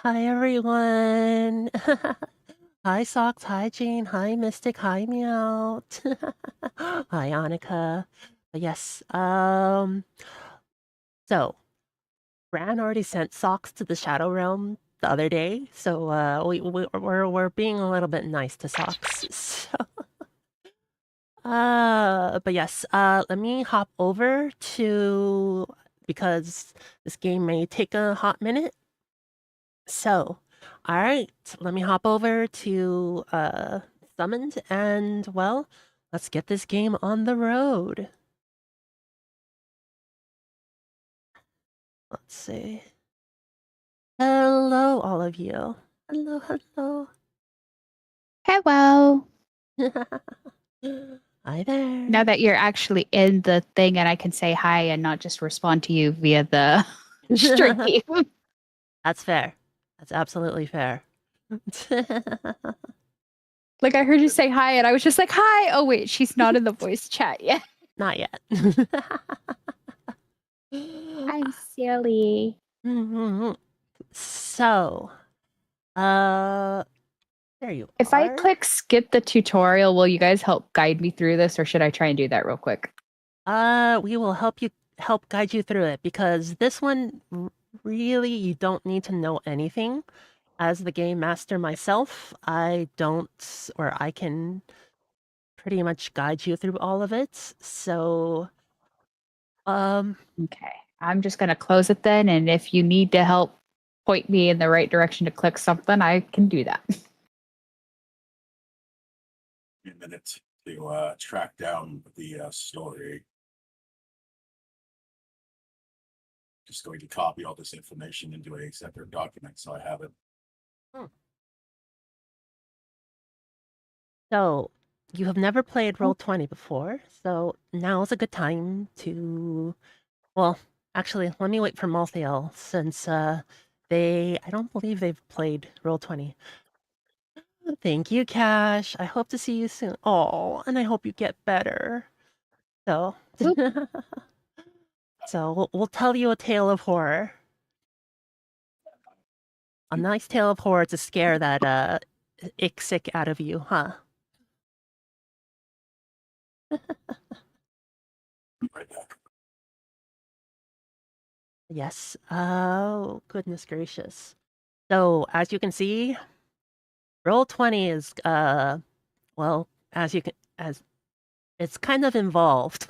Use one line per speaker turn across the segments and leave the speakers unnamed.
Hi, everyone. Hi, Socks. Hi, Jane. Hi, Mystic. Hi, Meow. Hi, Annika. Yes. So Bran already sent Socks to the Shadow Realm the other day, so we're being a little bit nice to Socks. But yes. Let me hop over to because this game may take a hot minute. So, all right, let me hop over to Summoned and, well, let's get this game on the road. Let's see. Hello, all of you. Hello, hello.
Hello.
Hi there.
Now that you're actually in the thing and I can say hi and not just respond to you via the stream.
That's fair. That's absolutely fair.
Like I heard you say hi and I was just like, hi. Oh wait, she's not in the voice chat yet.
Not yet.
I'm silly.
So, there you
If I
are.
click skip the tutorial, will you guys help guide me through this or should I try and do that real quick?
We will help guide you through it because this one really you don't need to know anything. As the game master myself, I can pretty much guide you through all of it. So,
Okay. I'm just gonna close it then, and if you need to help point me in the right direction to click something, I can do that.
A minute to track down the story. Just going to copy all this information into a separate document so I have it.
So you have never played Roll20 before, so now is a good time to, well, actually, let me wait for Malthael since I don't believe they've played Roll20. Thank you, Cash. I hope to see you soon. Oh, and I hope you get better. So, so we'll tell you a tale of horror. A nice tale of horror to scare that ick sick out of you, huh?
Right back.
Yes. Oh, goodness gracious. So, as you can see, Roll20 is well, as it's kind of involved.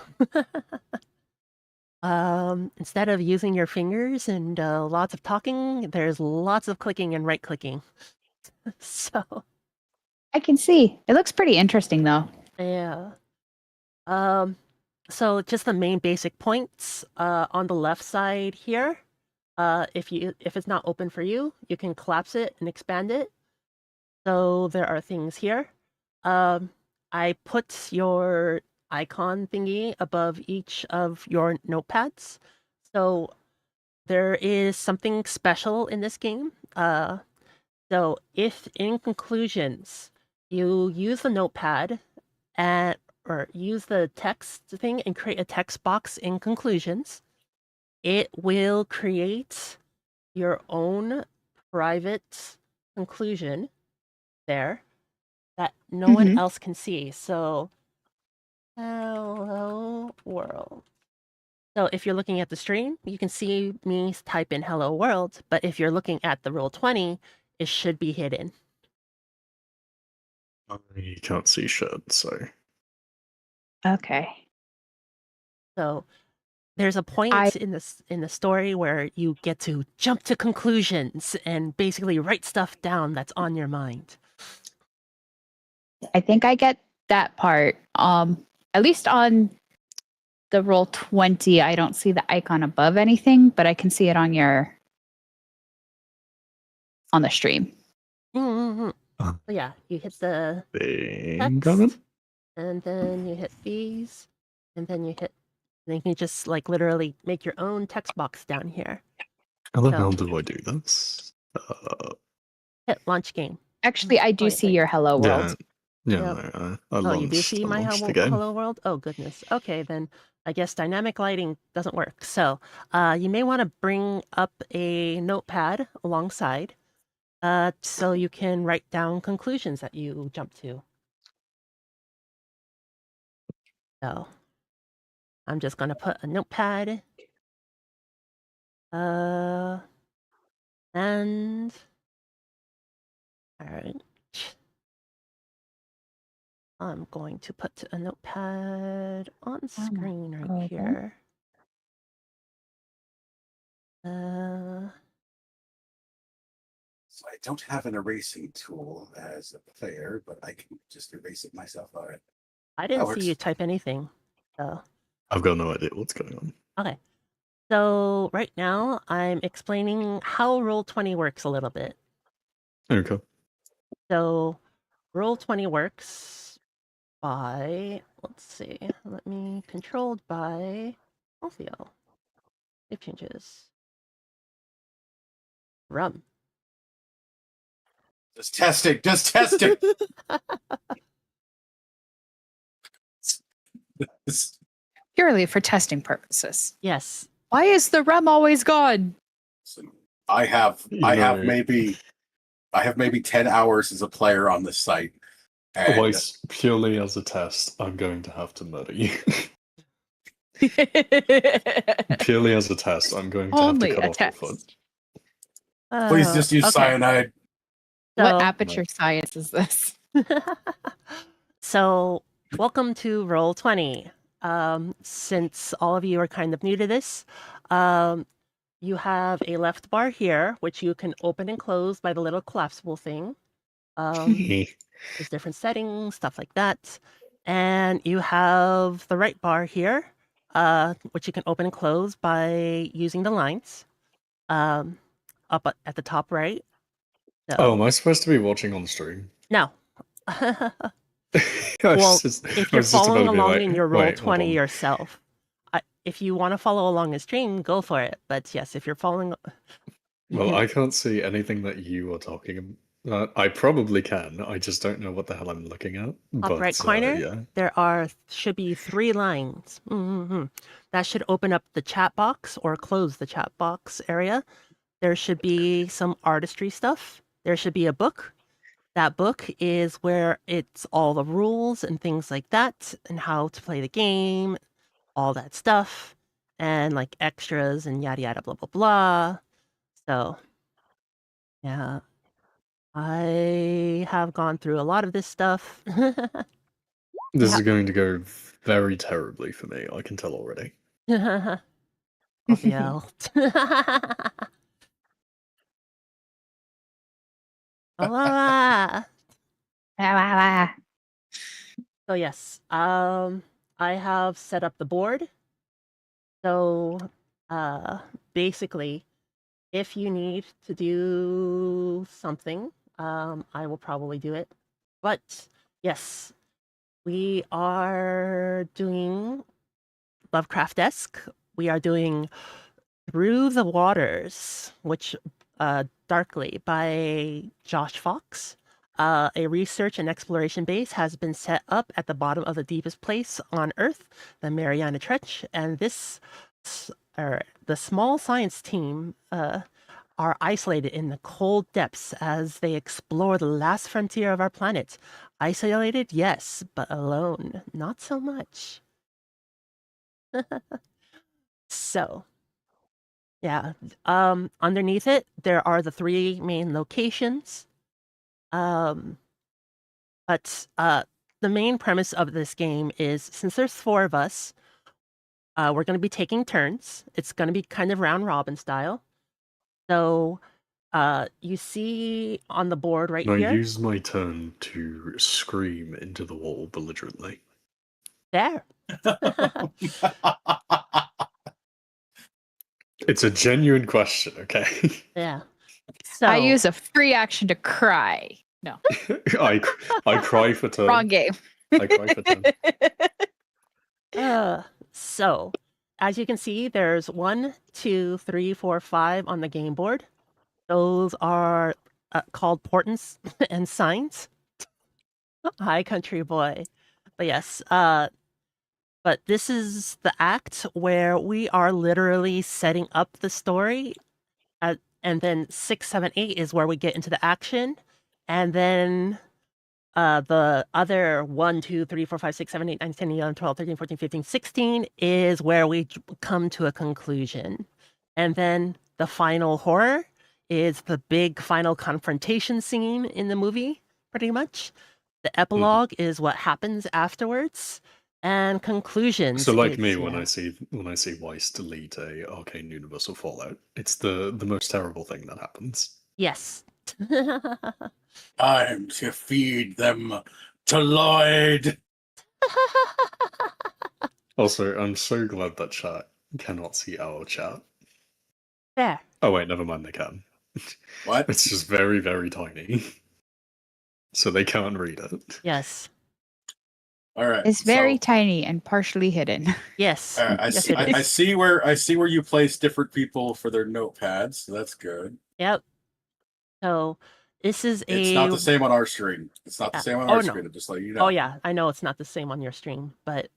Instead of using your fingers and lots of talking, there's lots of clicking and right clicking. So,
I can see. It looks pretty interesting though.
yeah. So just the main basic points on the left side here. If it's not open for you, you can collapse it and expand it. So there are things here. I put your icon thingy above each of your notepads. So there is something special in this game. So if in conclusions you use the notepad or use the text thing and create a text box in conclusions, it will create your own private conclusion there that no one else can see. So, hello world. So if you're looking at the stream, you can see me type in hello world, but if you're looking at the Roll20, it should be hidden.
You can't see shit, so.
Okay.
So there's a point in the story where you get to jump to conclusions and basically write stuff down that's on your mind.
I think I get that part. At least on the Roll20, I don't see the icon above anything, but I can see it on the stream.
So yeah, you hit the
text,
and then you hit these, and then you can just like literally make your own text box down here.
How the hell do I do this?
Hit launch game.
Actually, I do see your hello world.
Yeah, I
you do see my hello world? Oh, goodness. Okay, then I guess dynamic lighting doesn't work. So you may want to bring up a notepad alongside So you can write down conclusions that you jump to. So I'm just gonna put a notepad. And all right. I'm going to put a notepad on screen right
okay.
here.
So I don't have an erasing tool as a player, but I can just erase it myself. All right.
I didn't
That
see you
works.
type anything. So
I've got no idea what's going on.
okay. So right now I'm explaining how Roll20 works a little bit.
Okay.
So Roll20 works by, let's see, let me, controlled by Altheo. Save changes. Rum.
Just testing. Just testing.
Purely for testing purposes.
Yes.
Why is the rum always gone?
I have
You know-
maybe 10 hours as a player on this site. And
Otherwise, purely as a test, I'm going to have to murder you. Purely as a test, I'm going to have
Only
to cut
a
off your foot.
test.
please just use
okay.
cyanide.
What
So-
aperture science is this?
So, welcome to Roll20. Since all of you are kind of new to this, you have a left bar here, which you can open and close by the little collapsible thing. There's different settings, stuff like that. And you have the right bar here, which you can open and close by using the lines up at the top right. So,
Oh, am I supposed to be watching on stream?
no.
Well,
Well, if you're following along in your Roll20
or
yourself, if you want to follow along in stream, go for it. But yes, if you're following,
well, I can't see anything that you are talking about. I probably can. I just don't know what the hell I'm looking at.
Top right corner,
yeah.
there should be 3 lines. That should open up the chat box or close the chat box area. There should be some artistry stuff. There should be a book. That book is where it's all the rules and things like that, and how to play the game, all that stuff, and like extras and yada yada blah blah blah. So, yeah, I have gone through a lot of this stuff.
This is going to go very terribly for me. I can tell already.
LDL. So yes, I have set up the board. So basically, if you need to do something, I will probably do it. But yes, we are doing lovecraftesque. We are doing Through the Waters, which Darkly by Josh Fox. A research and exploration base has been set up at the bottom of the deepest place on Earth, the Mariana Trench, and the small science team are isolated in the cold depths as they explore the last frontier of our planet. Isolated, yes, but alone, not so much. So, yeah, underneath it, there are the 3 main locations. But the main premise of this game is, since there's 4 of us, we're going to be taking turns. It's going to be kind of round robin style. So you see on the board right
Can I
here.
use my turn to scream into the wall belligerently?
There.
It's a genuine question, okay?
Yeah. So
I use a free action to cry. No,
I cry for turn.
wrong game.
I cry for turn.
So as you can see, there's 1, 2, 3, 4, 5 on the game board. Those are called portents and signs. Hi, country boy. But yes, but this is the act where we are literally setting up the story and then 6, 7, 8 is where we get into the action, and then the other 1, 2, 3, 4, 5, 6, 7, 8, 9, 10, 11, 12, 13, 14, 15, 16 is where we come to a conclusion. And then the final horror is the big final confrontation scene in the movie, pretty much. The epilogue is what happens afterwards. And conclusions.
So like
is,
me,
yeah.
when I see Weiss delete a Arcane Universal Fallout, it's the most terrible thing that happens.
Yes.
Time to feed them to Lloyd.
Also, I'm so glad that chat cannot see our chat.
There.
Oh wait, never mind, they can.
What?
It's just very, very tiny. So they can't read it.
Yes.
All right.
It's very
so,
tiny and partially hidden.
Yes.
I,
Yes,
see,
it
I
is.
see where you place different people for their notepads, so that's good.
Yep. So this is
It's not the same on our screen. It's not the same on our screen. Just let you know.
Oh yeah, I know it's not the same on your stream, but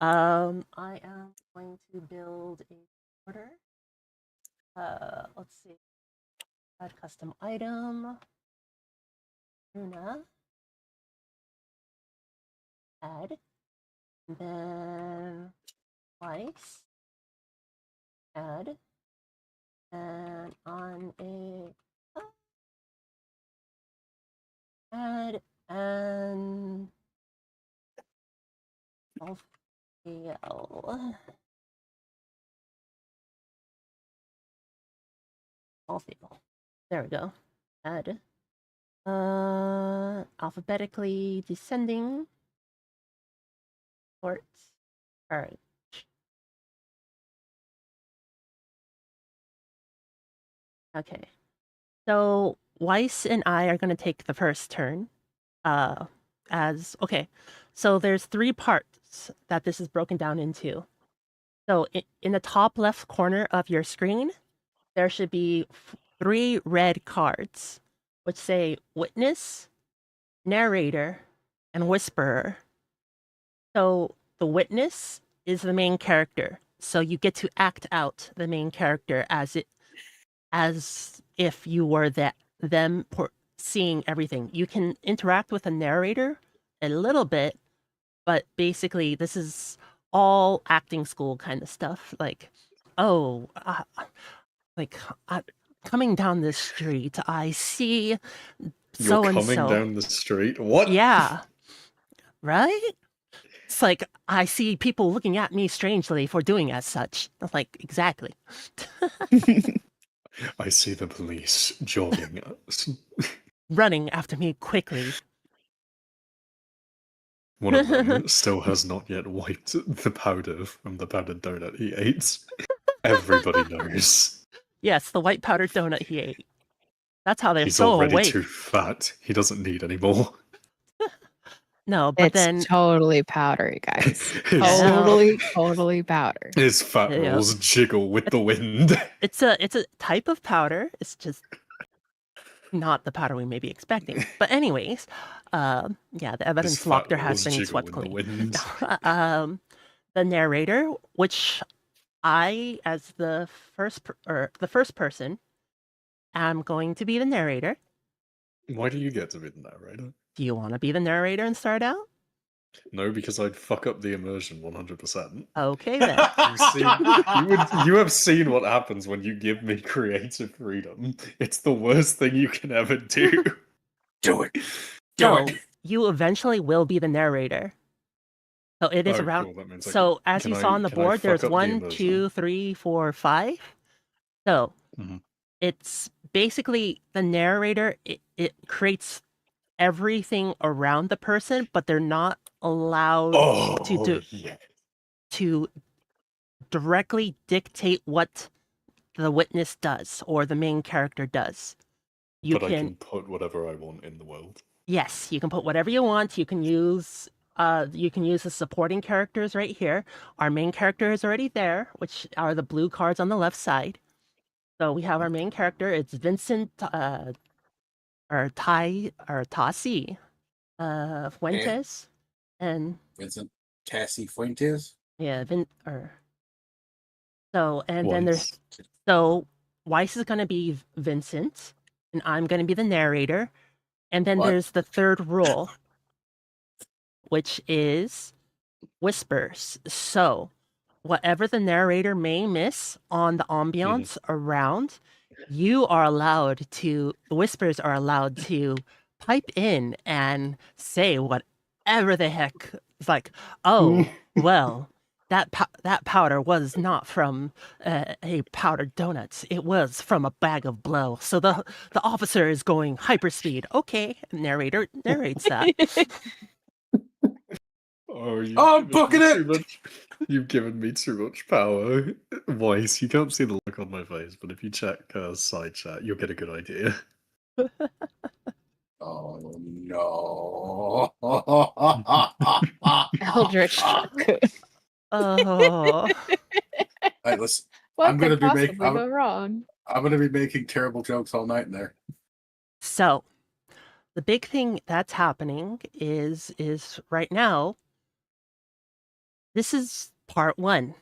I am going to build a order. Let's see. Add custom item. Luna. Add. And then twice. Add. And on a add and LCL. LCL. There we go. Add. Alphabetically descending. Sorts. Alright. Okay. So Weiss and I are going to take the first turn. So there's 3 parts that this is broken down into. So in the top left corner of your screen, there should be 3 red cards, which say Witness, Narrator, and Whisperer. So the Witness is the main character. So you get to act out the main character as if you were them seeing everything. You can interact with a narrator a little bit, but basically this is all acting school kind of stuff. Like, coming down this street, I see so
You're
and
coming
so.
down the street? What?
Yeah. Right? It's like, I see people looking at me strangely for doing as such. I'm like, exactly.
I see the police jogging.
Running after me quickly.
One of them still has not yet wiped the powder from the powdered donut he ate. Everybody knows.
Yes, the white powdered donut he ate. That's how they're
He's
so
already
awake.
too fat. He doesn't need any more.
No, but
It's
then
totally powdery, guys.
His,
Totally powder.
his fat
Yeah.
rolls jiggle with the wind.
it's a type of powder. It's just not the powder we may be expecting. But anyways, the evidence
His
locker
fat
has
rolls
been
jiggle
swept
in the
clean.
wind.
The narrator, which I, as the first person, am going to be the narrator.
Why do you get to be the narrator?
Do you want to be the narrator and start out?
No, because I'd fuck up the immersion 100%.
Okay then.
You have seen what happens when you give me creative freedom. It's the worst thing you can ever do.
Do it.
So you eventually will be the narrator. So it is around.
Cool. That means
So as you saw on the board, there's 1, 2, 3, 4, 5. So it's basically the narrator. It creates everything around the person, but they're not allowed to directly dictate what the witness does or the main character does.
I can put whatever I want in the world.
Yes, you can put whatever you want. You can use the supporting characters right here. Our main character is already there, which are the blue cards on the left side. So we have our main character. It's Vincent Tassi Fuentes, and
Vincent Tassi Fuentes.
yeah, then there's Weiss is going to be Vincent, and I'm going to be the narrator. And then
What?
there's the third rule, which is whispers. So, whatever the narrator may miss on the ambiance around, you are allowed to, the whispers are allowed to pipe in and say whatever the heck. It's like, oh, well, that powder was not from a powdered donuts. It was from a bag of blow. So the officer is going hyperspeed. Okay, narrator narrates that.
Oh,
I'm booking it!
You've given me too much power. Weiss, you can't see the look on my face, but if you check side chat, you'll get a good idea.
Oh no.
Eldritch Raccoon.
Oh,
Hey, listen,
What
I'm gonna
could
be
possibly
I'm-
go wrong?
I'm gonna be making terrible jokes all night in there.
so the big thing that's happening is right now. This is part 1.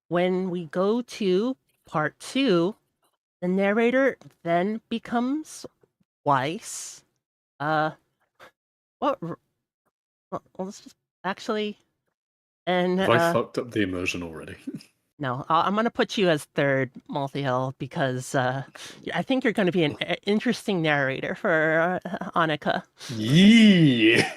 When we go to part 2, the narrator then becomes Weiss. What? Well, let's just actually, and
Have I fucked up the immersion already?
no, I'm gonna put you as third, Malthiel, because I think you're going to be an interesting narrator for Annika.
Yeah.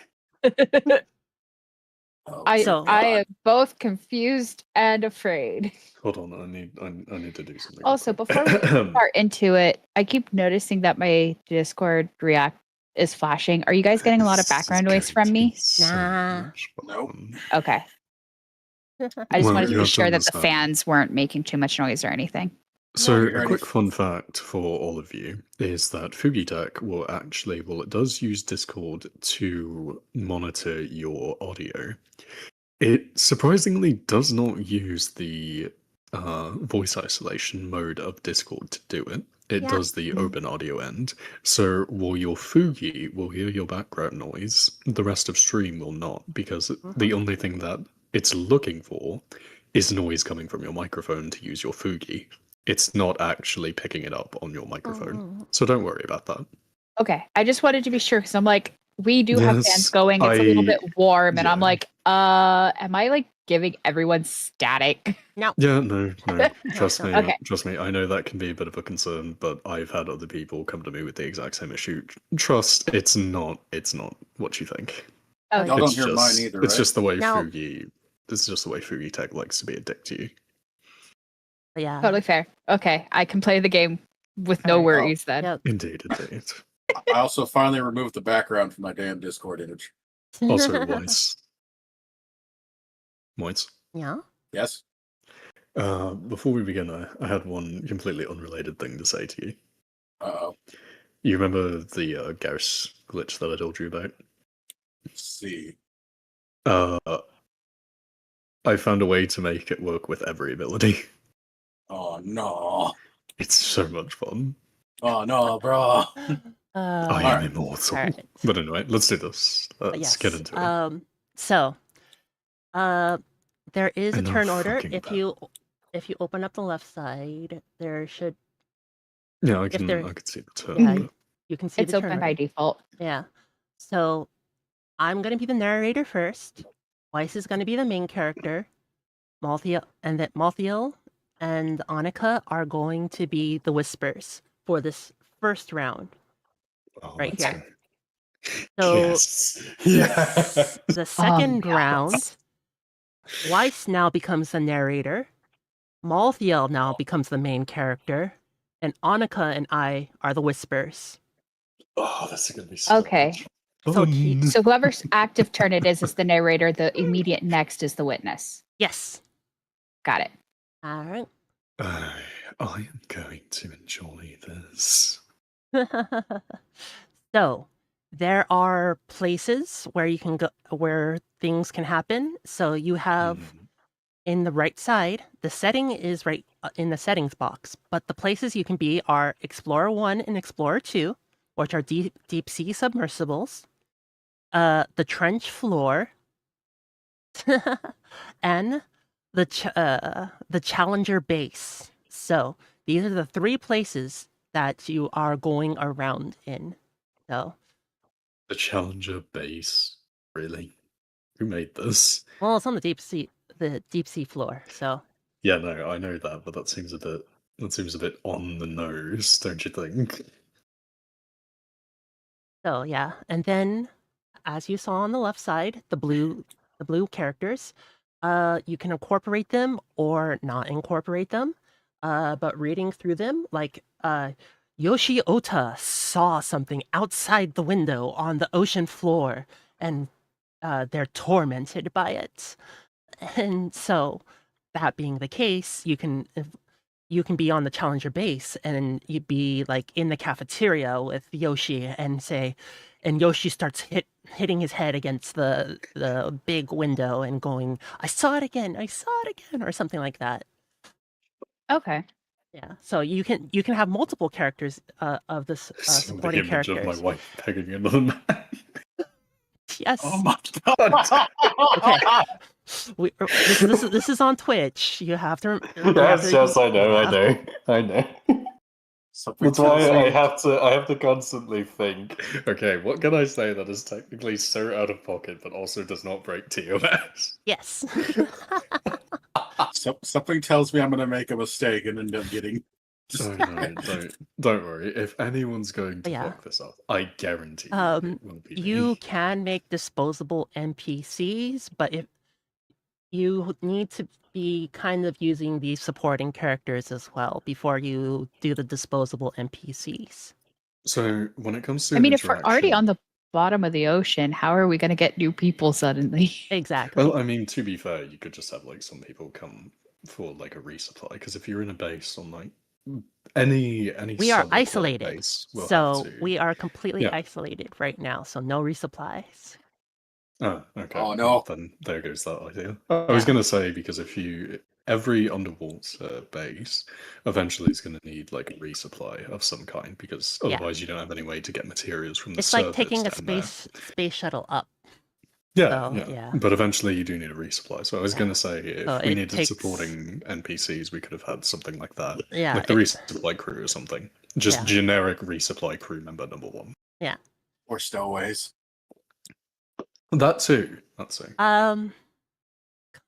Oh,
I
So-
am both confused and afraid.
Hold on, I need to do something.
Also, before we start into it, I keep noticing that my Discord React is flashing. Are you guys getting a lot of background noise from me?
Nah.
Nope.
Okay. I just
Well,
wanted to
you
be
have to
sure that the
understand.
fans weren't making too much noise or anything.
So,
You're
a quick
ready.
fun fact for all of you is that Fugitech will actually, well, it does use Discord to monitor your audio. It surprisingly does not use the voice isolation mode of Discord to do it. It
Yeah.
does the open audio end. So, while your Fugi will hear your background noise, the rest of stream will not, because the only thing that it's looking for is noise coming from your microphone to use your Fugi. It's not actually picking it up on your microphone. So don't worry about that.
Okay. I just wanted to be sure because I'm like, we do have fans
Yes,
going. It's a little
I-
bit warm, and I'm
yeah.
like, am I like giving everyone static?
No.
Yeah, no. Trust me.
Okay.
Trust me. I know that can be a bit of a concern, but I've had other people come to me with the exact same issue. Trust, it's not what you think.
Okay.
Y'all don't
It's
hear
just,
mine either,
it's
right?
just the way
No.
Fugi. This is just the way Fugi Tech likes to be a dick to you.
Yeah.
Totally fair. Okay. I can play the game with no
Alright.
worries then.
Yep.
Indeed.
I also finally removed the background from my damn Discord image.
Also, Moits.
Yeah.
Yes?
Before we begin, I had one completely unrelated thing to say to you.
Uh-oh.
You remember the Gauss glitch that I told you about?
Let's see.
I found a way to make it work with every ability.
Oh, no.
It's so much fun.
Oh, no, bro.
I am
Alright.
immortal.
Alright.
But anyway, let's do this. Let's
Yes.
get into it.
So, there is a
Enough
turn order.
fucking
If you open up the left side, there should
Yeah, I
if
can
there-
see the turn.
yeah,
but-
you can see
It's
the turn
open by
order.
default.
Yeah. So, I'm gonna be the narrator first. Weiss is gonna be the main character. Malthiel and Annika are going to be the whispers for this first round.
Oh,
Right
let's
here.
go.
So
Yes.
the second
yes.
round, Weiss now becomes the narrator. Malthiel now becomes the main character, and Annika and I are the whispers.
Oh, this is gonna be so
Okay.
much
So
fun.
So whoever's active turn it is the narrator. The immediate next is the witness.
Yes.
Got it.
All right.
I am going to enjoy this.
So there are places where you can go where things can happen. So you have
Mhm.
in the right side, the setting is right in the settings box, but the places you can be are Explorer 1 and Explorer 2, which are deep sea submersibles, the trench floor, and the Challenger base. So these are the 3 places that you are going around in. So,
The Challenger base. Really? Who made this?
well, it's on the deep sea floor. So,
Yeah, no, I know that, but that seems a bit on the nose, don't you think?
so yeah, and then as you saw on the left side, the blue characters, you can incorporate them or not incorporate them. But reading through them, like Yoshi Ota saw something outside the window on the ocean floor, and they're tormented by it. And so, that being the case, you can be on the Challenger base and you'd be like in the cafeteria with Yoshi and Yoshi starts hitting his head against the big window and going, I saw it again, or something like that.
Okay.
Yeah. So you can have multiple characters of this
So the
supporting
image of
characters.
my wife pegging another man.
Yes.
Oh my god.
Okay. This is on Twitch. You have to.
Yes, I know.
Something
That's why
tells me-
I have to constantly think, okay, what can I say that is technically so out of pocket but also does not break TOS?
Yes.
something tells me I'm going to make a mistake and end up getting.
Oh no, don't worry. If anyone's going to
Yeah.
fuck this up, I guarantee you it will be
You
me.
can make disposable NPCs, but if you need to be kind of using these supporting characters as well before you do the disposable NPCs.
So when it comes to
I mean, if we're already
interaction-
on the bottom of the ocean, how are we going to get new people suddenly?
Exactly.
Well, I mean, to be fair, you could just have like some people come for like a resupply, because if you're in a base on like any
We are
sub-aquatic
isolated,
base, we'll
so
have to...
we are completely
Yeah.
isolated right now, so no resupplies.
Oh, okay.
Oh,
Well,
no.
then there goes that idea. I was
Yeah.
going to say, because every underwater base eventually is going to need like a resupply of some kind, because
Yeah.
otherwise you don't have any way to get materials from the
It's like
surface
taking a
down there.
space shuttle up.
Yeah,
So,
yeah,
yeah.
But eventually you do need a resupply. So I was
Yeah.
going to say, if
So
we
it
needed
takes-
supporting NPCs, we could have had something like that.
Yeah.
Like the resupply crew or something. Just
Yeah.
generic resupply crew member number 1.
Or stowaways.
That too.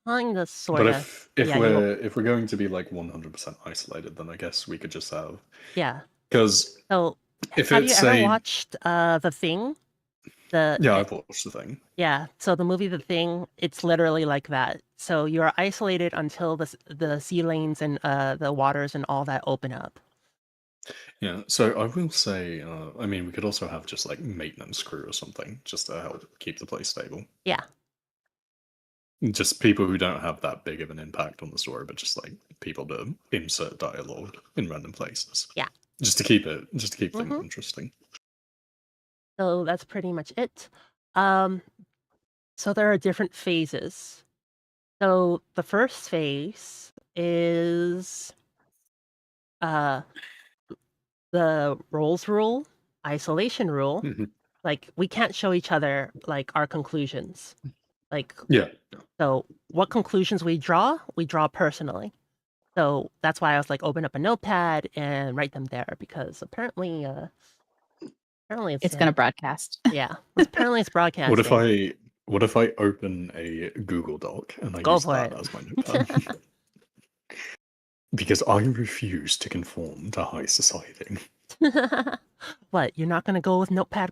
Kind of, sort
But
of.
if
Yeah,
we're going to be like 100% isolated, then I guess we could just have...
Yeah.
Because
So,
if
have you
it's
ever
a...
watched The Thing?
Yeah, I've watched The Thing.
Yeah, so the movie The Thing, it's literally like that. So you're isolated until the sea lanes and the waters and all that open up.
Yeah, so I will say, I mean, we could also have just like maintenance crew or something, just to help keep the place stable.
Yeah.
Just people who don't have that big of an impact on the story, but just like people to insert dialogue in random places.
Yeah.
Just to keep things
Mhm.
interesting.
So that's pretty much it. So there are different phases. So the first phase is the roles rule, isolation rule.
Mhm.
Like, we can't show each other like our conclusions. Like,
Yeah.
so what conclusions we draw personally. So that's why I was like, open up a notepad and write them there, because apparently
It's going to broadcast.
yeah, apparently it's broadcasting.
What if I open a Google Doc and I
Go
use
for
that
it.
as my notepad? Because I refuse to conform to high society.
What, you're not going to go with Notepad++?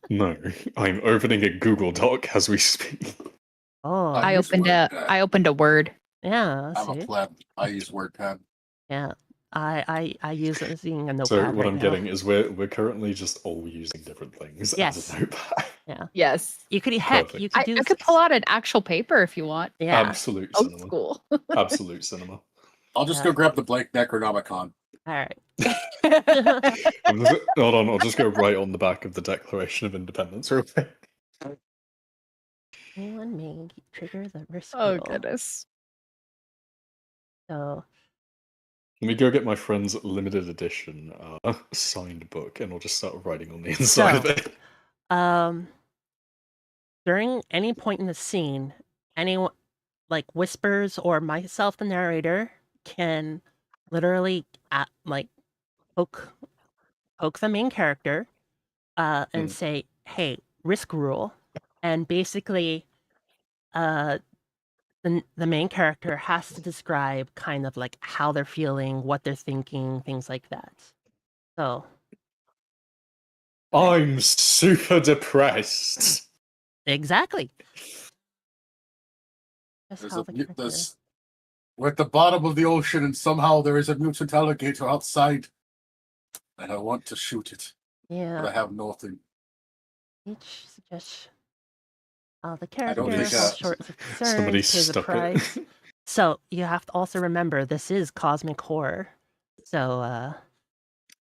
No, I'm opening a Google Doc as we speak.
Oh,
I
use
opened
WordPad.
I opened a Word.
yeah.
I'm a
See?
pleb. I use WordPad.
Yeah. I use it as being a notepad.
So what
right
I'm
now.
getting is we're currently just all using different things
Yes.
as a notepad.
Yes.
You could
Perfect.
you could
I
do
could pull out an actual paper if you want.
yeah.
Absolute
Old
cinema.
school.
Absolute cinema.
I'll just go grab the blank Necronomicon.
All right.
Hold on, I'll just go right on the back of the Declaration of Independence real quick.
Anyone may trigger the risk
Oh,
roll.
goodness.
So
Let me go get my friend's limited edition signed book, and I'll just start writing on the inside of it.
during any point in the scene, anyone like Whispers or myself, the narrator, can literally poke the main character and say, hey, risk rule. And basically the main character has to describe kind of like how they're feeling, what they're thinking, things like that. So
I'm super depressed.
exactly. That's
There's
how
a,
the
mu-
character.
there's, we're at the bottom of the ocean, and somehow there is a mutant alligator outside, and I want to shoot it, but I
Yeah.
have nothing.
Each suggestion. The
I don't
character
think,
falls short of concern,
Somebody
pays a
stuck
price.
it.
So you have to also remember this is cosmic horror. So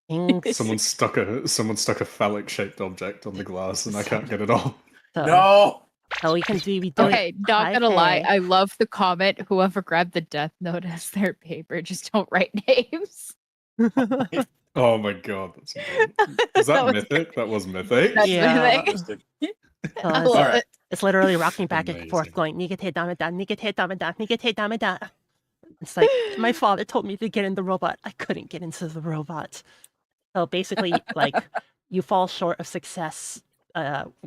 things.
Someone stuck a phallic shaped object on the glass, and I can't get it off.
No!
So we can be doing.
Okay, not gonna lie,
Hi-Fi.
I love the comment. Whoever grabbed the death note as their paper, just don't write names.
Oh my god, that's amazing. Was that
was
mythic? That was mythic.
That's
Yeah.
mythic.
So
I
it's,
love
Alright.
it.
it's literally rocking back and forth,
Amazing.
going nigate dameda, nigate dameda, nigate dameda. It's like my father told me to get in the robot. I couldn't get into the robot. So basically, like you fall short of success.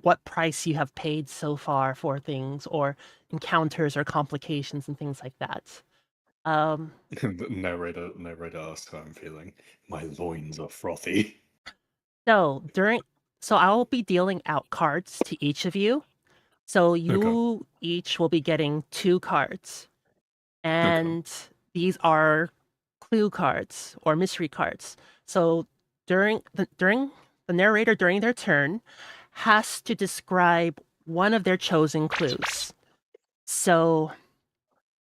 What price you have paid so far for things, or encounters, or complications, and things like that.
The narrator asks how I'm feeling. My loins are frothy.
So I'll be dealing out cards to each of you. So you each will be getting 2 cards. And these are clue cards or mystery cards. So during the narrator during their turn has to describe one of their chosen clues. So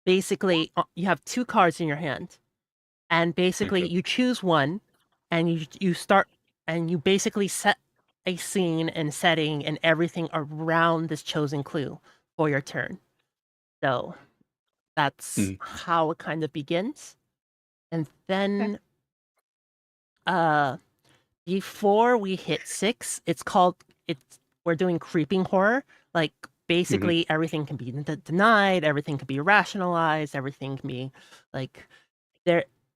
basically you have 2 cards in your hand. And basically
Okay.
you choose one and you start and you basically set a scene and setting and everything around this chosen clue for your turn. So that's how it kind of begins. And then before we hit 6, we're doing creeping horror. Like basically everything can be denied, everything can be rationalized, everything can be like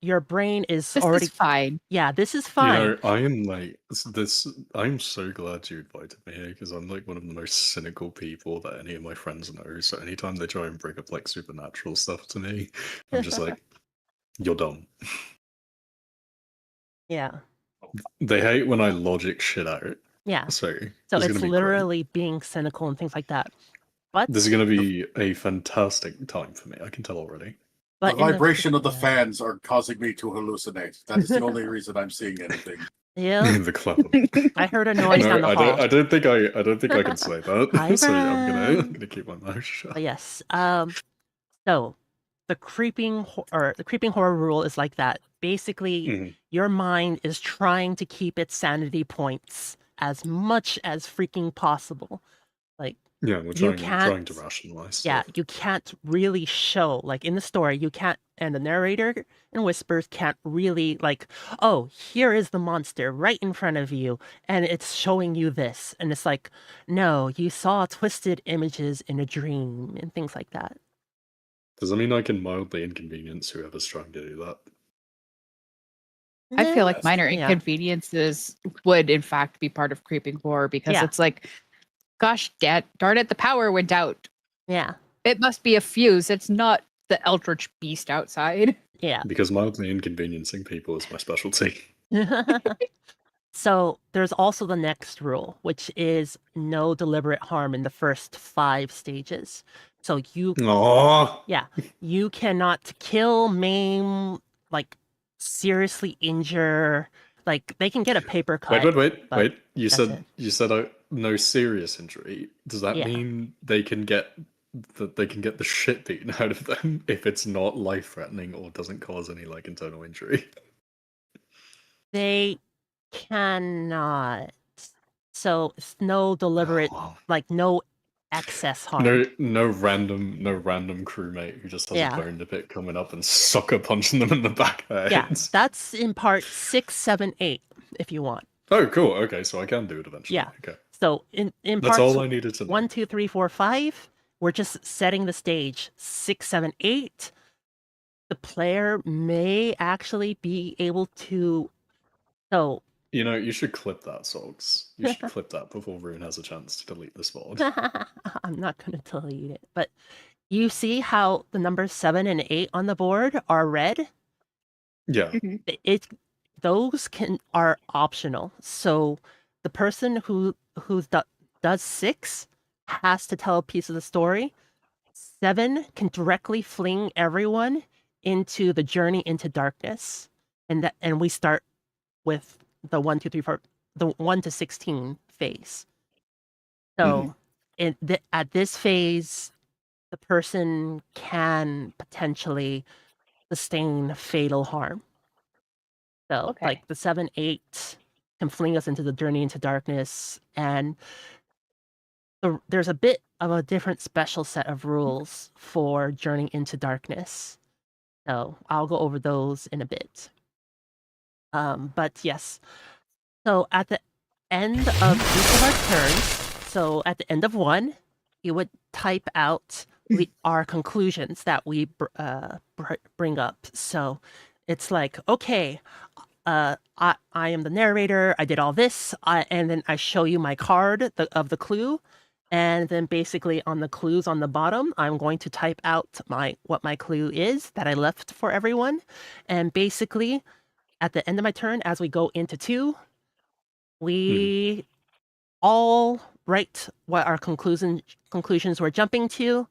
your brain is
This
already
is fine.
Yeah, this is fine.
You know, I am like this. I'm so glad you invited me here because I'm like one of the most cynical people that any of my friends know. So anytime they try and bring up like supernatural stuff to me, I'm just like, "You're dumb."
Yeah.
They hate when I logic shit out.
Yeah.
So
it's
gonna be
literally being cynical and things like that. But
this is gonna be a fantastic time for me. I can tell already.
The
in the-
vibration of the
yeah.
fans are causing me to hallucinate. That is the only reason I'm seeing anything.
Yeah,
The club.
I heard a noise down the hall.
I don't think I can say that.
Hi,
So I'm
friend.
gonna keep my mouth shut.
But yes. So the creeping horror rule is like that. Basically, your mind is trying to keep its sanity points as much as freaking possible. Like
Yeah, we're trying to rationalize.
Yeah,
stuff.
you can't really show, like in the story, you can't, and the narrator and whispers can't really like, oh, here is the monster right in front of you, and it's showing you this. And it's like, no, you saw twisted images in a dream and things like that.
Does that mean I can mildly inconvenience whoever's trying to do that?
I feel like minor
Yeah.
inconveniences would, in fact, be part of creeping horror because
Yeah.
it's like, gosh, darn it, the power went out.
Yeah.
It must be a fuse. It's not the eldritch beast outside.
Yeah.
Because mildly inconveniencing people is my specialty.
So there's also the next rule, which is no deliberate harm in the first 5 stages. So you cannot kill, maim, like seriously injure. Like they can get a paper cut.
Wait. You
that's
said no serious injury. Does that mean they can get the shit beaten out of them if it's not life threatening or doesn't cause any like internal injury?
They cannot. So it's no deliberate, like no excess harm.
No random crewmate who just has a bone to pick coming up and sucker punching them in the back of their heads.
That's in part 6, 7, 8, if you want.
Oh, cool. Okay, so I can do it eventually.
Yeah.
Okay.
So in
That's
parts
all I needed to know.
1, 2, 3, 4, 5, we're just setting the stage. 6, 7, 8, the player may actually be able to. So
You know, you should clip that, Sogs. You should clip that before Rune has a chance to delete this board.
I'm not going to delete it, but you see how the numbers 7 and 8 on the board are red?
Yeah.
Those are optional. So the person who does 6 has to tell a piece of the story. 7 can directly fling everyone into the journey into darkness, and we start with the 1, 2, 3, 4, the 1 to 16 phase. So at this phase, the person can potentially sustain fatal harm. So,
Okay.
like the 7, 8 can fling us into the journey into darkness, and there's a bit of a different special set of rules for journeying into darkness. So I'll go over those in a bit. But yes, so at the end of each of our turns, so at the end of one, you would type out our conclusions that we bring up. So it's like, okay, I am the narrator. I did all this, and then I show you my card of the clue, and then basically on the clues on the bottom, I'm going to type out what my clue is that I left for everyone, and basically at the end of my turn, as we go into 2, we all write what our conclusions we're jumping to,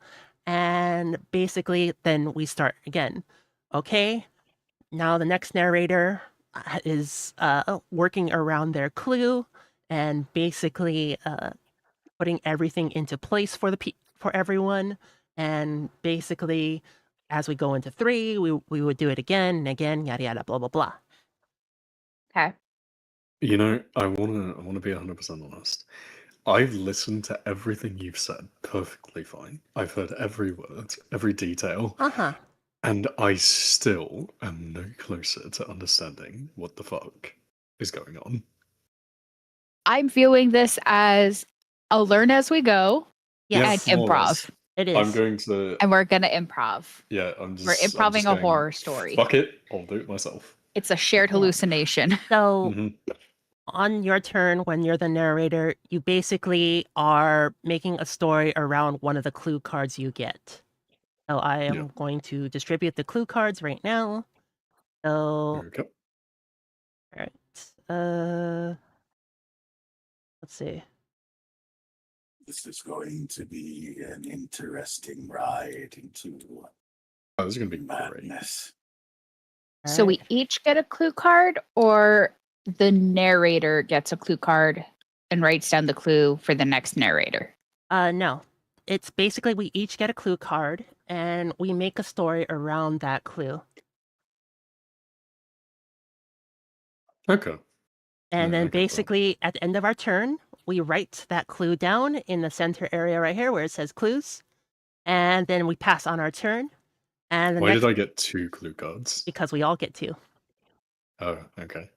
and basically then we start again. Okay, now the next narrator is working around their clue and basically putting everything into place for for everyone. And basically, as we go into 3, we would do it again and again, yada yada, blah blah blah.
Okay.
You know, I wanna be 100% honest. I've listened to everything you've said perfectly fine. I've heard every word, every detail, and I still am no closer to understanding what the fuck is going on.
I'm viewing this as I'll learn as we go
Yes,
and
more or less.
improv.
it is.
I'm going to.
And we're going to improv.
Yeah, I'm just.
We're
I'm
improving
just
a
going,
horror story.
Fuck it, I'll do it myself.
It's a shared hallucination.
So
Mhm.
on your turn, when you're the narrator, you basically are making a story around one of the clue cards you get. So I am going to distribute the clue cards right now. So,
Okay.
all right. Let's see.
This is going to be an interesting ride into
Oh, this is going to be great.
madness.
So we each get a clue card, or the narrator gets a clue card and writes down the clue for the next narrator?
No. It's basically we each get a clue card and we make a story around that clue.
Okay.
And
Yeah,
then
I get that.
basically at the end of our turn, we write that clue down in the center area right here where it says clues. And then we pass on our turn. And the
Why
next,
did I get 2 clue cards?
because we all get 2.
Oh, okay.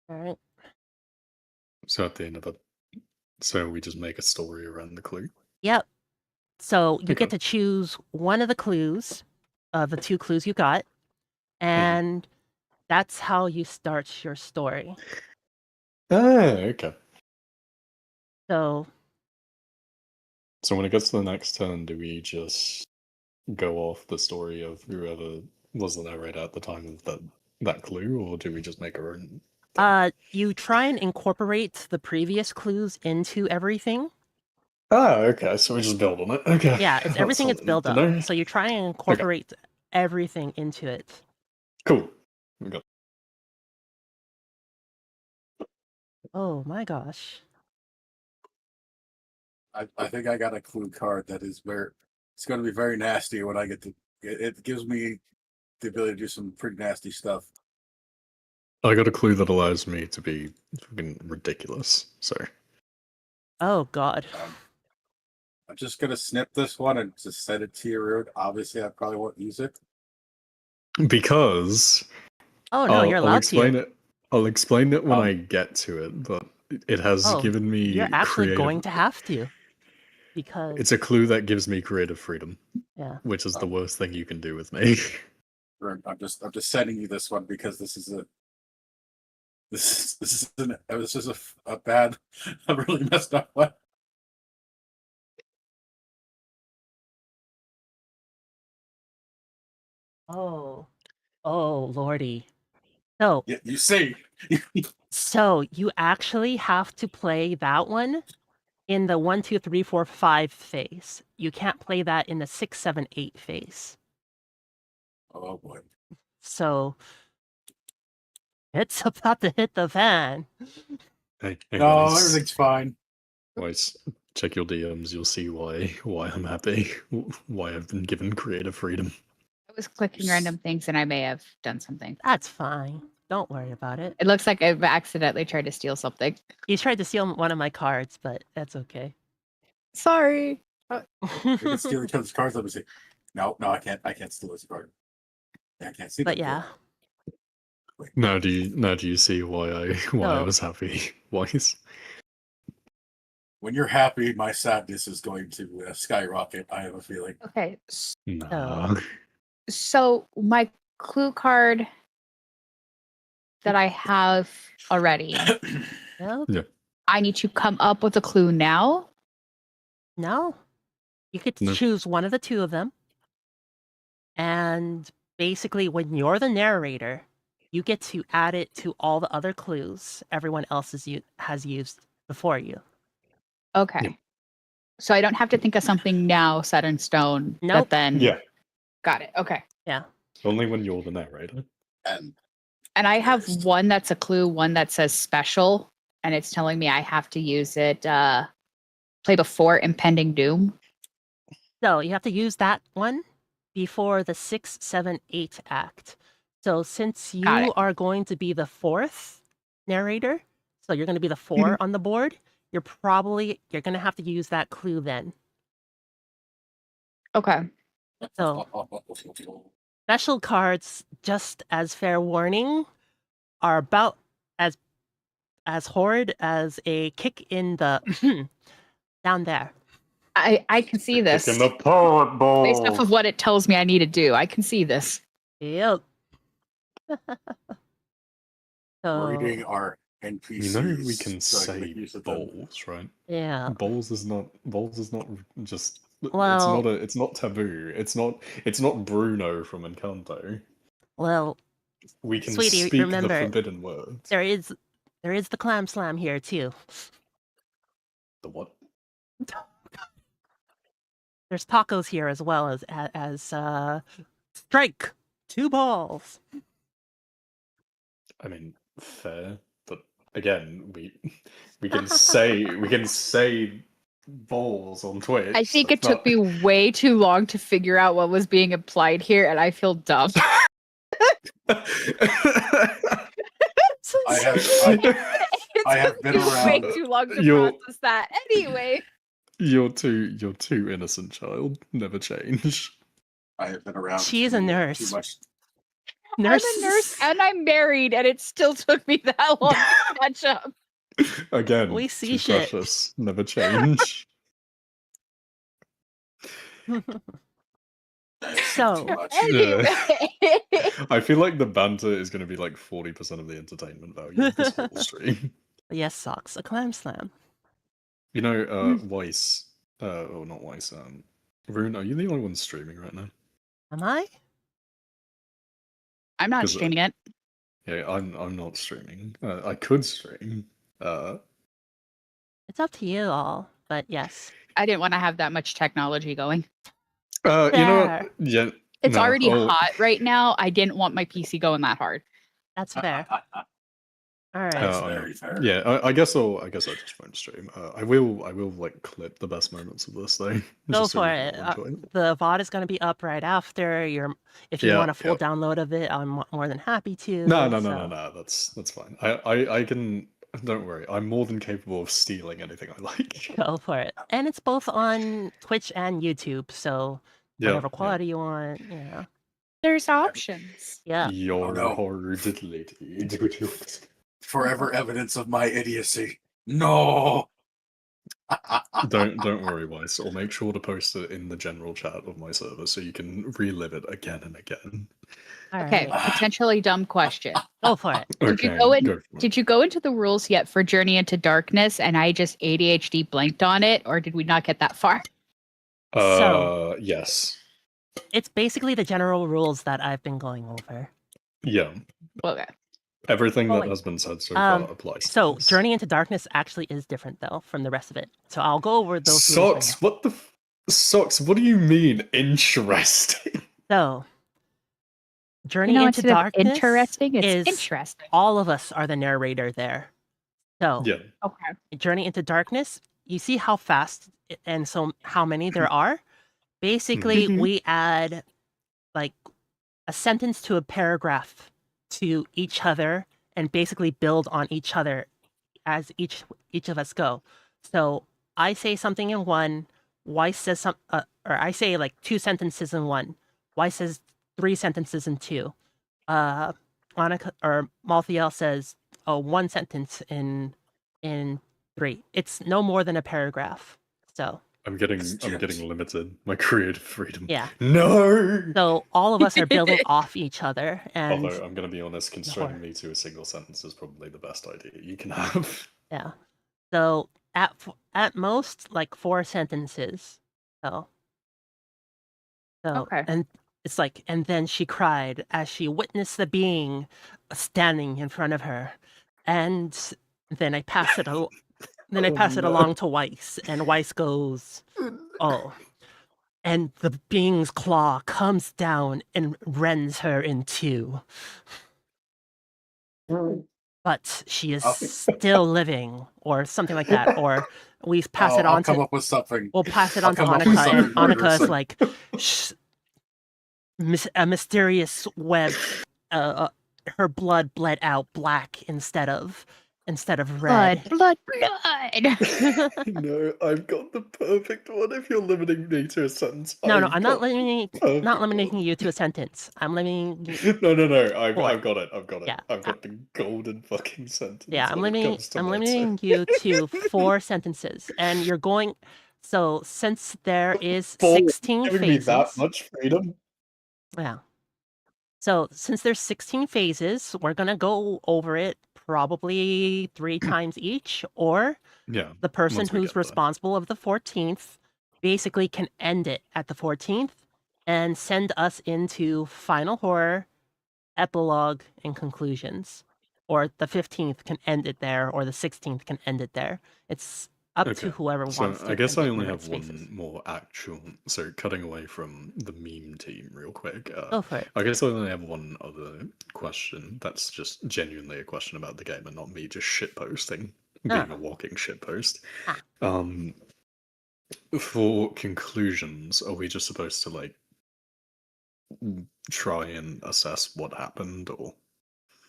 All right.
So at the end of it, so we just make a story around the clue.
Yep. So you
Okay.
get to choose one of the clues of the 2 clues you got. And that's how you start your story.
Oh, okay.
So
when it gets to the next turn, do we just go off the story of whoever was the narrator at the time of that clue, or do we just make our own?
you try and incorporate the previous clues into everything.
Oh, okay. So we just build on it. Okay.
Yeah, it's everything it's built
to
up.
know.
So you try and incorporate everything into it.
Cool. Okay.
Oh my gosh.
I think I got a clue card that is it's going to be very nasty when I get to. It gives me the ability to do some pretty nasty stuff.
I got a clue that allows me to be fucking ridiculous. So
Oh god.
I'm just going to snip this one and just send it to your room. Obviously, I probably won't use it.
Oh
because
no,
I'll
you're allowed
explain
to.
it. I'll explain it when I get to it, but it has given me
You're actually
creative.
going to have to. because
It's a clue that gives me creative freedom,
yeah.
which is the worst thing you can do with me.
I'm just sending you this one because this is a bad, a really messed up one.
Oh, lordy. So
Yeah, you see.
so you actually have to play that one in the 1, 2, 3, 4, 5 phase. You can't play that in the 6, 7, 8 phase.
Oh boy.
So it's about to hit the fan.
Hey,
No,
Weiss.
everything's fine.
Weiss, check your DMs. You'll see why I'm happy. Why I've been given creative freedom.
I was clicking random things and I may have done something.
That's fine. Don't worry about it.
It looks like I've accidentally tried to steal something.
You tried to steal one of my cards, but that's okay.
Sorry.
We can steal each other's cards. Let me see. No, I can't steal this card. I can't see.
But
that
yeah.
card.
Now do you see why I
No.
was happy, Weiss?
When you're happy, my sadness is going to skyrocket. I have a feeling.
Okay.
Nah.
So my clue card that I have already,
No,
I need to come up with a clue now.
no. You could
No.
choose one of the two of them. And basically, when you're the narrator, you get to add it to all the other clues everyone else has used before you.
Okay.
Yep.
So I don't have to think of something now set in stone.
Nope.
That then
Yeah.
got it. Okay.
Yeah.
Only when you're the narrator.
And
And I have one that's a clue, one that says special, and it's telling me I have to use it play before impending doom.
So you have to use that one before the 6, 7, 8 act. So since
Got
you
it.
are going to be the 4th narrator, so you're going to be the 4 on the board, you're going to have to use that clue then.
Okay.
So special cards, just as fair warning, are about as horrid as a kick in the down there.
I can see this
Kicking the poet ball.
based off of what it tells me I need to do. I can see this.
Yep. So
reading our NPCs.
You know we can
so I
say
make use of them.
bowls, right?
yeah.
Bowls is not just
Well-
it's not taboo. It's not Bruno from Encanto.
Well,
We can
Sweetie,
speak
remember,
the forbidden words.
there is the clam slam here too.
The what?
There's tacos here as well as strike 2 balls.
I mean, fair, but again, we can say bowls on Twitch.
I think it
That's
took me way too long to figure out what was being implied here, and I feel dumb.
I have been
It took way
around.
too long to
You're-
process that. Anyway,
You're too innocent, child. Never change.
I have been around.
She's a
too
nurse.
much.
I'm a nurse and I'm married, and it still took me that long to catch up.
Again,
We see
too
shit.
precious. Never change.
So
Too much.
Anyway,
I feel like the banter is going to be like 40% of the entertainment value of this whole stream.
yes, socks, a clam slam.
You know, Weiss, or not Weiss, Rune, are you the only one streaming right now?
Am I?
I'm not
'Cause,
streaming it.
Yeah, I'm not streaming. I could stream.
It's up to you all, but yes.
I didn't want to have that much technology going.
You know
Fair.
what? Yeah,
It's
no,
already
I'll-
hot right now. I didn't want my PC going that hard.
That's fair. All right.
That's
I know.
very fair.
Yeah, I guess I just won't stream. I will like clip the best moments of this though.
Go
just so
for
we
it.
can all enjoy it.
The VOD is going to be up right after. If you
Yeah,
want a full
yeah.
download of it, I'm more than happy to.
No,
so-
that's fine. I can. Don't worry. I'm more than capable of stealing anything I like.
Go for it. And it's both on Twitch and YouTube, so
Yeah,
whatever
yeah.
quality you want, yeah.
There's options.
Yeah.
You're
Oh, no.
a hard lady.
Forever evidence of my idiocy. No.
Don't worry, Weiss. I'll make sure to post it in the general chat of my server so you can relive it again and again.
All
Okay,
right.
potentially dumb question.
Go for it.
Did you
Okay,
go in?
go for it.
Did you go into the rules yet for Journey into Darkness, and I just ADHD blanked on it, or did we not get that far?
Yes.
It's basically the general rules that I've been going over.
Yeah.
Okay.
Everything
Oh,
that
wait.
has been said so far applies to
So
this.
Journey into Darkness actually is different though from the rest of it. So I'll go over those rules right
Socks, what the Socks, what do you mean interesting?
now. So Journey
You know,
into
instead of
Darkness
interesting, it's
is
interesting.
all of us are the narrator there. So
Yeah.
Okay.
Journey into Darkness, you see how fast and so how many there are? Basically,
Mhm.
we add like a sentence to a paragraph to each other and basically build on each other as each of us go. So I say something in one, Weiss says or I say like 2 sentences in one. Weiss says 3 sentences in 2. Monica or Malthiel says 1 sentence in 3. It's no more than a paragraph. So
I'm getting limited. My creative freedom.
yeah.
No.
So all of us are building off each other, and
Although I'm gonna be honest, constraining me to a single sentence is probably the best idea you can have.
yeah. So at most like 4 sentences. So
Okay.
and it's like, and then she cried as she witnessed the being standing in front of her, and then I pass it along to Weiss, and Weiss goes, "Oh." And the being's claw comes down and rends her in 2. But she is still living, or something like that. Or we pass it
I'll
on
come
to
up with something.
we'll pass it
I'll
on to
come up with
Annika, and
something more
Annika is
gruesome.
like, a mysterious web. Her blood bled out black instead of red.
Blood.
No, I've got the perfect one if you're limiting me to a sentence.
No,
I've
I'm not
got the
not
perfect
limiting
one.
you to a sentence. I'm limiting you.
No, I've
Four.
got it. I've got it.
Yeah.
I've got the golden fucking sentence.
Yeah, I'm
when it
limiting
comes to
I'm
Mozart.
limiting you to 4 sentences, and you're going. So since there is 16
giving me that
phases,
much freedom.
yeah. So since there's 16 phases, we're gonna go over it probably 3 times each, or
Yeah.
the person
once we
who's
get there.
responsible of the 14th basically can end it at the 14th and send us into final horror, epilogue, and conclusions. Or the 15th can end it there, or the 16th can end it there. It's up to whoever
So
wants to
I guess
end
I
it in
only
the
have
right spaces.
one more actual. So cutting away from the meme team real quick.
Go for it.
I guess I only have one other question. That's just genuinely a question about the game and not me just shitposting, being a walking shitpost. For conclusions, are we just supposed to like try and assess what happened, or?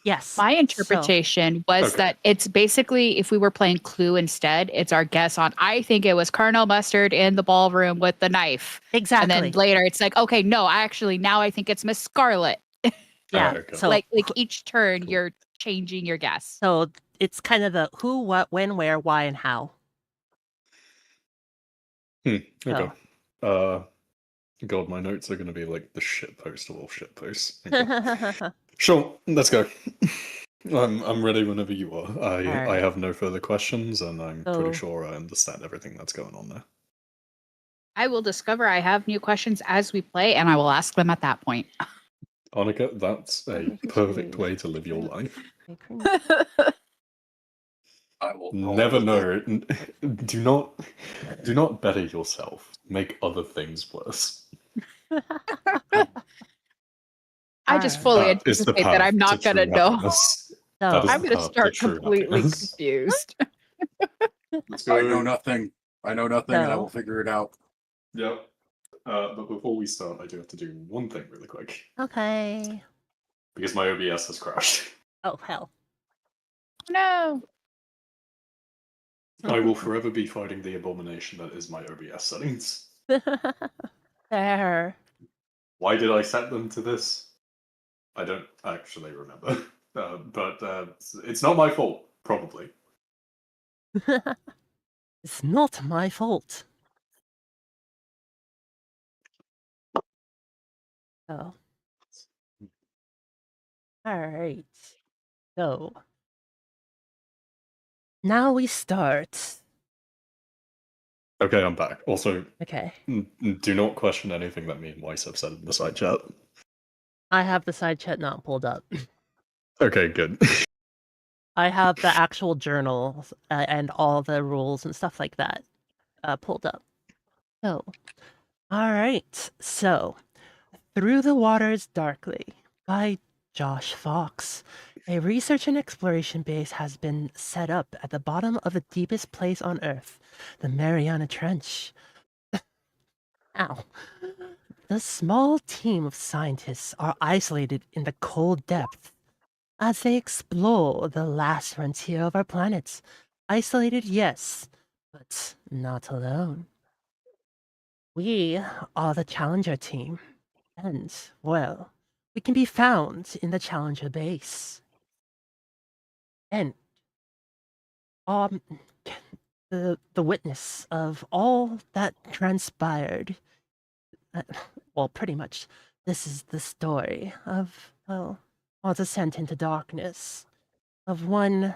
Yes.
My interpretation was that it's basically, if we were playing Clue instead, it's our guess on, I think it was Colonel Mustard in the ballroom with the knife.
Exactly.
And then later it's like, okay, no, now I think it's Miss Scarlet.
Yeah.
Okay.
So
like each turn you're changing your guess.
So it's kind of the who, what, when, where, why, and how.
Okay. God, my notes are going to be like the shitpost of all shitposts. Okay. Sure, let's go. I'm ready whenever you are. I have no further questions, and I'm pretty sure I understand everything that's going on there.
I will discover I have new questions as we play, and I will ask them at that point.
Annika, that's a perfect way to live your life.
I will
Never know. Do not better yourself. Make other things worse.
I just fully
That is the
anticipate that
path
I'm not
to
going to
true
know.
happiness. That is
I'm
the
going to
path to
start
true
completely
happiness.
confused.
Let's go.
I know nothing, and I will figure it out.
Yep. But before we start, I do have to do one thing really quick.
Okay.
Because my OBS has crashed.
Oh, hell.
No.
I will forever be fighting the abomination that is my OBS settings.
There.
Why did I set them to this? I don't actually remember. But it's not my fault, probably.
It's not my fault. Oh. Alright. So. Now we start.
Okay, I'm back. Also,
Okay.
do not question anything that me and Weiss have said in the side chat.
I have the side chat not pulled up.
Okay, good.
I have the actual journal and all the rules and stuff like that pulled up. So, alright. So, Through the Waters Darkly by Josh Fox. A research and exploration base has been set up at the bottom of the deepest place on Earth, the Mariana Trench. Ow. The small team of scientists are isolated in the cold depths as they explore the last frontier of our planet. Isolated, yes, but not alone. We are the Challenger team, and, well, we can be found in the Challenger base. And um the witness of all that transpired, well, pretty much this is the story of, well, our descent into darkness, of one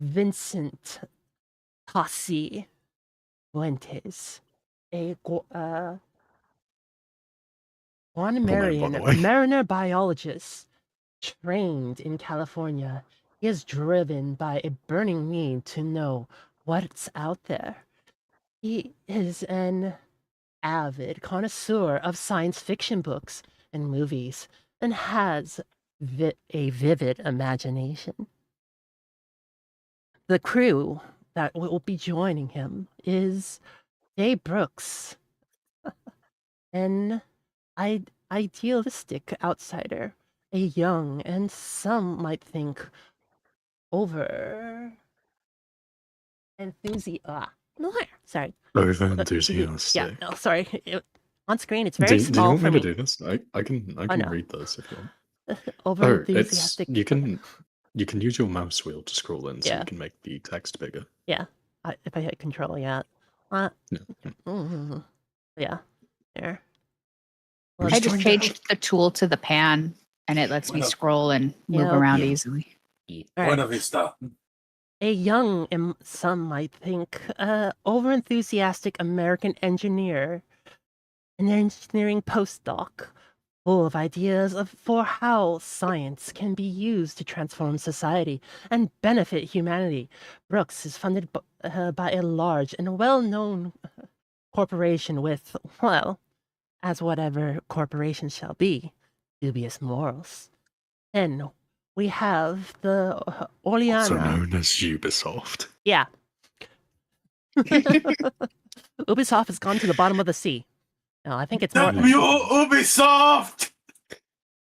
Vincent Tassi Fuentes, a
Name, by the way.
mariner biologist trained in California. He is driven by a burning need to know what's out there. He is an avid connoisseur of science fiction books and movies and has a vivid imagination. The crew that will be joining him is Dave Brooks, an idealistic outsider, a young and some might think over sorry.
Over
Yeah,
enthusiastic.
no, sorry. On screen, it's
Do
very
you
small
want
for
me
me.
to do this? I can
no.
read this if you want.
Over
Oh, it's
enthusiastic.
you can use your mouse wheel to scroll in so
Yeah.
you can make the text bigger.
Yeah, if I hit control, yeah.
Yeah.
Yeah, there.
I'm
I
just
just
trying to
changed the tool to the pan, and it lets me
Bueno.
scroll and move
Yeah,
around
yeah.
easily.
Buena vista.
A young, and some might think, over-enthusiastic American engineer, an engineering postdoc, full of ideas for how science can be used to transform society and benefit humanity. Brooks is funded by a large and well-known corporation with, well, as whatever corporation shall be, dubious morals. Then we have the
also
Oleana.
known as Ubisoft.
Yeah. Ubisoft has gone to the bottom of the sea. No, I think it's more.
Ubisoft!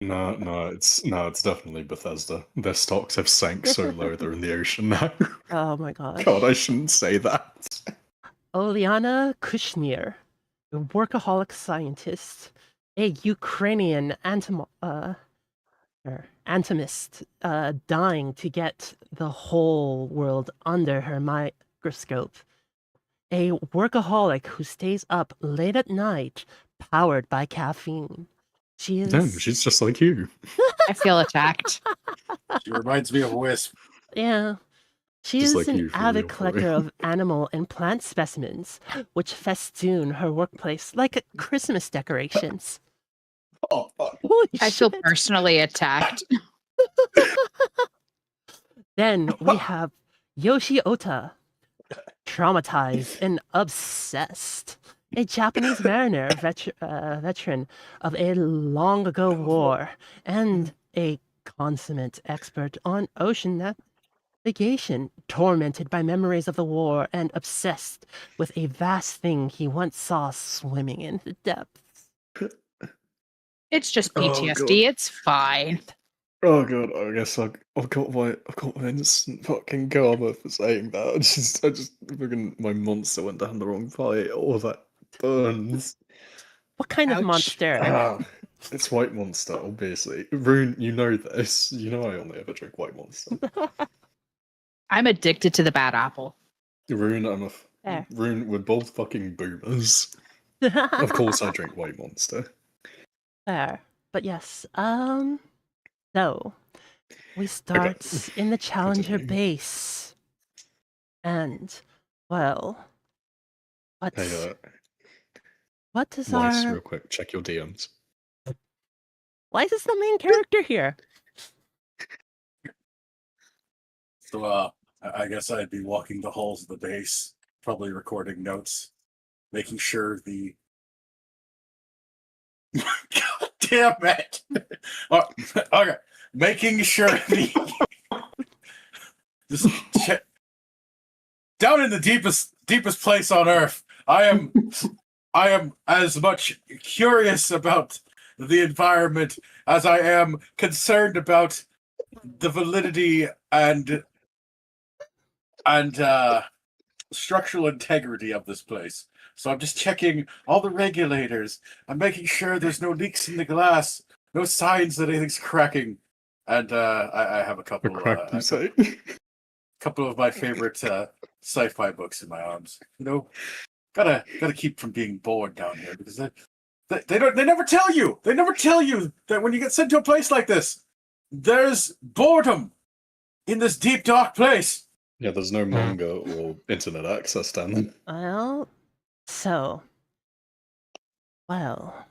No, it's definitely Bethesda. Their stocks have sank so low they're in the ocean now.
Oh my gosh.
God, I shouldn't say that.
Oliana Kushnir, a workaholic scientist, a Ukrainian anatomist, dying to get the whole world under her microscope. A workaholic who stays up late at night, powered by caffeine. She is.
Damn, she's just like you.
I feel attacked.
She reminds me of Wisp.
Yeah. She
Just
is
like
an
you, for
avid
real, for
collector
real.
of animal and plant specimens, which festoon her workplace like Christmas decorations.
Oh, fuck.
Holy
I feel
shit.
personally attacked.
Then we have Yoshi Ota, traumatized and obsessed. A Japanese mariner, veteran of a long ago war, and a consummate expert on ocean navigation, tormented by memories of the war and obsessed with a vast thing he once saw swimming in the depths.
It's just
Oh,
PTSD.
God.
It's fine.
Oh god, I guess I've got instant fucking karma for saying that. I just fucking my monster went down the wrong pipe. All that burns.
What kind of
Ouch.
monster?
Ah, it's White Monster, obviously. Rune, you know this. You know I only ever drink White Monster.
I'm addicted to the bad apple.
Rune,
Fair.
Rune, we're both fucking boomers. Of course I drink White Monster.
Fair. But yes, so we start in the Challenger
Continue.
base. And, well,
Hey,
what is
Weiss,
our...
real quick, check your DMs.
Why is this the main character here?
So, I guess I'd be walking the halls of the base, probably recording notes, making sure the. God damn it! Okay, making sure the. Just down in the deepest place on Earth, I am as much curious about the environment as I am concerned about the validity and structural integrity of this place. So I'm just checking all the regulators. I'm making sure there's no leaks in the glass, no signs that anything's cracking. And I have a couple.
Crack, you say?
Couple of my favorite sci-fi books in my arms. You know, gotta keep from being bored down here because they never tell you. They never tell you that when you get sent to a place like this, there's boredom in this deep dark place.
Yeah, there's no manga or internet access down there.
Well,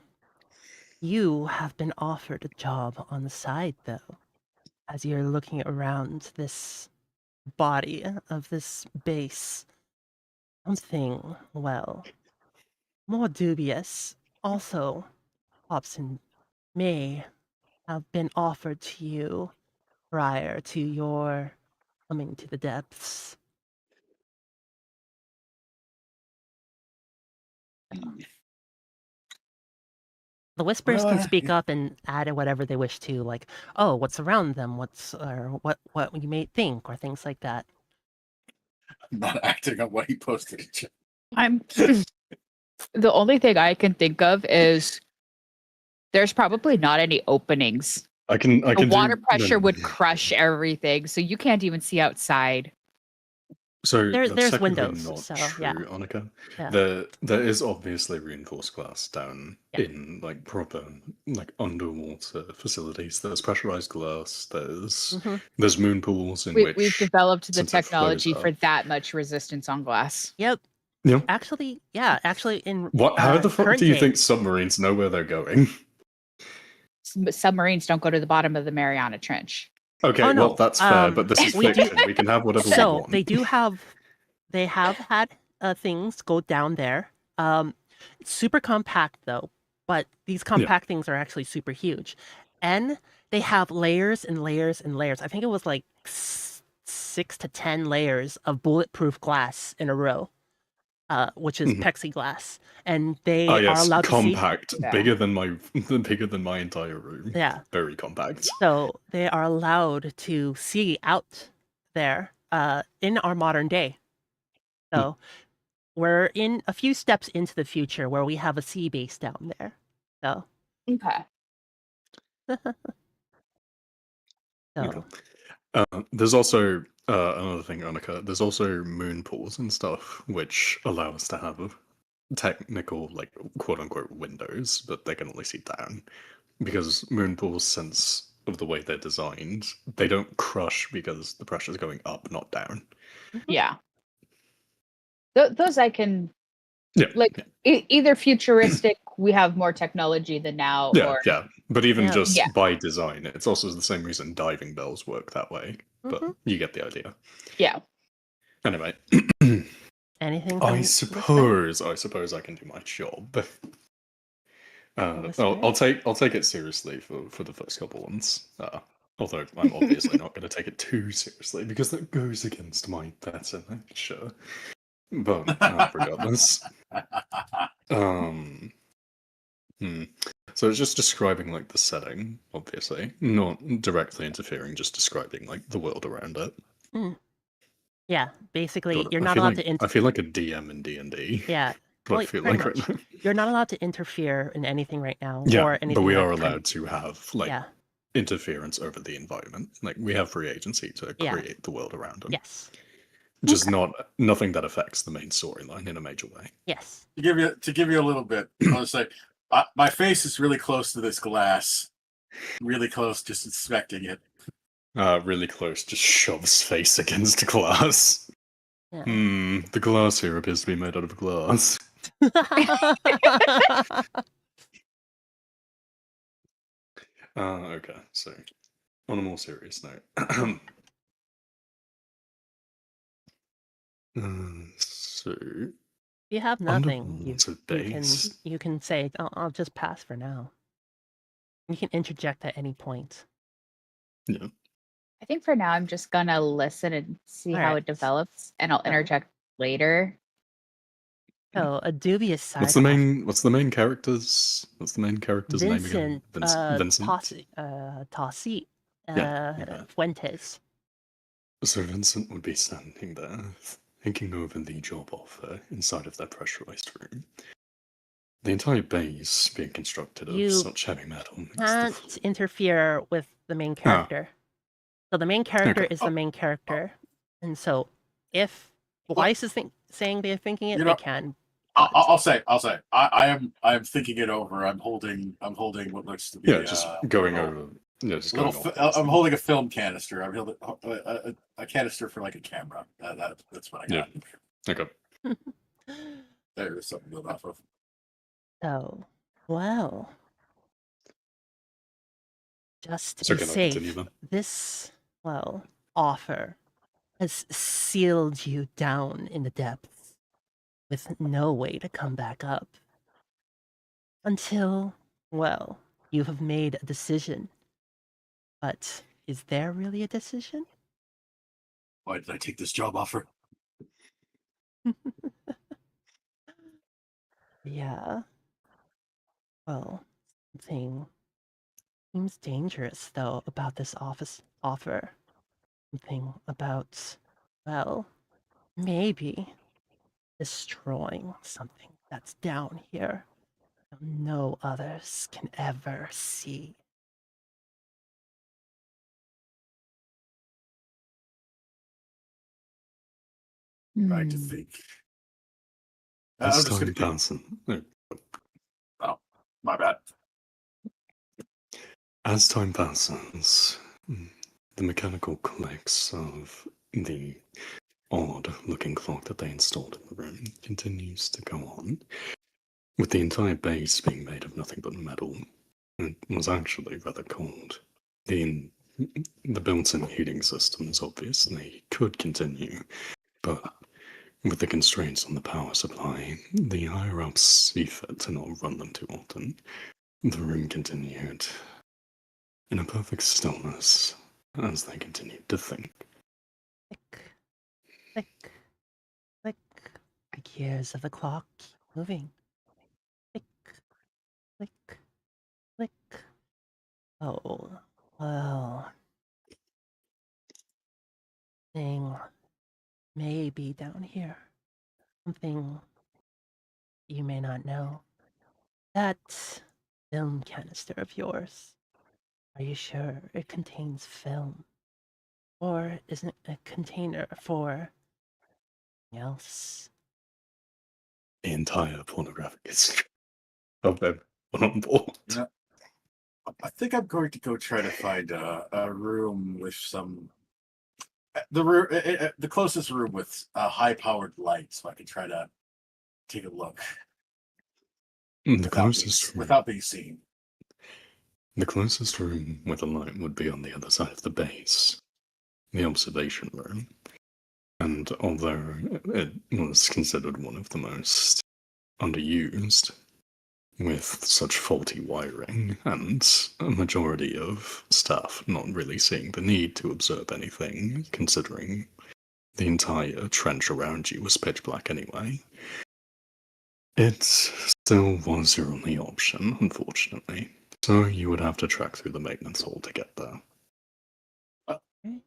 you have been offered a job on the side, though, as you're looking around this body of this base. Something, well, more dubious also Hobson may have been offered to you prior to your coming to the depths. The whispers can speak up and add whatever they wish to, like, oh, what's around them, or what you may think, or things like that.
I'm not acting on what he posted.
I'm the only thing I can think of is there's probably not any openings.
I can
The water
do,
pressure would crush everything, so you can't even see outside.
So
There's
that's technically
windows,
not
so,
true,
yeah.
Annika.
Yeah.
There is obviously reinforced glass down
Yeah.
in like proper like underwater facilities. There's pressurized glass. There's moon pools in which
We've developed the
since it flows
technology for
up.
that much resistance on glass.
Yep.
Yeah.
Actually, in
What? How the fuck
current
do you
day-
think submarines know where they're going?
Submarines don't go to the bottom of the Mariana Trench.
Okay,
Oh, no.
well that's fair, but this is
we do-
fiction. We can have whatever we
So
want.
they have had things go down there. It's super compact though, but these compact things are actually super huge, and they have layers and layers and layers. I think it was like 6 to 10 layers of bulletproof glass in a row, which is plexiglass, and they are allowed
compact,
to see.
bigger than my entire room.
Yeah,
very compact.
So they are allowed to see out there in our modern day. So we're in a few steps into the future where we have a sea base down there. So
Okay.
so
There's also another thing, Annika. There's also moon pools and stuff which allow us to have technical, like quote unquote, windows, but they can only see down because moon pools, since of the way they're designed, they don't crush because the pressure's going up, not down.
Yeah. Those I can
Yeah.
either futuristic, we have more technology than now, or
But even
Yeah.
just
Yeah.
by design, it's also the same reason diving bells work that way. But you get the idea.
yeah.
Anyway,
anything?
I suppose I can do my job. I'll take it seriously for the first couple ones. Although I'm obviously not going to take it too seriously because that goes against my better nature. But regardless, So it's just describing like the setting, obviously, not directly interfering, just describing like the world around it.
Yeah, basically,
God,
you're
I
not
feel
allowed
like,
to.
I feel like a DM in D&D.
Yeah,
What
well,
I feel
pretty
like right
much.
now.
You're not allowed to interfere in anything right now,
Yeah,
or anything.
but we
like
are
kind of-
allowed to have like interference over the environment. Like we have free agency to create the world around us.
Yes.
Just nothing that affects the main storyline in a major way.
Yes.
To give you a little bit, I'll just say my face is really close to this glass, really close, just inspecting it.
Really close, just shoves face against glass.
Yeah.
The glass here appears to be made out of glass. Okay, so on a more serious note. So
You have nothing.
underwater base.
You can say, I'll just pass for now. You can interject at any point.
Yeah.
I think for now I'm just gonna listen and see how
Alright.
it develops, and I'll
So-
interject later.
So a dubious side.
What's the main character's name again?
Vincent.
Vincent.
Tossi.
Yeah.
Fuentes.
So Vincent would be standing there, thinking over the job offer inside of that pressurized room. The entire base being constructed
You
of such heavy metal. makes the
Can't interfere with the main character. So the main character
Okay.
is the main character, and so if Weiss is saying they're thinking it,
You know,
they can.
I'll say. I am thinking it over. I'm holding what looks to be
just going over. Yeah, just going off.
I'm holding a film canister. I'm holding a canister for like a camera. That's what I got.
Okay.
There's something to build off of.
So, well, just to
So
be
can I continue
safe,
then?
this offer has sealed you down in the depths with no way to come back up until, well, you have made a decision. But is there really a decision?
Why did I take this job offer?
Yeah. Well, something seems dangerous though about this offer. Something about, well, maybe destroying something that's down here that no others can ever see.
Trying to
Hmm.
think.
As
I'm just
time
gonna.
passes,
Oh, my bad.
as time passes, the mechanical clicks of the odd-looking clock that they installed in the room continues to go on, with the entire base being made of nothing but metal. It was actually rather cold. The built-in heating systems obviously could continue, but with the constraints on the power supply, the higher-ups see fit to not run them too often. The room continued in a perfect stillness as they continued to think.
Click, click, click. The gears of the clock keep moving. Click, click, click. Oh, well. Thing may be down here. Something you may not know. That film canister of yours. Are you sure it contains film? Or is it a container for something else?
The entire pornographic history of everyone on board.
Yeah. I think I'm going to go try to find a room with some the closest room with a high-powered light, so I can try to take a look without being seen.
The closest room with a light would be on the other side of the base, the observation room. And although it was considered one of the most underused, with such faulty wiring and a majority of staff not really seeing the need to observe anything, considering the entire trench around you was pitch black anyway, it still was your only option, unfortunately. So you would have to trek through the maintenance hall to get there.
Right.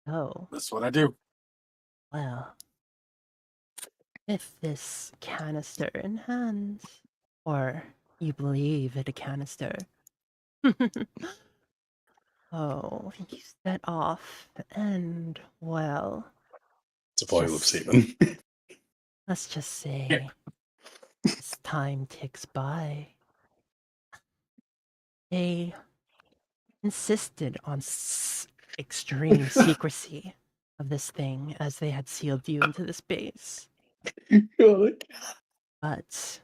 Oh,
That's what I do.
well. With this canister in hand, or you believe it a canister. Oh, you set off, and, well,
It's a pile of
Just-
semen.
Let's just say, as time ticks by, they insisted on extreme secrecy of this thing as they had sealed you into this base.
God.
But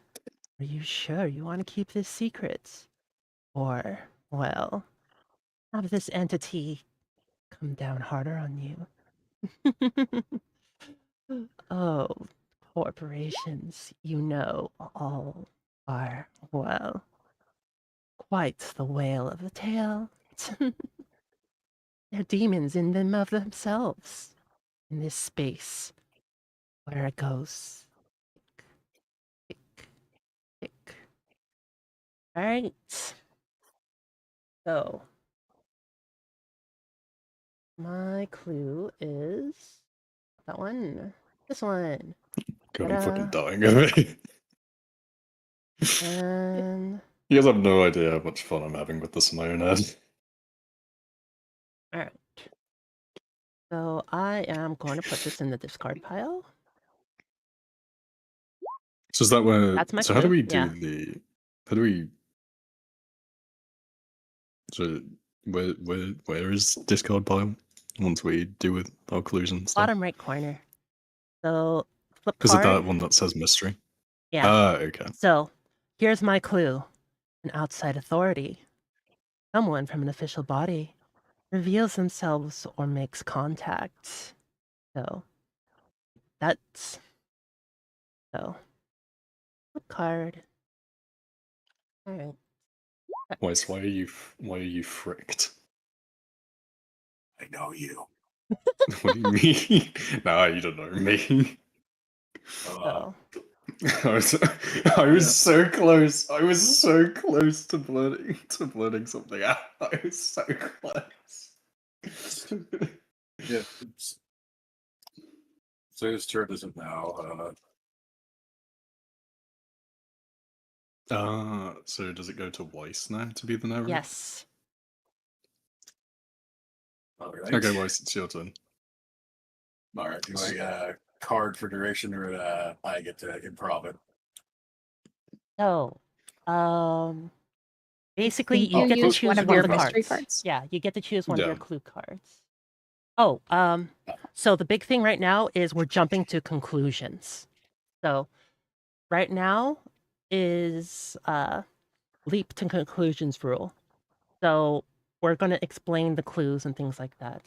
are you sure you want to keep this secret? Or, well, have this entity come down harder on you? Oh, corporations, you know, all are, well, quite the whale of a tale. They're demons in them of themselves, in this space where it goes. Tick, tick. All right. So, my clue is that one, this one,
God, I'm fucking
Ta-da.
dying of it.
and
You guys have no idea how much fun I'm having with this in my own head.
all right. So I am going to put this in the discard pile.
So is that where?
That's my
So how do
clue,
we do
yeah.
the? How do we? So where is discard pile once we do with our clues and stuff?
Bottom right corner. So flip
Is it
card.
that one that says mystery?
Yeah.
Ah, okay.
So here's my clue. An outside authority, someone from an official body, reveals themselves or makes contact. So that's so flip card. All right.
Why are you fricked?
I know you.
What do you mean? Nah, you don't know me.
Uh,
So
I was so close. I was so close to blurting something out. I was so close.
yeah. Oops. So his turn is it now?
So does it go to Weiss now to be the narrator?
yes.
All right.
Okay, Weiss, it's your turn.
All right. Do I get a card for duration, or I get to improv it?
So basically
think
you get to
use
choose
one of
one
your
of the
mystery
cards.
cards.
Yeah, you get to choose one of your
Yeah.
clue cards. Oh, so the big thing right now is we're jumping to conclusions. So right now is leap to conclusions rule. So we're going to explain the clues and things like that.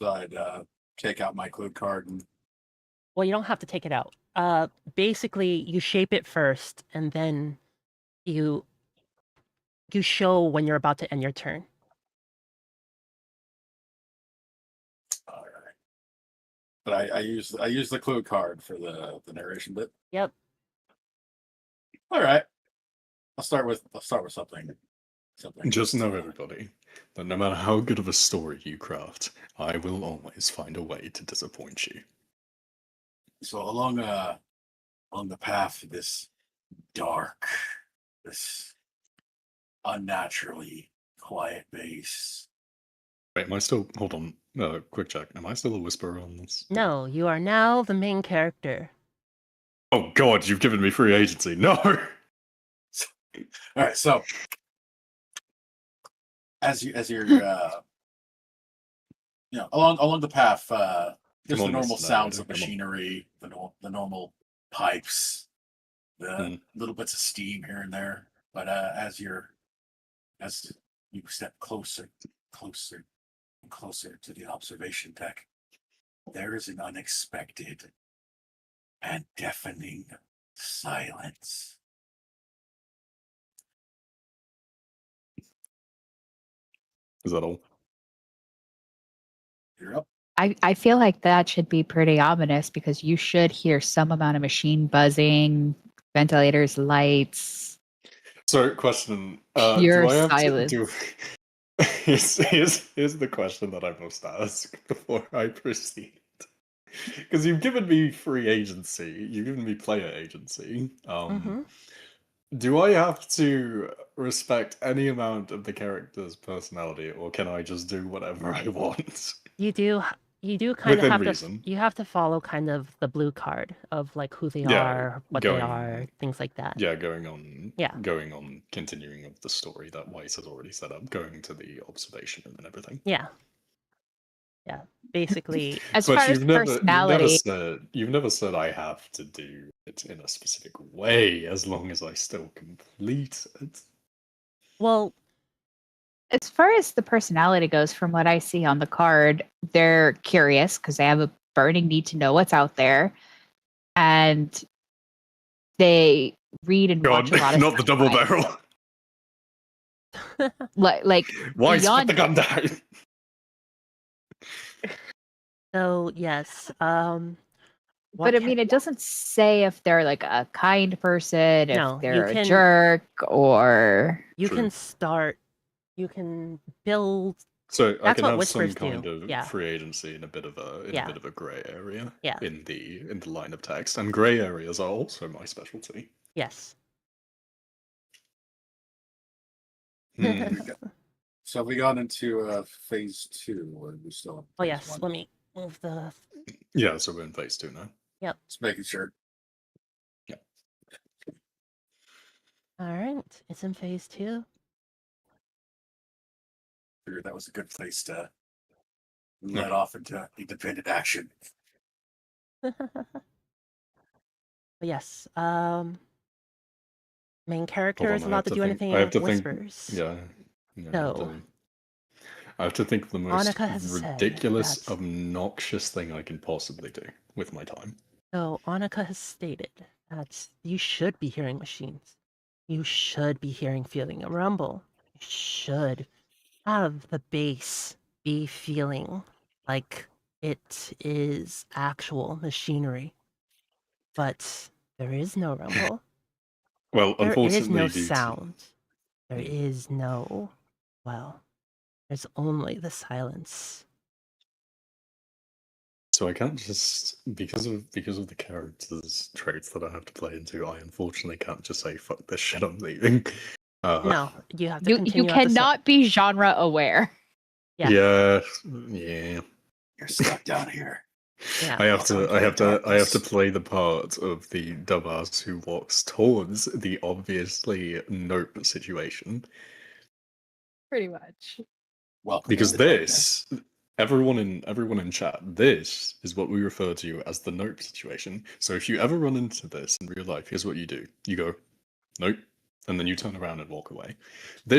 So I'd take out my clue card and
Well, you don't have to take it out. Basically, you shape it first, and then you show when you're about to end your turn.
all right. But I use the clue card for the narration bit.
Yep.
All right. I'll start with something.
Just know, everybody, that no matter how good of a story you craft, I will always find a way to disappoint you.
So along the path of this dark, this unnaturally quiet base.
Wait, am I still? Hold on. Quick check. Am I still a whisperer on this?
No, you are now the main character.
Oh God, you've given me free agency. No.
All right. So as you're along the path, there's
Come
the
on,
normal
Mr.
sounds
Narrator,
of
come on.
machinery, the normal pipes, the little bits of steam here and there. But as you step closer and closer to the observation deck, there is an unexpected and deafening silence.
Is that all?
You're up.
I feel like that should be pretty ominous because you should hear some amount of machine buzzing, ventilators, lights.
So, question.
Pure
do I have
silence.
to do? Here's the question that I must ask before I proceed. Because you've given me free agency, you've given me player agency.
Mm-hmm.
Do I have to respect any amount of the character's personality, or can I just do whatever I want?
You do kind of
Within
have
reason.
you have to follow kind of the blue card of like who they
Yeah,
are, what they are, things like that.
Yeah, going on continuing of the story that Weiss has already set up, going to the observation room and everything.
Yeah. Basically,
As
But
far as personality,
you've never said I have to do it in a specific way as long as I still complete it.
well,
as far as the personality goes, from what I see on the card, they're curious because they have a burning need to know what's out there, and they read and watch a lot of
not the double
sci-fi.
barrel.
Like
Weiss, put
beyond
the gun down.
so yes,
but I mean, it doesn't say if they're like a kind person, if
No,
they're
you
a
can-
jerk, or
you
True.
you can build.
So I
That's
can
what
have some
whispers
kind
do,
of
yeah.
free agency in a bit of a gray area
Yeah.
in the line of text, and gray areas are also my specialty.
Yes.
Hmm.
So have we gone into phase 2, or are we still in
Oh
phase
yes,
1?
let me move the.
Yeah, so we're in phase 2 now.
Just making sure.
All right, it's in phase 2.
Figured that was a good place to let off into independent action.
But yes, main character
Hold
is
on,
allowed to do anything
I have to
whispers.
think. Yeah.
So,
I have to think of the most
Annika has said
ridiculous,
that-
obnoxious thing I can possibly do with my time.
So Annika has stated that you should be hearing machines. You should be feeling a rumble. You should have the base be feeling like it is actual machinery. But there is no rumble.
Well,
There is
unfortunately,
no
due to-
sound. There is no, well, there's only the silence.
So I can't just because of the character's traits that I have to play into. I unfortunately can't just say fuck this shit. I'm leaving.
No, you have to
you
continue. at the
cannot be genre aware.
Yeah.
Yeah.
You're stuck down here.
Yeah.
I have to
Darkness.
play the part of the dumbass who walks towards the obviously nope situation.
Pretty much.
Welcome
Because
to the darkness.
everyone in chat, this is what we refer to as the nope situation. So if you ever run into this in real life, here's what you do. You go, nope, and then you turn around and walk away.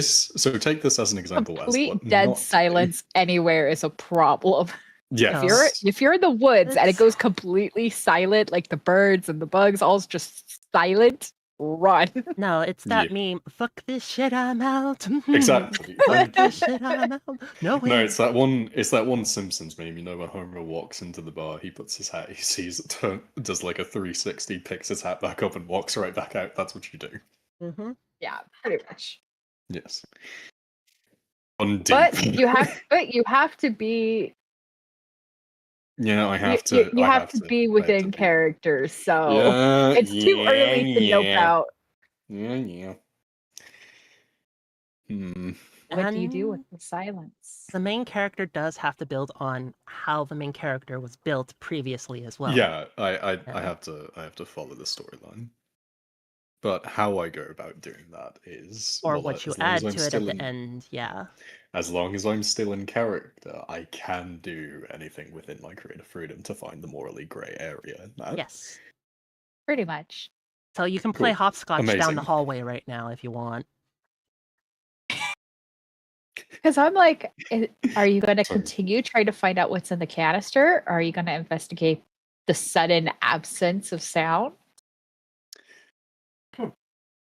So take this as an example.
Complete
as what
dead
not to do.
silence anywhere is a problem.
Yes.
If you're in the woods and it
It's-
goes completely silent, like the birds and the bugs all just silent, run.
No, it's that
Yeah.
meme. Fuck this shit, I'm out.
Exactly.
Fuck this shit, I'm out. No way.
No, it's that one Simpsons meme. You know, when Homer walks into the bar, he puts his hat, he sees it, does like a 360, picks his hat back up, and walks right back out. That's what you do.
Mm-hmm.
Yeah, pretty much.
Yes.
But you have to be
Yeah, I have to.
you
I
have to be within character, so
Yeah,
it's too early to nope out.
Yeah.
What do you do with
And
the silence?
the main character does have to build on how the main character was built previously as well.
Yeah, I
Yeah.
have to follow the storyline. But how I go about doing that is
Or
well,
what you
as long as
add
I'm
to it at
still
the
in-
end, yeah.
As long as I'm still in character, I can do anything within my creative freedom to find the morally grey area in that.
Yes.
Pretty much.
So you can play
Cool.
hopscotch down
Amazing.
the hallway right now if you want.
Because I'm like, are you going to
Sorry.
continue trying to find out what's in the canister? Or are you going to investigate the sudden absence of sound?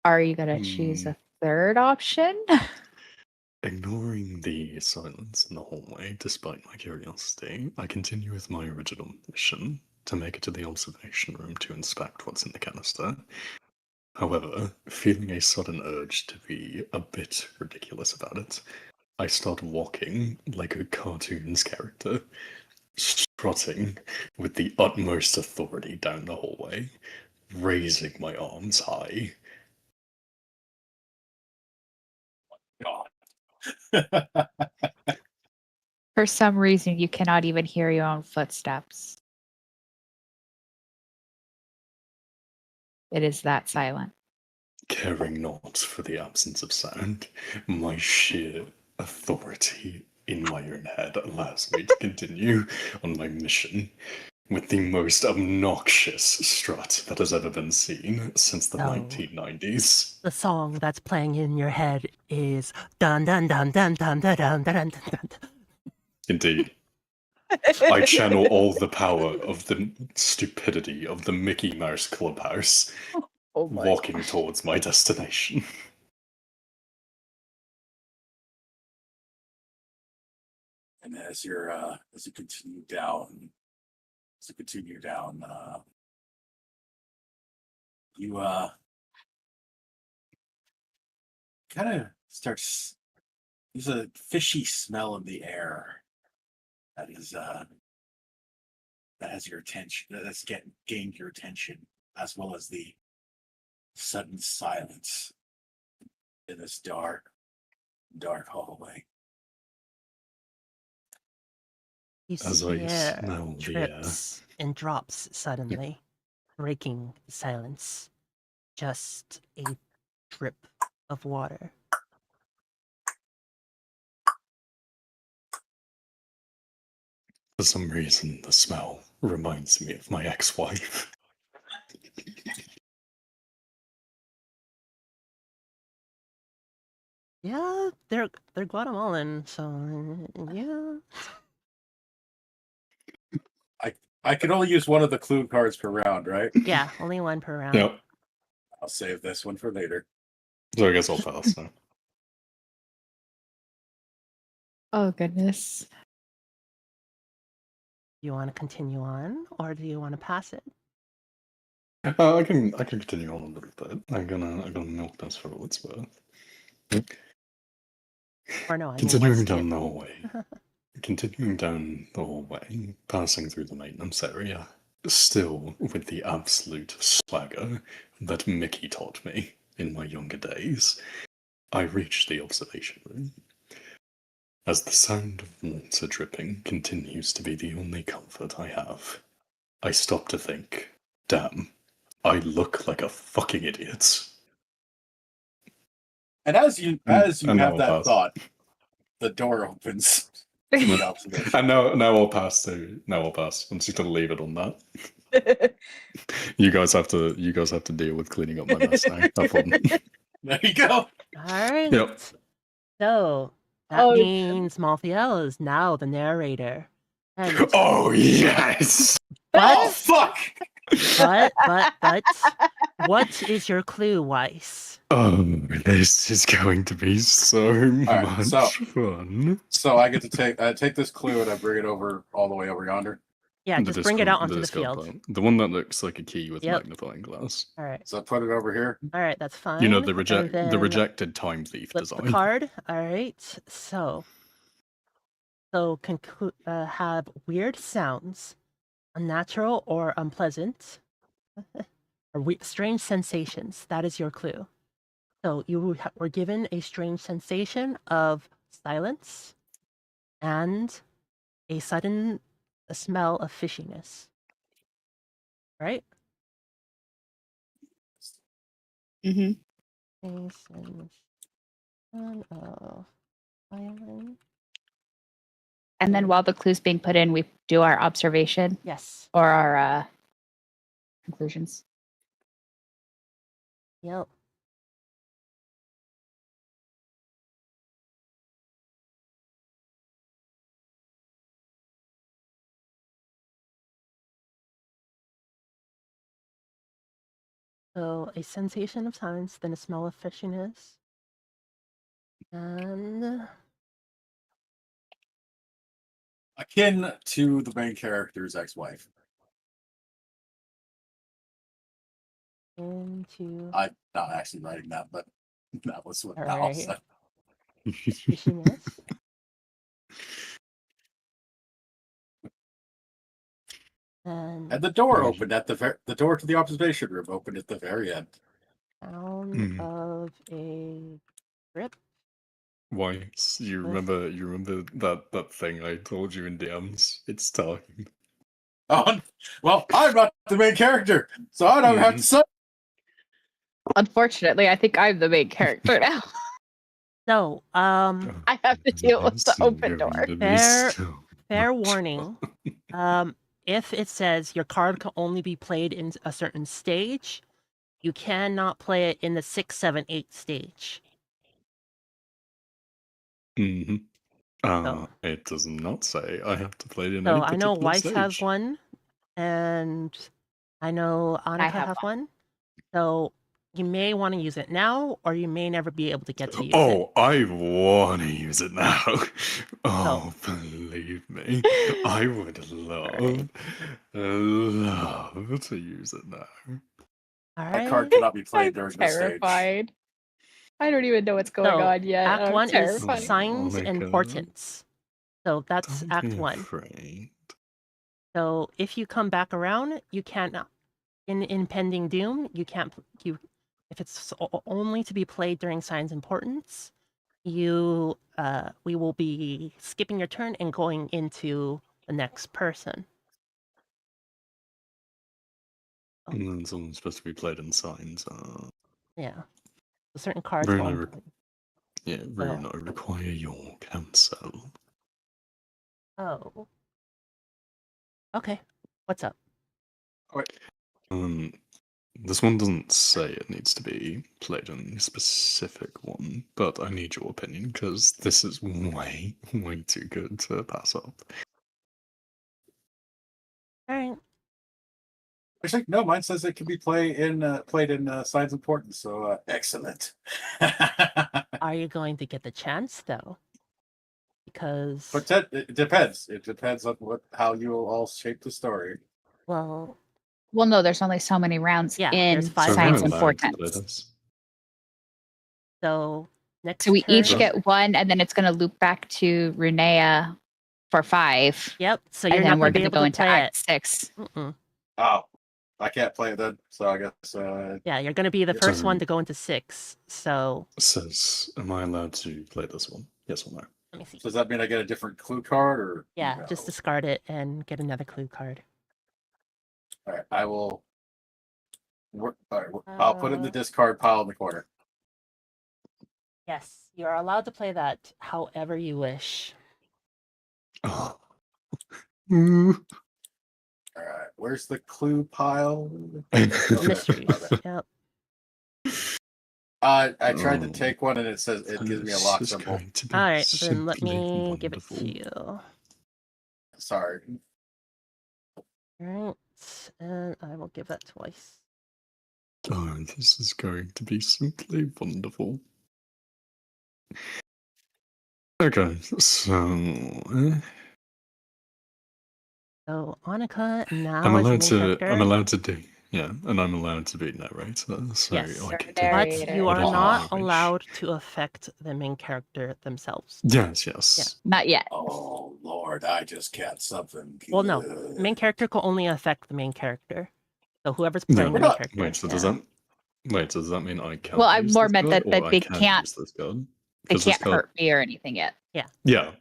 Are you going to choose a third option?
Ignoring the silence in the hallway, despite my curiosity, I continue with my original mission to make it to the observation room to inspect what's in the canister. However, feeling a sudden urge to be a bit ridiculous about it, I start walking like a cartoon's character, strutting with the utmost authority down the hallway, raising my arms high.
For some reason, you cannot even hear your own footsteps. It is that silent.
Caring not for the absence of sound, my sheer authority in my own head allows me to continue on my mission with the most obnoxious strut that has ever been seen since the
Oh.
1990s.
The song that's playing in your head is dun dun dun dun dun dun dun dun dun dun.
Indeed. I channel all the power of the stupidity of the Mickey Mouse Clubhouse,
Oh my
walking
gosh.
towards my destination.
And as you continue down, you kind of starts. There's a fishy smell in the air that has your attention. That's gained your attention, as well as the sudden silence in this dark hallway.
You
As
see
I
air
smell the
drips and drops suddenly, breaking silence. Just a drip of water.
For some reason, the smell reminds me of my ex-wife.
Yeah, they're Guatemalan, so yeah.
I can only use one of the clue cards per round, right?
Yeah, only one per round.
Yep.
I'll save this one for later.
So I guess I'll pass now.
Oh goodness.
You want to continue on, or do you want to pass it?
I can continue on a little bit. I'm gonna milk this for all it's worth.
Or no, I mean,
Continuing
let's
down the hallway. Continuing down the hallway, passing through the maintenance area, still with the absolute swagger that Mickey taught me in my younger days, I reach the observation room. As the sound of water dripping continues to be the only comfort I have, I stop to think, damn, I look like a fucking idiot.
And as you
And now
have
I'll
that
pass.
thought, the door opens to the observation.
And now I'll pass too. Now I'll pass. I'm just gonna leave it on that. You guys have to deal with cleaning up my mess now. Have fun.
There you go.
All right.
Yep.
So that means Malthiel is now the narrator. And
Oh yes!
Oh fuck!
but what is your clue, Weiss?
Oh, this is going to be so
right,
much fun.
So I get to take this clue and I bring it over all the way over yonder.
Yeah, just bring it out onto the
discard
field.
plant. The one that looks like a key with
Yep.
magnifying glass.
All right.
So I put it over here.
All right, that's fine.
You know, the
And then
rejected time thief
flip
design.
the card. All right. So have weird sounds, unnatural or unpleasant, or strange sensations. That is your clue. So you were given a strange sensation of silence and a sudden smell of fishiness. Right?
Mm-hmm.
Sensation of silence.
And then while the clue's being put in, we do our observation
Yes.
or our conclusions.
Yep. So a sensation of silence, then a smell of fishiness. And
Akin to the main character's ex-wife.
into
I'm not actually writing that, but that was what
All
Al
right.
said.
fishiness.
And the door opened at the door to the observation room opened at the very end.
Sound of a drip.
Weiss, you remember that thing I told you in DMs? It's talking.
Oh, well, I'm not the main character, so I don't have to say.
Unfortunately, I think I'm the main character now.
So,
I have to deal with the open door.
fair warning. If it says your card can only be played in a certain stage, you cannot play it in the 6, 7, 8 stage.
Mm-hmm.
So-
It does not say I have to play it in
So
any
I
particular
know Weiss
stage.
has one, and I know Annika
have
has one. So you may want to use it now, or you may never be able to get to use it.
Oh, I want to use it now. Oh, believe me, I would love to use it now.
All
That card
right.
cannot be played
I'm
during this stage.
terrified. I don't even know what's going
So,
on yet.
Act
I'm
1 is
terrified.
signs and
Monica,
portents. So that's
Don't
Act
be
1.
afraid.
So if you come back around, you can't. In Impending Doom, you can't. If it's only to be played during signs and portents, we will be skipping your turn and going into the next person.
And it's only supposed to be played in signs.
Yeah, so certain cards.
Bruno,
won't.
Bruno, require your cancel.
Oh. Okay. What's up?
This one doesn't say it needs to be played in a specific one, but I need your opinion because this is way, way too good to pass up.
All right.
Actually, no, mine says it can be played in signs and portents. So excellent.
Are you going to get the chance though? Because
But it depends. It depends on how you will all shape the story.
well,
no, there's only so many rounds
Yeah,
in
there's 5
So
signs
am
and
I allowed to play
portents.
this?
so next
So we
turn.
each get one, and then it's going to loop back to Runea for 5.
Yep. So you're
And
not
then we're
going to be
going to
able
go
to
into
play
Act
it.
6.
Mm-mm.
Oh, I can't play it then. So I guess.
Yeah, you're going to be the
Yeah.
first one to go into 6. So
It says, am I allowed to play this one? Yes or no?
let me see.
So does that mean I get a different clue card, or
Yeah,
no?
just discard it and get another clue card.
All right, I will. All right, I'll put it in the discard pile in the corner.
Yes, you are allowed to play that however you wish.
Oh.
All right, where's the clue pile?
Mysteries.
Okay.
Yep.
I tried to take one, and it says it gives me a lock
This is
symbol.
going to be
All right, then let
simply
me give it
wonderful.
to you.
Sorry.
All right, and I will give that twice.
Oh, this is going to be simply wonderful. Okay, so
So Annika now
I'm
is
allowed
the main
to.
character.
I'm allowed to do. Yeah, and I'm allowed to be narrator. So
Yes.
I can
But
do
you are
whatever
not
I wish.
allowed to affect the main character themselves.
Yes, yes.
Not yet.
Oh Lord, I just got something.
Well, no,
good.
the main character can only affect the main character. So whoever's
No,
playing the
we're
main
not-
character.
Wait, so does that? Wait, so does that mean I can't?
Well, I
use
more
this
meant
card,
that
or
they
I can
can't-
use this card?
They
'Cause this
can't
card-
hurt me or anything yet.
Yeah,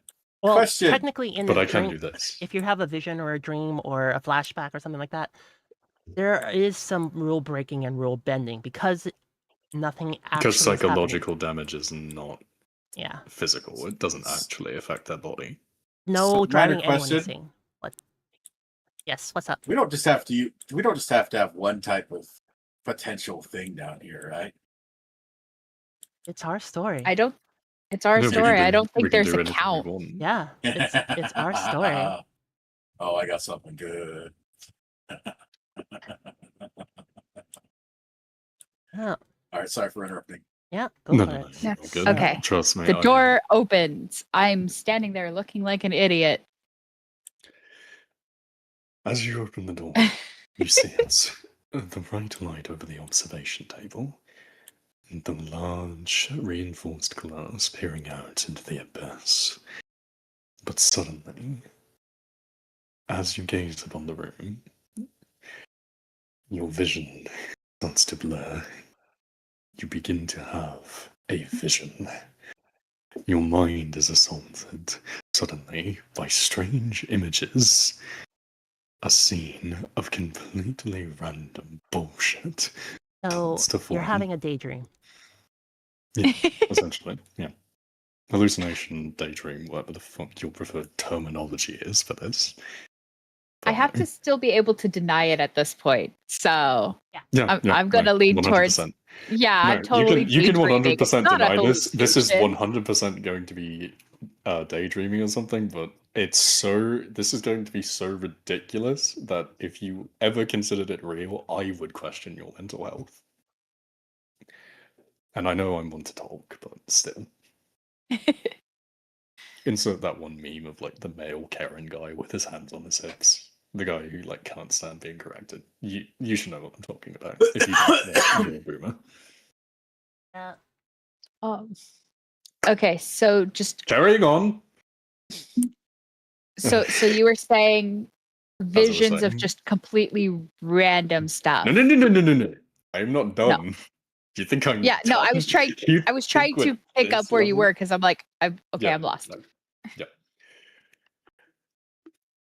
Well,
Question.
technically, in
but
the
I can
dream,
do this.
if you have a vision or a dream or a flashback or something like that, there is some rule breaking and rule bending because nothing actually
Because
is happening.
psychological damage is not
Yeah,
physical. It doesn't actually affect their body.
no
So,
driving
minor
anyone
question.
insane. What? Yes, what's up?
We don't just have to. We don't just have to have one type of potential thing down here, right?
It's our story.
It's our
No, we can
story.
do-
I don't
we
think
can
there's
do
a
anything we
count.
want.
Yeah, it's our story.
Oh, I got something good.
Oh,
All right, sorry for interrupting.
yeah, go
No,
for
no,
it.
no,
Yeah.
you're good.
Okay.
Trust me.
The door opens. I'm standing there looking like an idiot.
As you open the door, you see it's the bright light over the observation table, and the large, reinforced glass peering out into the abyss. But suddenly, as you gaze upon the room, your vision starts to blur. You begin to have a vision. Your mind is assaulted suddenly by strange images. A scene of completely random bullshit
So
starts to
you're
form.
having a daydream.
Essentially, yeah. Hallucination, daydream, whatever the fuck your preferred terminology is for this.
I have to still be able to deny it at this point. So I'm gonna lean towards
100%.
I'm
No,
totally
you can
daydreaming.
100%
It's not a
deny this. This is
hallucination.
100% going to be daydreaming or something, but this is going to be so ridiculous that if you ever considered it real, I would question your mental health. And I know I'm one to talk, but still. Insert that one meme of like the male Karen guy with his hands on his hips. The guy who like can't stand being corrected. You should know what I'm talking about. If you don't, you're a boomer.
Yeah.
Okay, so just
Carrying on.
so you were saying
As I was
visions of
saying.
just completely random stuff.
No. I'm not done. Do you think I'm
Yeah, no, I
done?
was trying to pick up where you were because I'm like, I'm lost.
Yeah.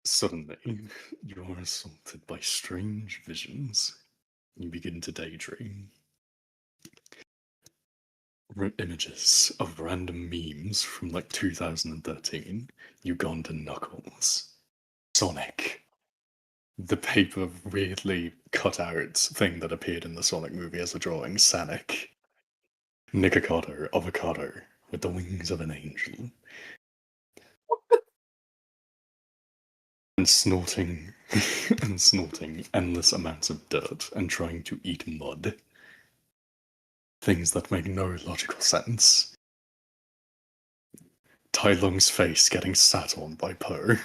Suddenly, you are assaulted by strange visions. You begin to daydream. Images of random memes from like 2013. Uganda Knuckles. Sonic. The paper weirdly cut out thing that appeared in the Sonic movie as a drawing. Sonic. Nikocado, avocado, with the wings of an angel. And snorting endless amounts of dirt and trying to eat mud. Things that make no logical sense. Tai Lung's face getting sat on by Poe.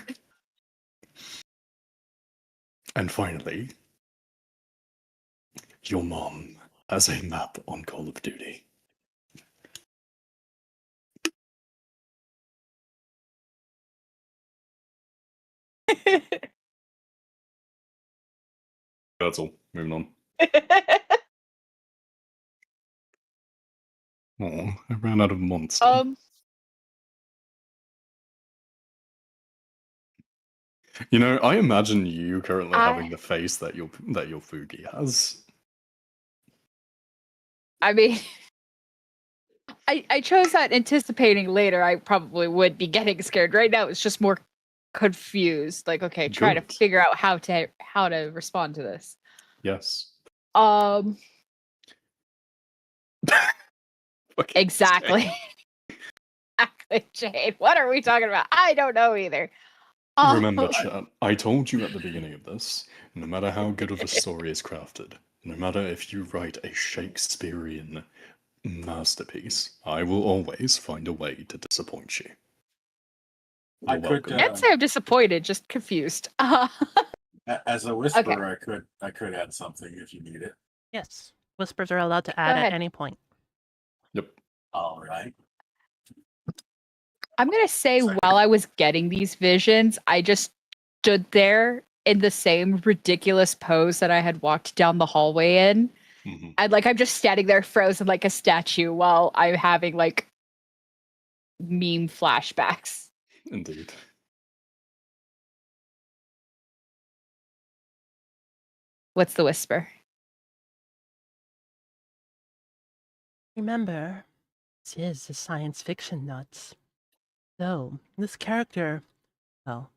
And finally, your mom has a map on Call of Duty. That's all. Moving on. Oh, I ran out of monster. You know, I imagine you currently having the face that your Fugi has.
I mean, I chose that anticipating later I probably would be getting scared. Right now it's just more confused. Like, okay, try to figure out how to respond to this.
Yes.
Exactly. Exactly, Jade. What are we talking about? I don't know either.
Remember, chat, I told you at the beginning of this, no matter how good of a story is crafted, no matter if you write a Shakespearean masterpiece, I will always find a way to disappoint you.
I
can't say I'm disappointed, just confused.
As a whisperer, I could add something if you need it.
Yes. Whispers are allowed to add at any point.
Yep.
All right.
I'm going to say while I was getting these visions, I just stood there in the same ridiculous pose that I had walked down the hallway in.
Mm-hmm.
And like, I'm just standing there frozen like a statue while I'm having like meme flashbacks.
Indeed.
What's the whisper?
Remember, this is a science fiction nuts. So, this character, well,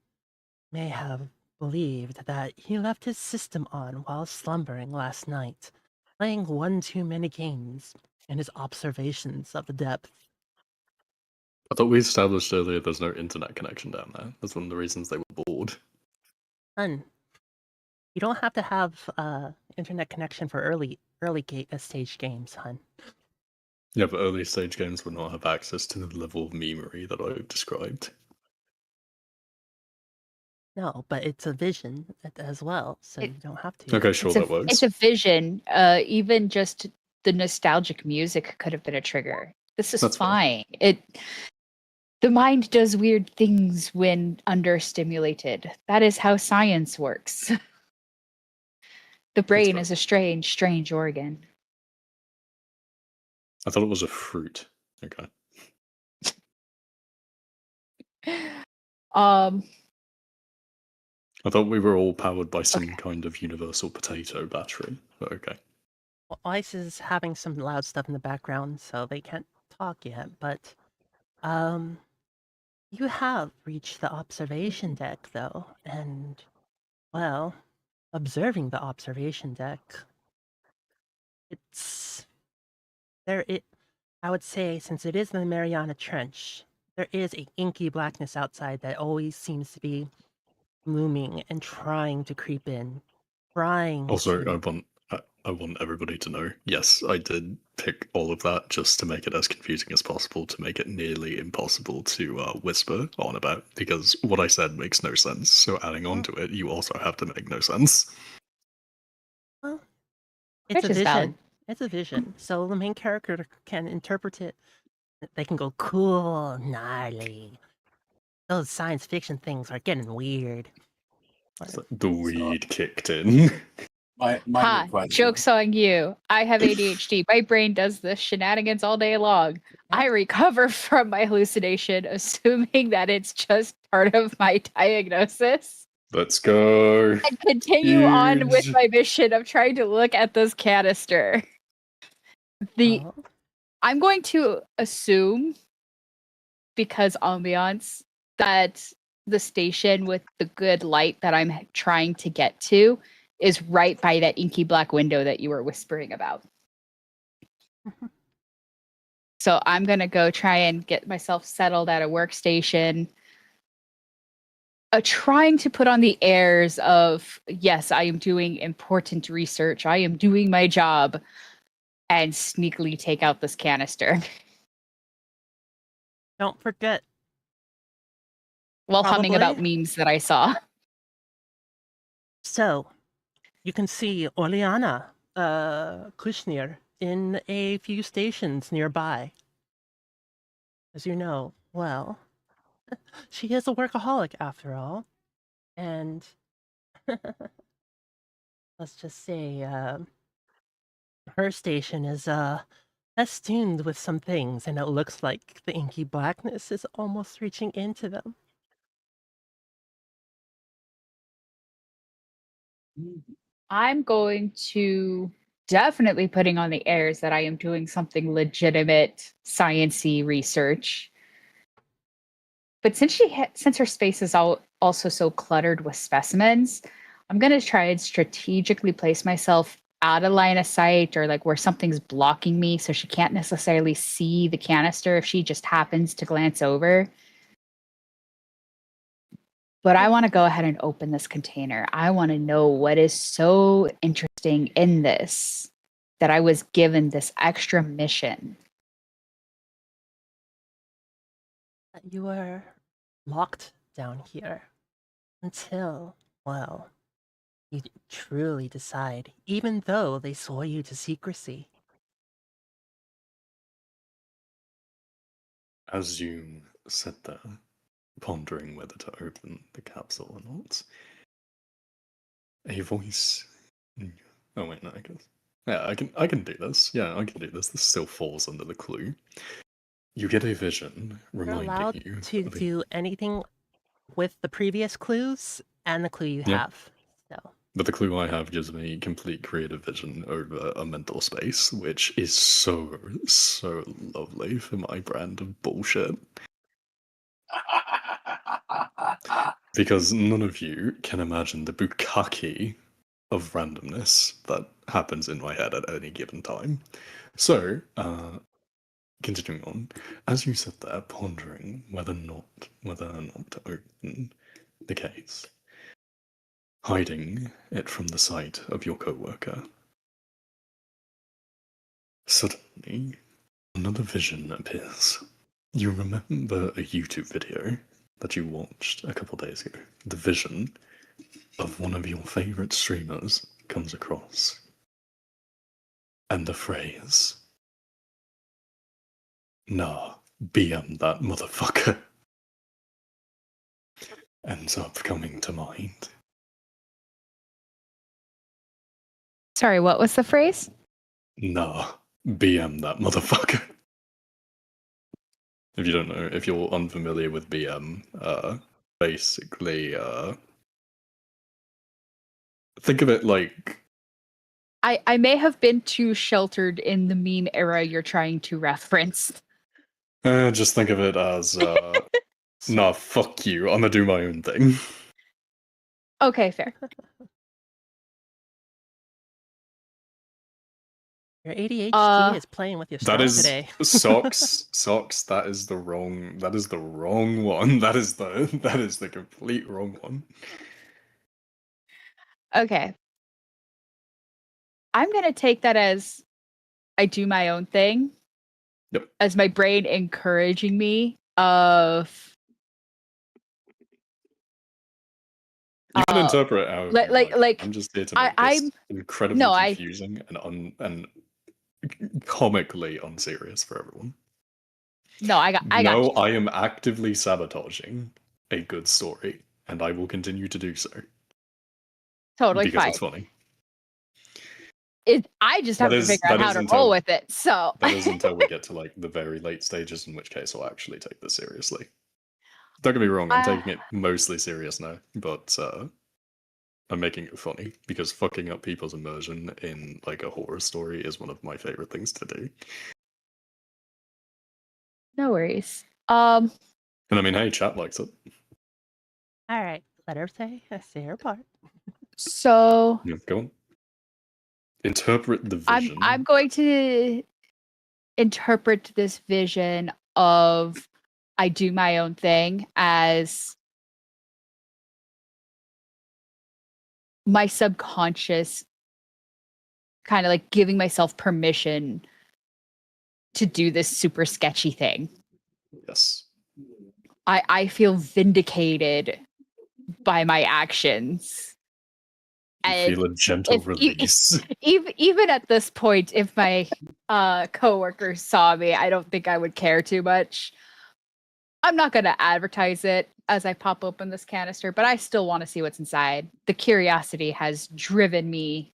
may have believed that he left his system on while slumbering last night, playing one too many games and his observations of the depth.
I thought we established earlier there's no internet connection down there. That's one of the reasons they were bored.
Hun, you don't have to have internet connection for early stage games, hun.
Yeah, but early stage games would not have access to the level of memery that I've described.
No, but it's a vision as well, so you don't have to.
Okay, sure, that works.
It's a vision. Even just the nostalgic music could have been a trigger. This is fine. The mind does weird things when understimulated. That is how science works. The brain is a strange organ.
I thought it was a fruit. Okay.
Um,
I thought we were all powered by some
Okay.
kind of universal potato battery, but okay.
Well, Ice is having some loud stuff in the background, so they can't talk yet, but you have reached the observation deck though, and well, observing the observation deck, it's there it I would say, since it is the Mariana Trench, there is a inky blackness outside that always seems to be looming and trying to creep in, trying
Also,
to.
I want everybody to know, yes, I did pick all of that just to make it as confusing as possible, to make it nearly impossible to whisper on about, because what I said makes no sense. So adding on to it, you also have to make no sense.
Well, it's a
Which is valid.
vision. It's a vision. So the main character can interpret it. They can go cool, gnarly. Those science fiction things are getting weird.
It's like the weed kicked in.
Mine
Ha!
requires
Joke's on you. I have ADHD. My brain does this shenanigans all day long. I recover from my hallucination, assuming that it's just part of my diagnosis,
Let's go.
and continue on with
Huge.
my mission of trying to look at this canister.
Oh,
I'm going to assume, because ambiance, that the station with the good light that I'm trying to get to is right by that inky black window that you were whispering about. So I'm going to go try and get myself settled at a workstation, trying to put on the airs of, yes, I am doing important research, I am doing my job, and sneakily take out this canister
don't forget.
while humming about
Probably.
memes that I saw.
So, you can see Oleana Kushnir in a few stations nearby. As you know, well, she is a workaholic after all. And let's just say her station is festooned with some things, and it looks like the inky blackness is almost reaching into them.
I'm going to definitely putting on the airs that I am doing something legitimate science-y research. But since her space is also so cluttered with specimens, I'm going to try and strategically place myself out of line of sight, or like where something's blocking me so she can't necessarily see the canister if she just happens to glance over. But I want to go ahead and open this container. I want to know what is so interesting in this that I was given this extra mission.
You are locked down here until, well, you truly decide, even though they swore you to secrecy.
As you sit there, pondering whether to open the capsule or not, a voice. Oh wait, no, I guess. Yeah, I can do this. Yeah, I can do this. This still falls under the clue. You get a vision
You're
reminding
allowed
you
to
of a,
do anything with the previous clues and the clue you
Yeah.
have. So,
but the clue I have gives me complete creative vision over a mental space, which is so lovely for my brand of bullshit. Because none of you can imagine the bukkake of randomness that happens in my head at any given time. So, continuing on, as you sit there pondering whether or not to open the case, hiding it from the sight of your co-worker, suddenly another vision appears. You remember a YouTube video that you watched a couple days ago. The vision of one of your favorite streamers comes across. And the phrase, "Nah, BM that motherfucker," ends up coming to mind.
Sorry, what was the phrase?
Nah, BM that motherfucker. If you don't know, if you're unfamiliar with BM, basically, think of it like
I may have been too sheltered in the meme era you're trying to reference.
just think of it as nah, fuck you. I'm gonna do my own thing.
Okay, fair.
Your ADHD is playing with your
That
stuff
is
today.
socks. That is the wrong. That is the wrong one. That is the complete wrong one.
Okay. I'm gonna take that as I do my own thing.
Yep.
As my brain encouraging me of
You can interpret it however you
like
I'm just here to make this incredibly
no,
confusing and comically unserious for everyone.
No, I got
No,
you.
I am actively sabotaging a good story, and I will continue to do so.
Totally
because
fine.
it's funny.
I just have to figure out how to roll with it. So
that is until we get to like the very late stages, in which case I'll actually take this seriously. Don't get me wrong, I'm taking it mostly serious now, but I'm making it funny because fucking up people's immersion in like a horror story is one of my favorite things to do.
No worries.
And I mean, hey, chat likes it.
All right, let her say her part.
So
Yeah, go on. Interpret the vision.
I'm going to interpret this vision of I do my own thing as my subconscious kind of like giving myself permission to do this super sketchy thing.
Yes.
I feel vindicated by my actions.
You feel a gentle release.
Even at this point, if my coworkers saw me, I don't think I would care too much. I'm not going to advertise it as I pop open this canister, but I still want to see what's inside. The curiosity has driven me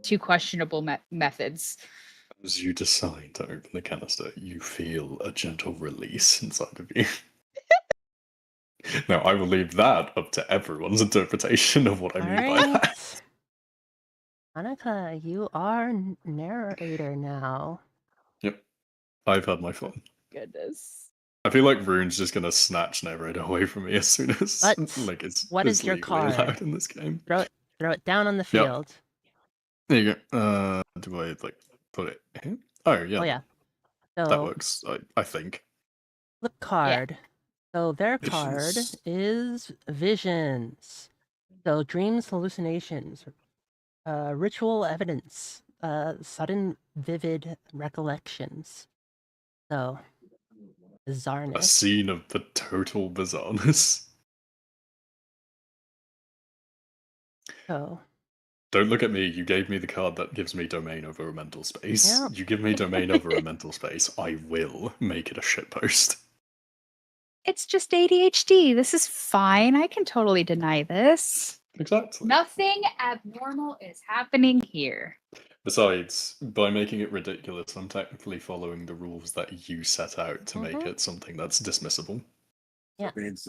to questionable methods.
As you decide to open the canister, you feel a gentle release inside of you. Now, I will leave that up to everyone's interpretation of what I mean by that.
Annika, you are narrator now.
Yep. I've had my fun.
Goodness.
I feel like Rune's just gonna snatch narrator away from me as soon as like
what is your card
allowed in this game.
Throw it down on the field.
Yep. There you go. Do I like put it in? Oh yeah.
Oh yeah. So
that works. I think.
Flip card.
Yeah.
So their card is visions. So dreams, hallucinations, ritual evidence, sudden vivid recollections. So bizarreness.
A scene of the total bizarreness.
So
don't look at me. You gave me the card that gives me domain over a mental space.
Yeah.
You give me domain over a mental space, I will make it a shitpost.
It's just ADHD. This is fine. I can totally deny this.
Exactly.
Nothing abnormal is happening here.
Besides, by making it ridiculous, I'm technically following the rules that you set out to make it something that's dismissible.
Yeah.
That means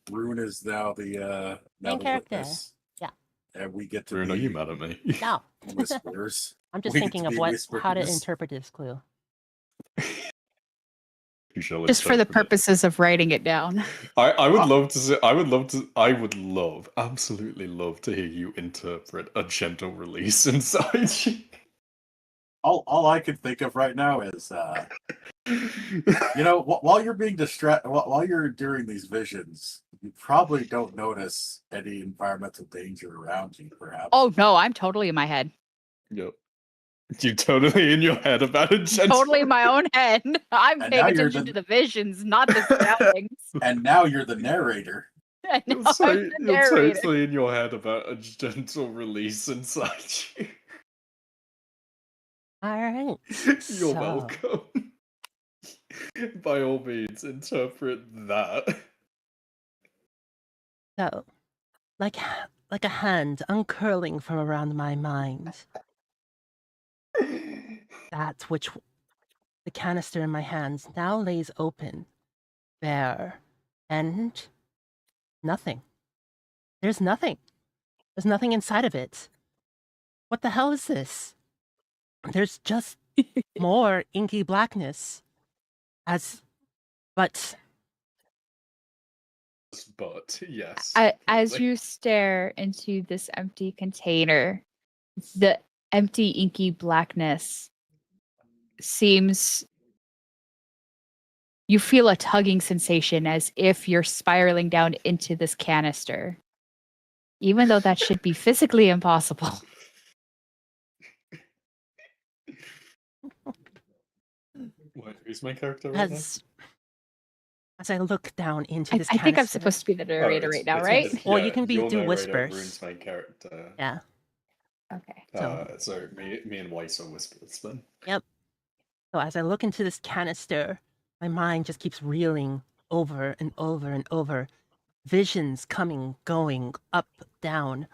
Rune is now the
main character.
Witness.
Yeah.
And we get to
Rune,
be
are you mad at me?
No.
whisperers.
I'm just
We
thinking
get
of
to be
how to
whisperers.
interpret this clue.
Just for the purposes of writing it down.
I would love to say, I would absolutely love to hear you interpret a gentle release inside you.
All I can think of right now is, you know, while you're being distracted, while you're doing these visions, you probably don't notice any environmental danger around you, perhaps.
Oh no, I'm totally in my head.
Yep. You're totally in your head about a gentle.
Totally in my own head. I'm
And
paying
now you're
attention to the visions, not the surroundings.
And now you're the narrator.
I know,
You're,
I'm the
you're
narrator.
totally in your head about a gentle release inside you.
All right.
You're welcome. By all means, interpret that.
So, like a hand uncurling from around my mind. That which The canister in my hands now lays open, bare, and nothing. There's nothing. There's nothing inside of it. What the hell is this? There's just more inky blackness. But
But yes.
As
absolutely.
you stare into this empty container, the empty inky blackness seems, you feel a tugging sensation as if you're spiraling down into this canister, even though that should be physically impossible.
Wait, who's my character right now?
as I look down into
I
this
think I'm
canister.
supposed to be the narrator right now,
it's-
right?
it's-
Well, you can
your
do
narrator,
whispers.
Rune's main character.
Yeah.
Okay.
So me and Weiss are whispers then.
Yep. So as I look into this canister, my mind just keeps reeling over and over and over. Visions coming, going, up, down.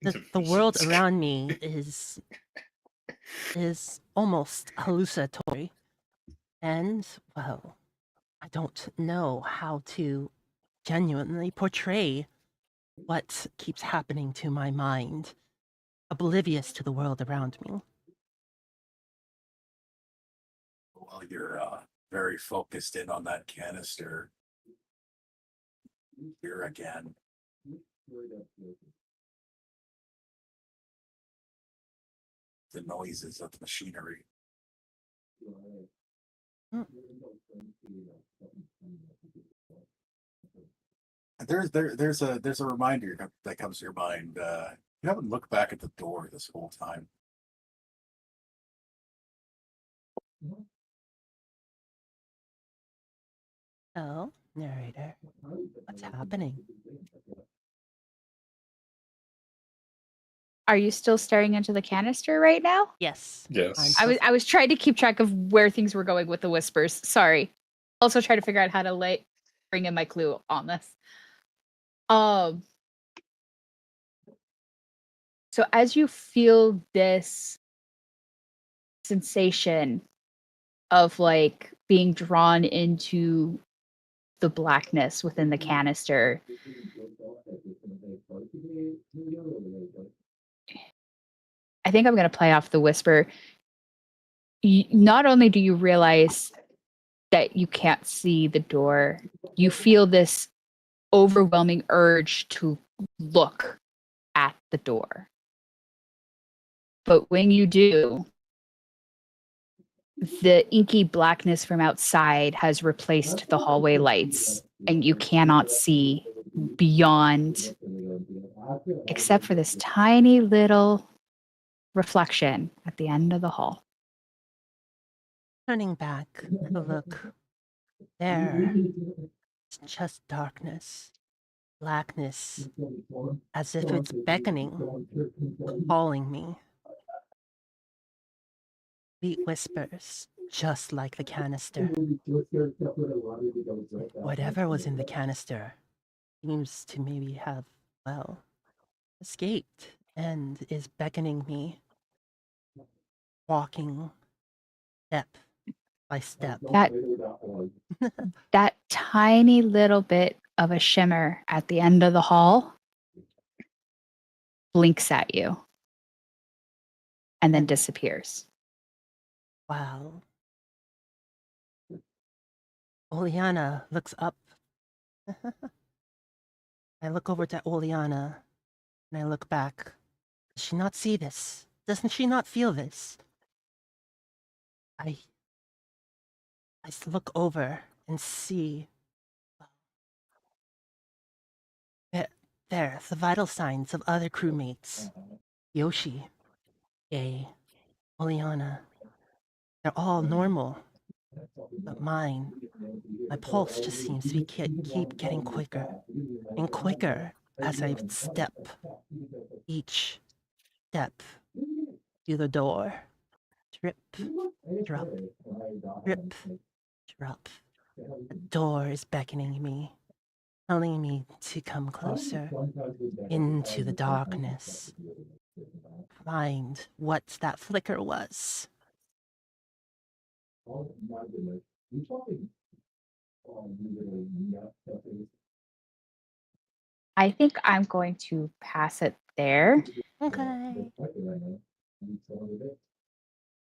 The world
Visions.
around me is almost hallucinatory. And, well, I don't know how to genuinely portray what keeps happening to my mind, oblivious to the world around me.
While you're very focused in on that canister, here again. The noises of the machinery.
Hmm.
There's a reminder that comes to your mind. You haven't looked back at the door this whole time.
Oh, narrator, what's happening?
Are you still staring into the canister right now?
Yes.
Yes.
I was trying to keep track of where things were going with the whispers. Sorry. Also trying to figure out how to bring in my clue on this. So as you feel this sensation of being drawn into the blackness within the canister, I think I'm going to play off the whisper. Not only do you realize that you can't see the door, you feel this overwhelming urge to look at the door. But when you do, the inky blackness from outside has replaced the hallway lights, and you cannot see beyond, except for this tiny little reflection at the end of the hall.
Turning back to look, there, it's just darkness, blackness, as if it's beckoning, calling me. Sweet whispers, just like the canister. Whatever was in the canister seems to maybe have, well, escaped and is beckoning me, walking step by step.
That tiny little bit of a shimmer at the end of the hall blinks at you and then disappears.
Wow. Oleana looks up. I look over to Oleana and I look back. Does she not see this? Doesn't she not feel this? I look over and see. There, the vital signs of other crewmates. Yoshi, Gay, Oleana. They're all normal. But my pulse just seems to be keep getting quicker and quicker as I step each step through the door. Drip, drop, drip, drop. The door is beckoning me, telling me to come closer into the darkness. Find what that flicker was.
I think I'm going to pass it there.
Okay.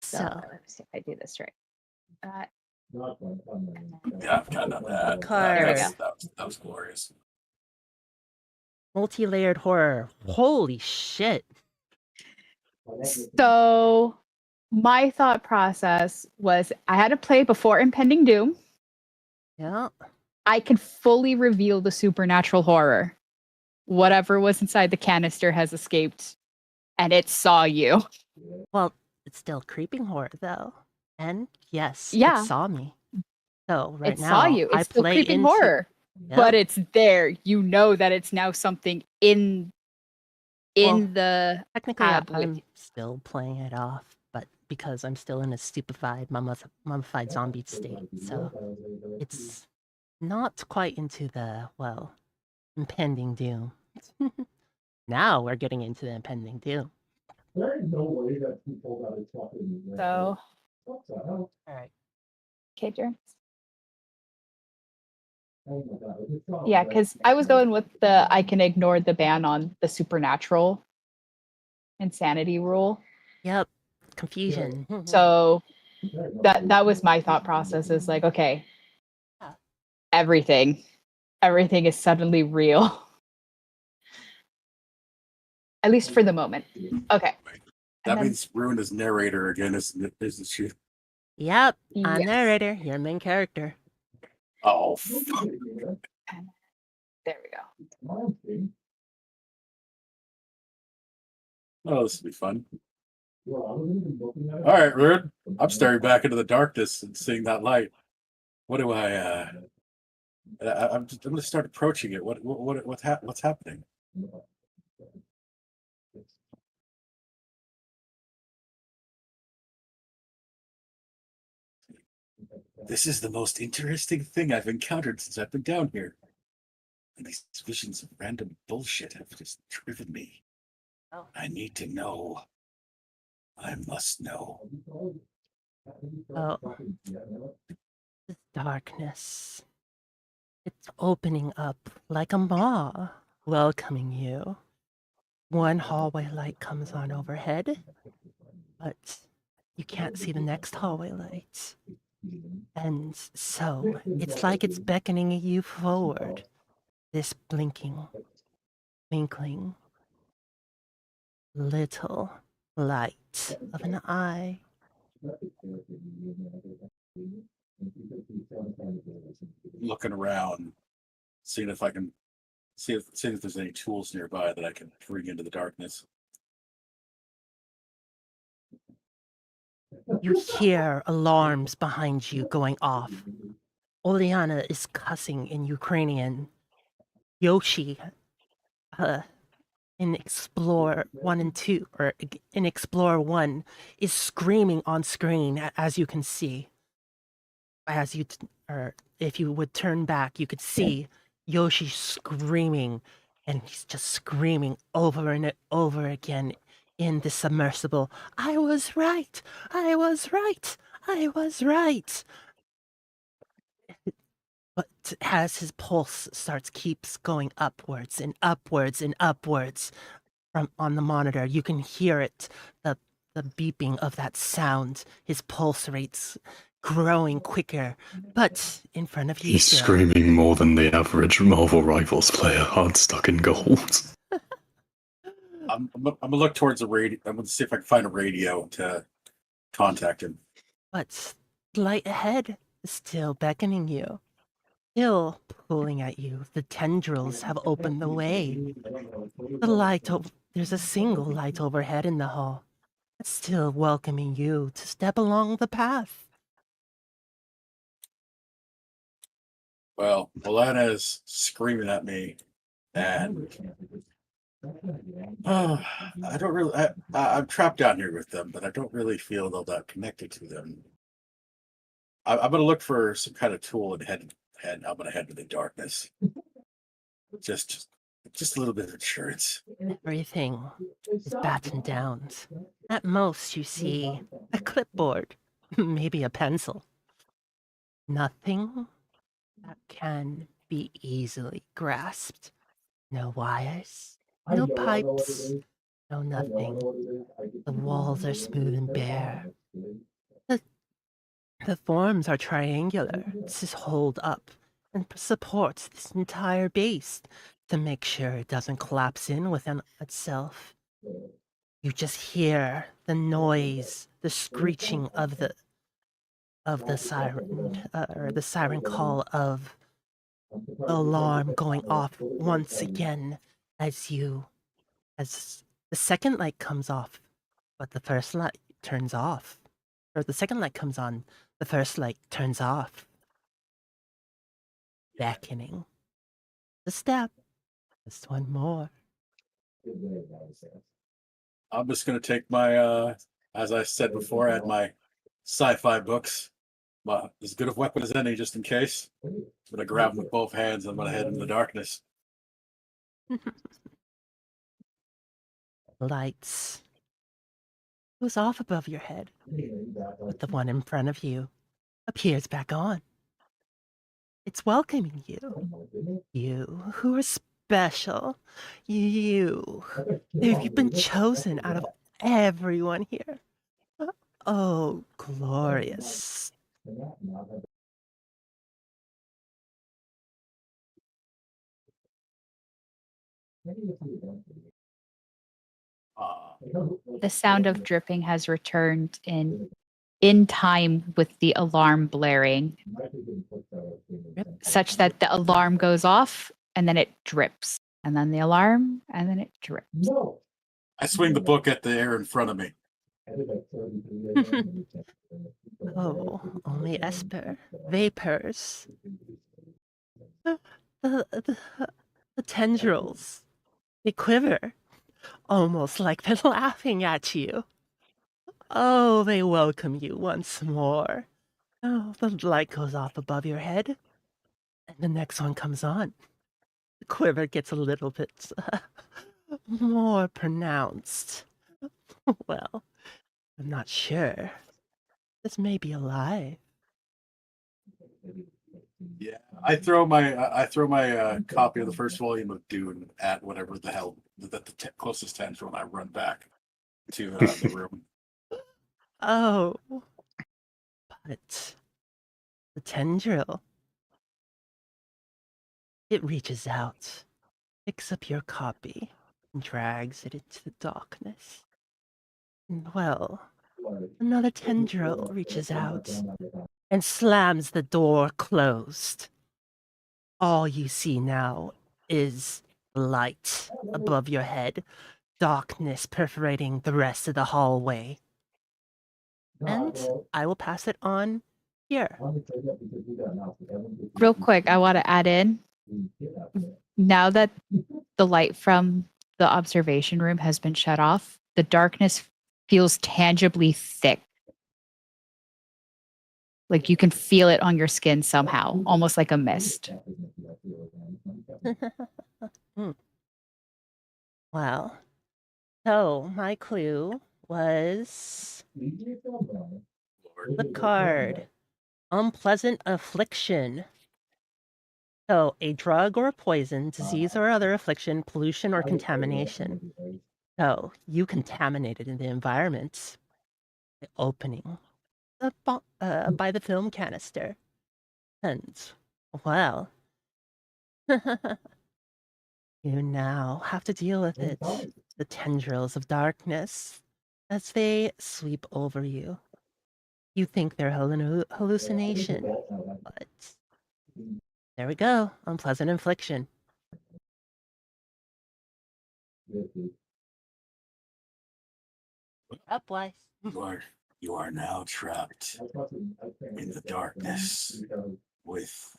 So
So,
let me see if I do this right.
Yeah, I've kind of done that.
Card.
There we go.
That was glorious.
multi-layered horror. Holy shit.
So my thought process was I had to play before Impending Doom.
Yeah.
I can fully reveal the supernatural horror. Whatever was inside the canister has escaped, and it saw you.
Well, it's still creeping horror though. And yes,
Yeah.
it saw me. So right
It
now
saw you.
I
It's still
play
creeping
into
horror,
Yep.
but it's there. You know that it's now something in
Well,
the
technically
tab with
I'm
you.
still playing it off, but because I'm still in a stupefied, mummified zombie state, so it's not quite into the, well, impending doom. Now we're getting into the impending doom.
So
All right.
okay, Jeremy. Yeah, because I was going with the I can ignore the ban on the supernatural insanity rule.
Yep. Confusion.
So that was my thought process is like, okay, everything is suddenly real. At least for the moment. Okay.
That
And then-
means Ruin is narrator again, isn't she?
Yep. I'm
Yes.
narrator. You're main character.
Oh, fuck.
There we go.
Oh, this will be fun. All right, Ruin. I'm staring back into the darkness and seeing that light. What do I'm going to start approaching it. What's happening? This is the most interesting thing I've encountered since I've been down here. And these visions of random bullshit have just driven me.
Oh.
I need to know. I must know.
Oh. This darkness. It's opening up like a maw, welcoming you. One hallway light comes on overhead, but you can't see the next hallway light. And so it's like it's beckoning you forward. This blinking, twinkling, little light of an eye.
Looking around, seeing if I can seeing if there's any tools nearby that I can bring into the darkness.
You hear alarms behind you going off. Oleana is cussing in Ukrainian. Yoshi, in Explore 1 and 2, or in Explore 1, is screaming on screen, as you can see. Or if you would turn back, you could see Yoshi screaming, and he's just screaming over and over again in the submersible. I was right! I was right! I was right! But as his pulse keeps going upwards and upwards and upwards from on the monitor, you can hear it, the beeping of that sound, his pulse rates growing quicker. But in front of you,
He's
still,
screaming more than the average Marvel Rivals player hard stuck in gold.
I'm gonna look towards the radio. I'm gonna see if I can find a radio to contact him.
But the light ahead is still beckoning you, still pulling at you. The tendrils have opened the way. There's a single light overhead in the hall, still welcoming you to step along the path.
Well, Alana is screaming at me, and I don't really. I'm trapped down here with them, but I don't really feel all that connected to them. I'm gonna look for some kind of tool and head. I'm gonna head to the darkness. Just a little bit of insurance.
Everything is battened down. At most, you see a clipboard Maybe a pencil. Nothing that can be easily grasped. No wires, no pipes, no nothing. The walls are smooth and bare. The, the forms are triangular to hold up and supports this entire base to make sure it doesn't collapse in within itself. You just hear the noise, the screeching of the siren, or the siren call of the alarm going off once again as the second light comes off, but the first light turns off. Or the second light comes on, the first light turns off. Beckoning. A step. Just one more.
I'm just gonna take my as I said before, I had my sci-fi books. As good a weapon as any, just in case. I'm gonna grab them with both hands. I'm gonna head into the darkness.
Lights goes off above your head, but the one in front of you appears back on. It's welcoming you. You who are special. You've been chosen out of everyone here. Oh, glorious.
The sound of dripping has returned in time with the alarm blaring, such that the alarm goes off and then it drips, and then the alarm, and then it drips.
I swing the book at the air in front of me.
Oh, only Esper. Vapors. The tendrils. They quiver. Almost like they're laughing at you. Oh, they welcome you once more. Oh, the light goes off above your head, and the next one comes on. The quiver gets a little bit more pronounced. Well, I'm not sure. This may be alive.
Yeah, I throw my copy of the first volume of Dune at whatever the hell the closest tendril, and I run back to the room.
Oh, but the tendril. It reaches out, picks up your copy, and drags it into the darkness. And well, another tendril reaches out and slams the door closed. All you see now is light above your head, darkness perforating the rest of the hallway. And I will pass it on here.
Real quick, I want to add in, now that the light from the observation room has been shut off, the darkness feels tangibly thick. Like you can feel it on your skin somehow, almost like a mist.
Well, so my clue was the card. Unpleasant affliction. So, a drug or a poison, disease or other affliction, pollution or contamination. So, you contaminated in the environment. The opening by the film canister. And, well, you now have to deal with it. The tendrils of darkness as they sweep over you. You think they're hallucination, but there we go. Unpleasant infliction. Up, Weiss.
You are now trapped in the darkness with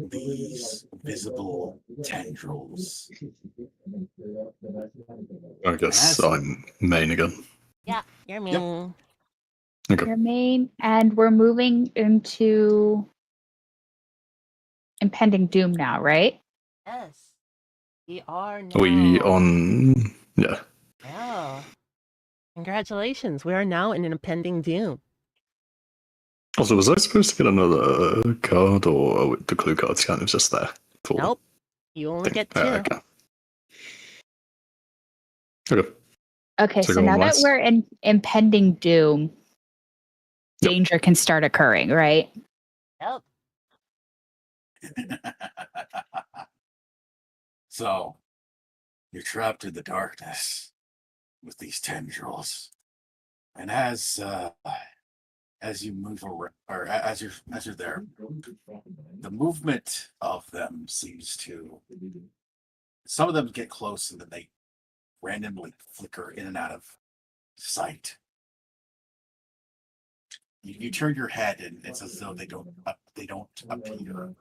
these visible tendrils.
I guess I'm main again.
Yeah, you're mean.
Okay.
Your main, and we're moving into impending doom now, right?
Yes. We are now.
Are we on? Yeah.
Yeah. Congratulations. We are now in an impending doom.
Also, was I supposed to get another card, or the clue card's kind of just there? For
Nope. You only get 2.
okay. Okay.
Okay,
So
so
go
now
on,
that
Weiss.
we're in impending doom,
Yep.
danger can start occurring, right?
Yep.
So, you're trapped in the darkness with these tendrils, and as you move around, or as you're there, the movement of them seems to. Some of them get close, and then they randomly flicker in and out of sight. You turn your head, and it's as though they don't appear.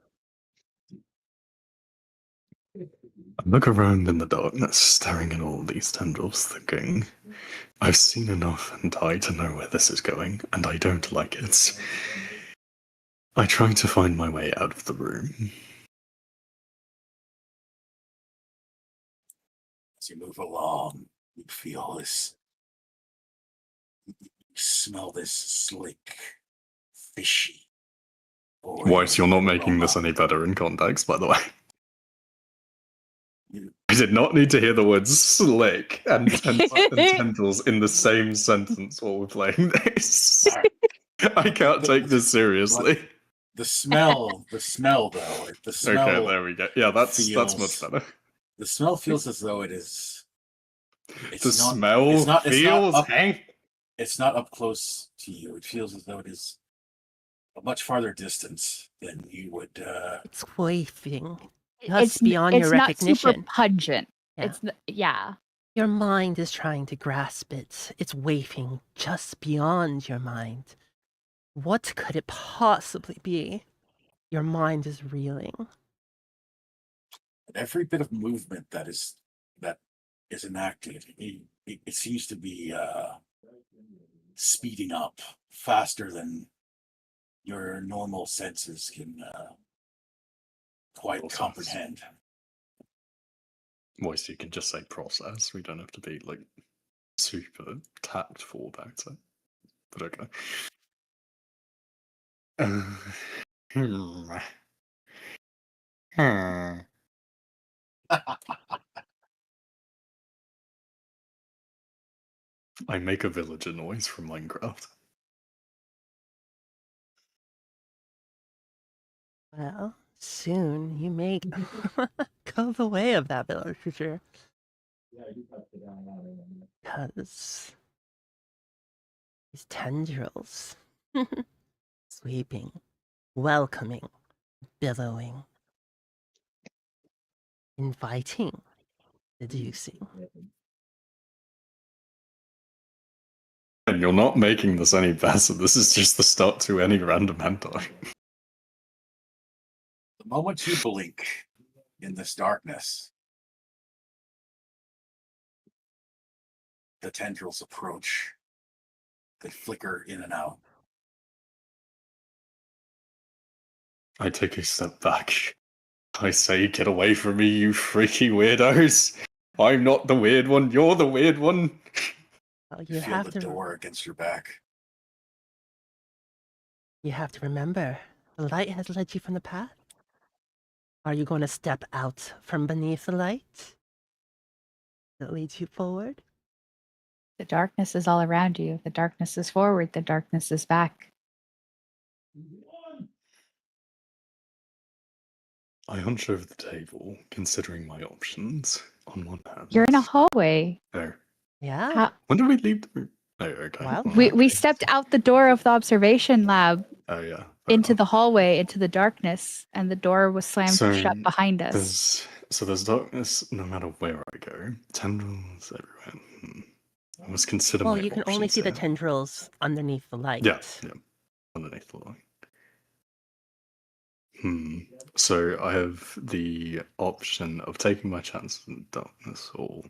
I look around in the darkness, staring at all these tendrils, thinking, I've seen enough and I to know where this is going, and I don't like it. I try to find my way out of the room.
As you move along, you feel this. You smell this slick, fishy.
Weiss, you're not making
aroma.
this any better in context, by the way.
You-
I did not need to hear the words slick and tendrils in the same sentence while we're playing this. I can't take this seriously.
The smell, though. The smell.
Okay, there we go. Yeah, that's
feels-
much better.
The smell feels as though it is. It's
The
not,
smell
it's not,
feels,
up,
Hank.
it's not up close to you. It feels as though it is a much farther distance than you would.
It's wafting. Just beyond your
not super
recognition.
pungent.
Yeah.
Yeah.
Your mind is trying to grasp it. It's wafting just beyond your mind. What could it possibly be? Your mind is reeling.
Every bit of movement that is enacted, it seems to be speeding up faster than your normal senses can quite comprehend.
Voice, you can just say process. We don't have to be like super tactful about it. But okay. I make a villager noise from Minecraft.
Well, soon you may go the way of that villager. Because these tendrils sweeping, welcoming, billowing, inviting, seducing.
And you're not making this any better. This is just the start to any random hentai.
The moment you blink in this darkness, the tendrils approach. They flicker in and out.
I take a step back. I say, get away from me, you freaky weirdos. I'm not the weird one, you're the weird one.
Well,
You feel the door against your back.
You have to remember, the light has led you from the path. Are you going to step out from beneath the light that leads you forward?
The darkness is all around you. The darkness is forward. The darkness is back.
I hunch over the table, considering my options. On one hand,
You're in a hallway.
Oh.
Yeah.
How-
When did we leave the room? Oh, okay.
Well,
we
okay.
stepped out the door of the observation lab
Oh, yeah. fair
into
enough.
the hallway, into the darkness, and the door was slammed
So,
shut behind us.
There's darkness no matter where I go. Tendrils everywhere. I must consider
well,
my
you can only
options
see the
here.
tendrils underneath the light.
Yeah. Underneath the light. So I have the option of taking my chances in the darkness, or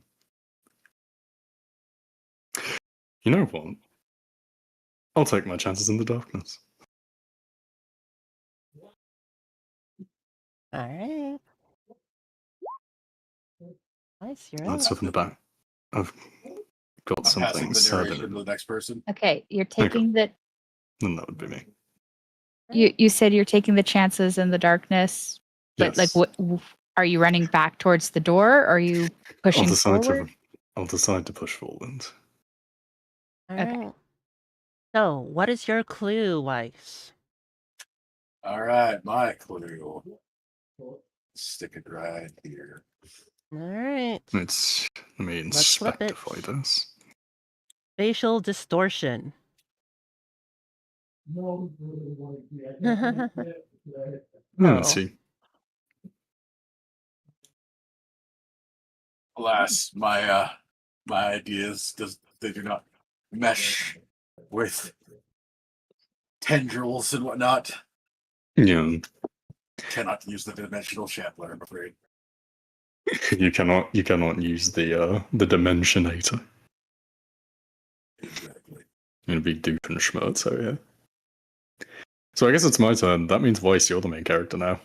you know what? I'll take my chances in the darkness.
All right. Nice, you're
Let's
up.
open the back. I've got
I'm passing
something
the narration
certain.
to the next person.
Okay, you're taking the
Then that would be me.
You said you're taking the chances in the darkness, but like,
Yes.
what are you running back towards the door? Or are you pushing forward?
I'll decide to push forward.
All
Okay.
right. So, what is your clue, Weiss?
All right, my clue. Stick it right here.
All right.
Let me
Let's flip it.
inspectify this.
Facial distortion.
Let's
Oh.
see.
Alas, my ideas they do not mesh with tendrils and whatnot.
Yeah,
Cannot use the dimensional Shapler, I'm afraid.
you cannot use the dimensionator.
Exactly.
It'd be Doofenshmirtz, so yeah. So I guess it's my turn. That means Weiss, you're the main character now.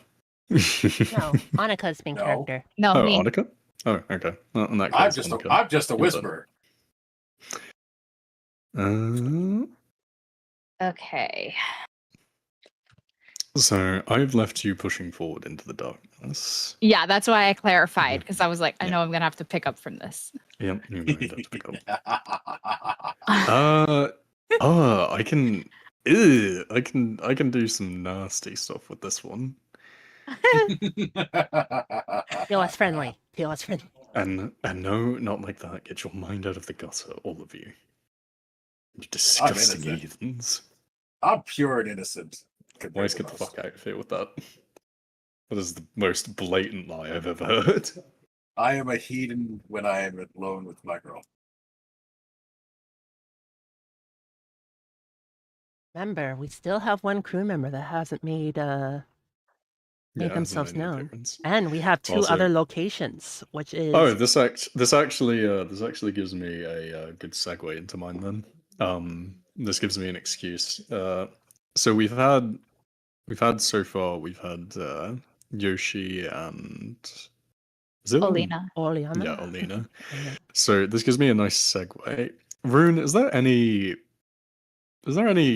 No, Annika's main
No.
character.
No,
Oh,
me.
Annika? Oh, okay. Well, in that case,
I'm just a
You're
whisperer.
Okay.
So I've left you pushing forward into the darkness.
Yeah, that's why I clarified, because I was like, I
Yeah.
know I'm gonna have to pick up from this.
Yep, you're going to have to pick up.
Uh,
I can. Ew, I can do some nasty stuff with this one.
POS friendly. POS friendly.
And no, not like that. Get your mind out of the gutter, all of you. You disgusting
innocent.
heathens.
I'm pure and innocent.
Weiss, get the fuck out of here with that. That is the most blatant lie I've ever heard.
I am a heathen when I am alone with my girl.
Remember, we still have one crew member that hasn't made themselves known, and we have two
Also-
other locations, which is
Oh, this actually gives me a good segue into mine then. This gives me an excuse. So we've had so far Yoshi and
Olina.
Oleana.
Yeah, Olina. So this gives me a nice segue. Rune, is there any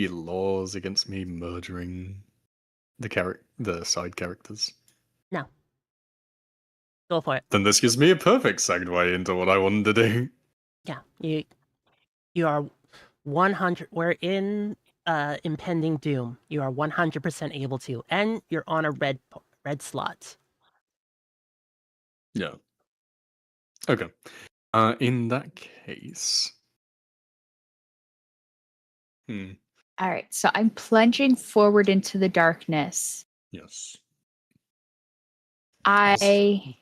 laws against me murdering the side characters?
No. Go for it.
Then this gives me a perfect segue into what I wanted to do.
Yeah, you are 100. We're in impending doom. You are 100% able to, and you're on a red slot.
Yeah. Okay. In that case.
All right, so I'm plunging forward into the darkness.
Yes.
I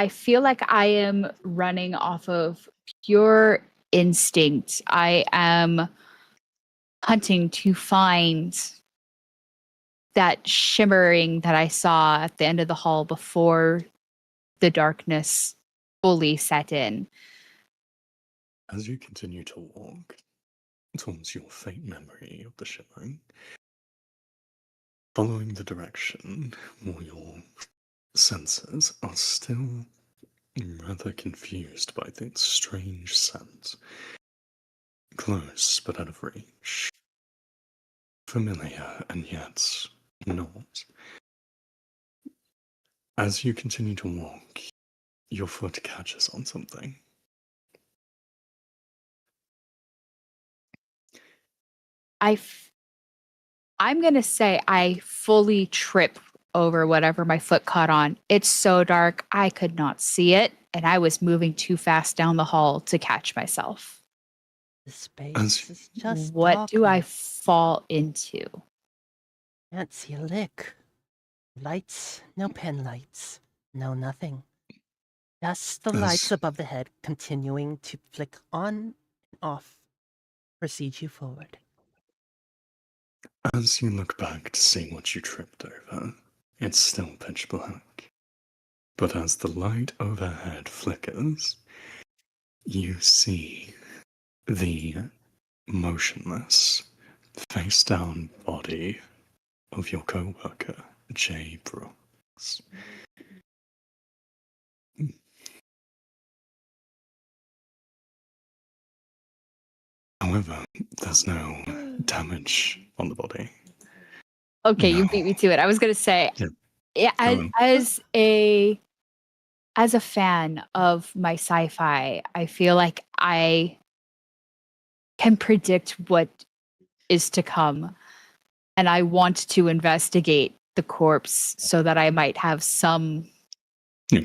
feel like I am running off of pure instinct. I am hunting to find that shimmering that I saw at the end of the hall before the darkness fully set in.
As you continue to walk towards your faint memory of the shimmering, following the direction where your senses are still rather confused by the strange scent. Close but out of reach. Familiar and yet not. As you continue to walk, your foot catches on something.
I'm going to say I fully trip over whatever my foot caught on. It's so dark, I could not see it, and I was moving too fast down the hall to catch myself.
The space is just
What do I
darkness.
fall into?
Can't see a lick. Lights, no pen lights, no nothing. Just the lights above the head continuing to flick on and off, proceed you forward.
As you look back to see what you tripped over, it's still pitch black. But as the light overhead flickers, you see the motionless, face-down body of your co-worker, Jay Brooks. However, there's no damage on the body.
Okay, you
No.
beat me to it. I was gonna say,
Yeah.
yeah,
Go on.
as a fan of my sci-fi, I feel like I can predict what is to come, and I want to investigate the corpse so that I might have some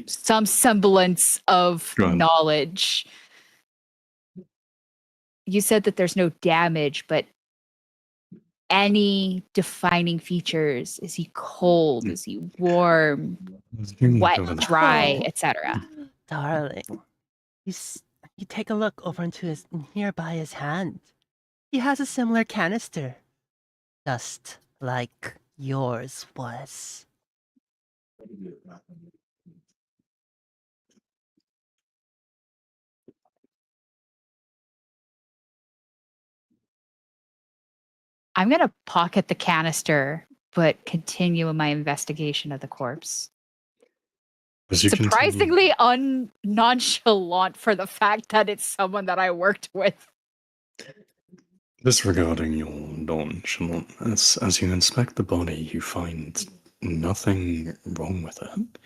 semblance of
Go on.
knowledge. You said that there's no damage, but any defining features? Is he cold? Is he warm? Wet, dry,
Oh.
etc.?
Darling, you take a look over into his nearby his hand. He has a similar canister, just like yours was.
I'm gonna pocket the canister, but continue my investigation of the corpse.
As you continue-
Surprisingly nonchalant for the fact that it's someone that I worked with.
Disregarding your nonchalant, as you inspect the body, you find nothing wrong with it.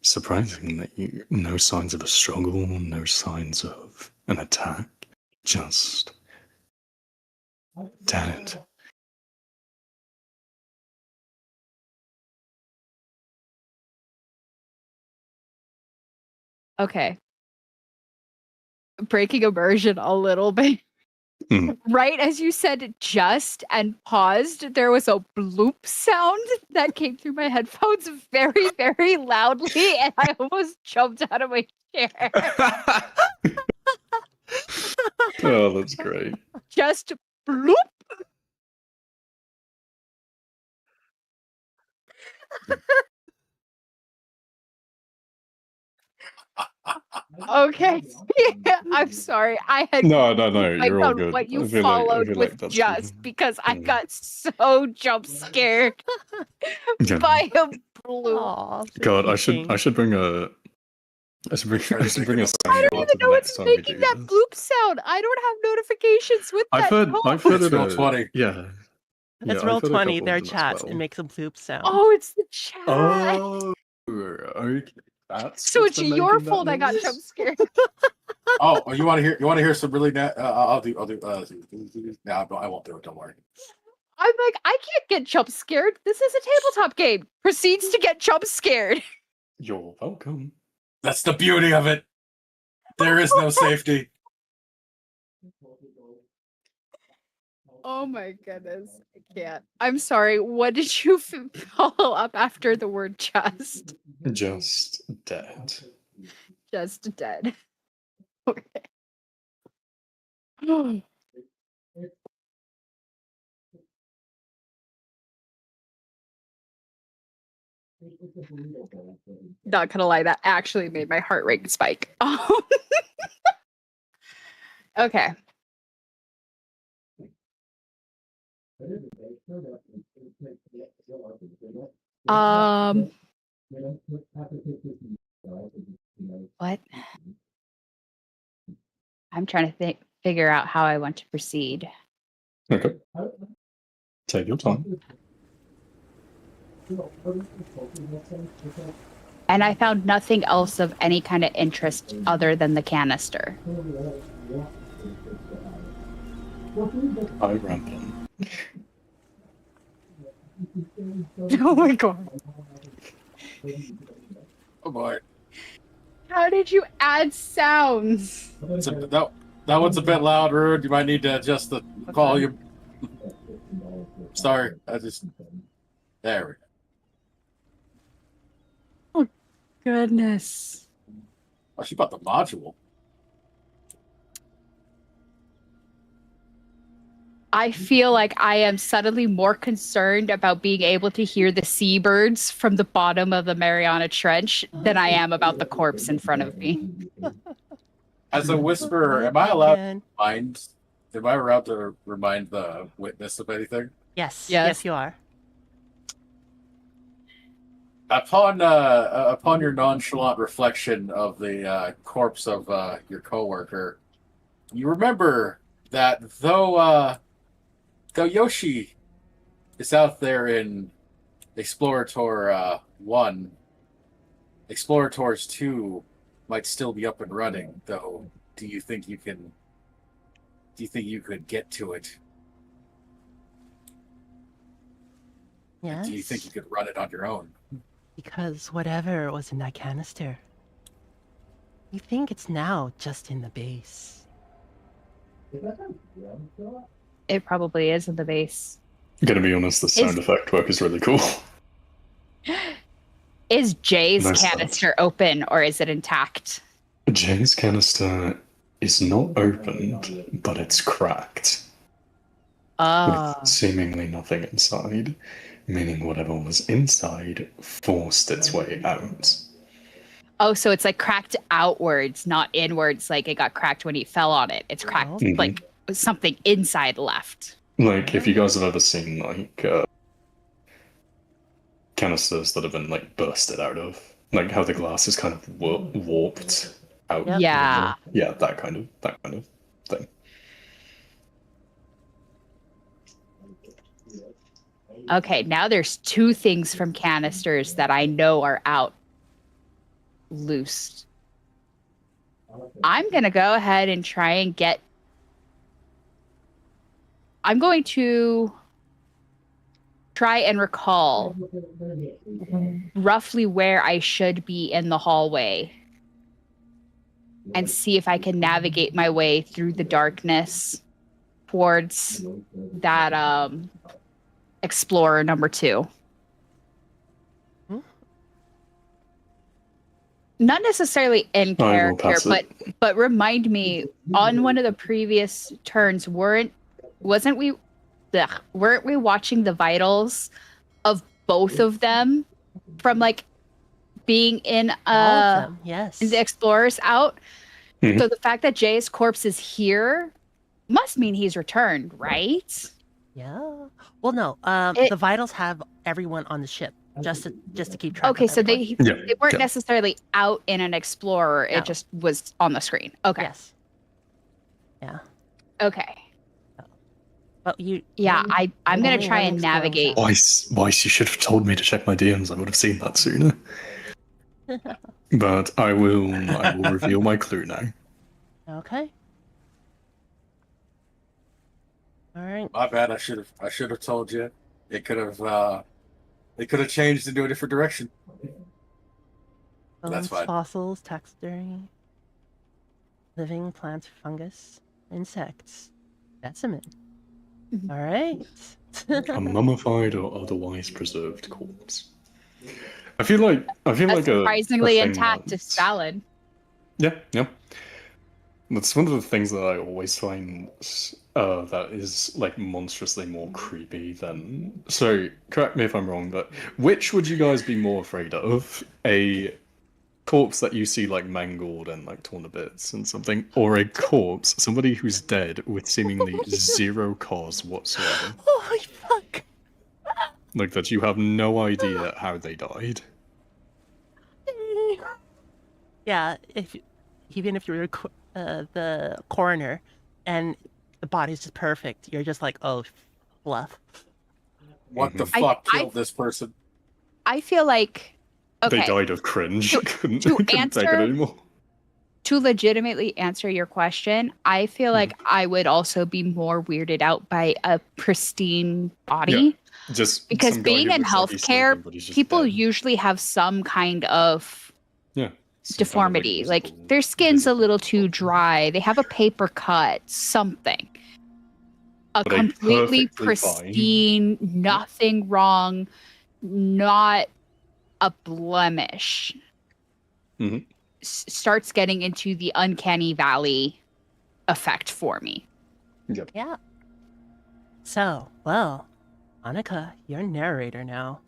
Surprising that no signs of a struggle, no signs of an attack, just dead.
Okay. Breaking immersion a little bit. Right as you said just and paused, there was a bloop sound that came through my headphones very, very loudly, and I almost jumped out of my chair.
Oh, that's great.
Just bloop. Okay. Yeah, I'm sorry. I had
No, you're all
on
good.
what you
I feel
followed
like
with
that's
just because I
Yeah.
got so jump scared
Yeah.
by a bloop.
Aw,
God, I
thinking.
should bring a I should bring a sound
I don't
board
even
to the
know
next
what's
time we
making
do
that
this.
bloop sound. I don't have notifications with that tone.
I've heard
It's
it.
roll 20.
Yeah.
It's
I've
roll
heard a
20,
couple
their
of them as
chats,
well.
it makes a bloop sound.
Oh, it's the chat.
Oh, okay. That's
So
what's
it's
been
your
making that
fault I got
noise?
jump scared.
Oh, you want to hear some really I'll do no, I won't do it, don't worry.
I'm like, I can't get jump scared. This is a tabletop game. Proceeds to get jump scared.
You're welcome.
That's the beauty of it. There is no safety.
Oh my goodness. I can't. I'm sorry. What did you follow up after the word just?
Just dead.
Just dead. Okay. Not gonna lie, that actually made my heart rate spike. Okay. What? I'm trying to figure out how I want to proceed.
Okay. Take your time.
And I found nothing else of any kind of interest other than the canister.
I ramble.
Oh my god.
Oh boy.
How did you add sounds?
That one's a bit loud, Rude. You might need to adjust the volume. Sorry, there we go.
Oh goodness.
Oh, she bought the module.
I feel like I am suddenly more concerned about being able to hear the seabirds from the bottom of the Mariana Trench than I am about the corpse in front of me.
As a whisperer, am I allowed to remind? Am I allowed to remind the witness of anything?
Yes,
Yes.
yes, you are.
Upon your nonchalant reflection of the corpse of your coworker, you remember that though Yoshi is out there in Explorator 1, Explorators 2 might still be up and running, though. Do you think you could get to it?
Yes.
Do you think you could run it on your own?
Because whatever was in that canister, you think it's now just in the base.
It probably is in the base.
Gonna be honest, the sound effect work is really cool.
Is Jay's
Nice
canister open or is it intact?
Jay's canister is not opened, but it's cracked.
Oh.
With seemingly nothing inside, meaning whatever was inside forced its way out.
Oh, so it's like cracked outwards, not inwards, like it got cracked when he fell on it. It's cracked
Mhm.
like something inside left.
Like, if you guys have ever seen, like, canisters that have been, like, bursted out of, like, how the glass is kind of warped out.
Yep.
Yeah.
Yeah, that kind of thing.
Okay, now there's two things from canisters that I know are out loose. I'm going to go ahead and try and get... I'm going to try and recall roughly where I should be in the hallway and see if I can navigate my way through the darkness towards that Explorer number 2.
Hmm?
Not necessarily in
I will
character,
pass it.
but remind me, on one of the previous turns, weren't we watching the vitals of both of them from like being in
All of them, yes.
the Explorers out?
Mhm.
So the fact that Jay's corpse is here must mean he's returned, right?
Yeah. Well, no. The vitals have everyone on the ship just to keep track.
Okay,
of
so
everyone.
they weren't
Yeah.
necessarily out in an Explorer.
No.
It just was on the screen. Okay.
Yes. Yeah.
Okay.
But you.
Yeah, I'm gonna
only
try
one
and
Explorer was
navigate.
out.
Weiss, you should have told me to check my DMs. I would have seen that sooner. But I will reveal my clue now.
Okay. All right.
My bad. I should have told you. It could have changed into a different direction. That's
Bones,
fine.
fossils, taxidermy, living plants, fungus, insects, specimen.
Mhm.
All right.
A mummified or otherwise preserved corpse. I feel like
That's
a
surprisingly
thing
intact
that's-
is valid.
Yeah. That's one of the things that I always find that is like monstrously more creepy than. So correct me if I'm wrong, but which would you guys be more afraid of? A corpse that you see like mangled and like torn to bits and something, or a corpse, somebody who's dead with seemingly zero cause whatsoever?
Holy fuck.
Like that you have no idea how they died.
Yeah, even if you're the coroner and the body's just perfect, you're just like, oh, fluff.
What the
Mhm.
fuck killed this person?
I feel like
They
okay,
died of cringe.
To-
couldn't
to
take it
answer-
anymore.
to legitimately answer your question, I feel like I would also be more weirded out by a pristine body.
Just
Because
some guy
being
who
in
looks like he's
healthcare,
sleeping, but he's just
people
dead.
usually have some kind of
Some kind of,
deformity. Like
visible-
their skin's a
visible
little too
deformity.
dry. They have a paper cut, something. A
But a
completely
perfectly fine-
pristine, nothing wrong, not a blemish.
Mhm.
Starts getting into the uncanny valley effect for me.
Yeah. So, well, Annika, you're narrator now.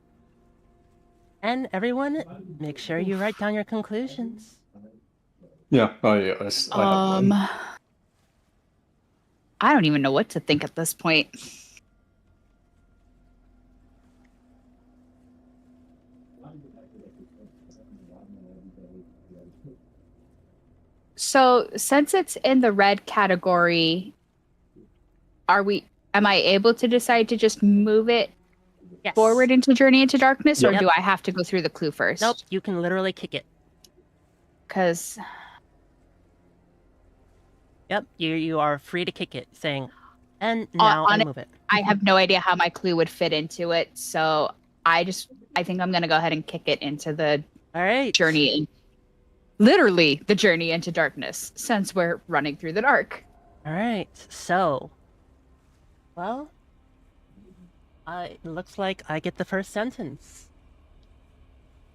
And everyone, make sure you write down your conclusions.
Yeah, I have one.
I don't even know what to think at this point. So, since it's in the red category, Am I able to decide to just move it
Yes.
forward into Journey into Darkness, or
Yep.
do I have to go through the clue first?
Nope, you can literally kick it.
Because
Yep, you are free to kick it, saying, and now I move it.
I have no idea how my clue would fit into it, so I think I'm gonna go ahead and kick it into the
All right.
journey, literally the journey into darkness, since we're running through the dark.
All right. So, well, it looks like I get the first sentence.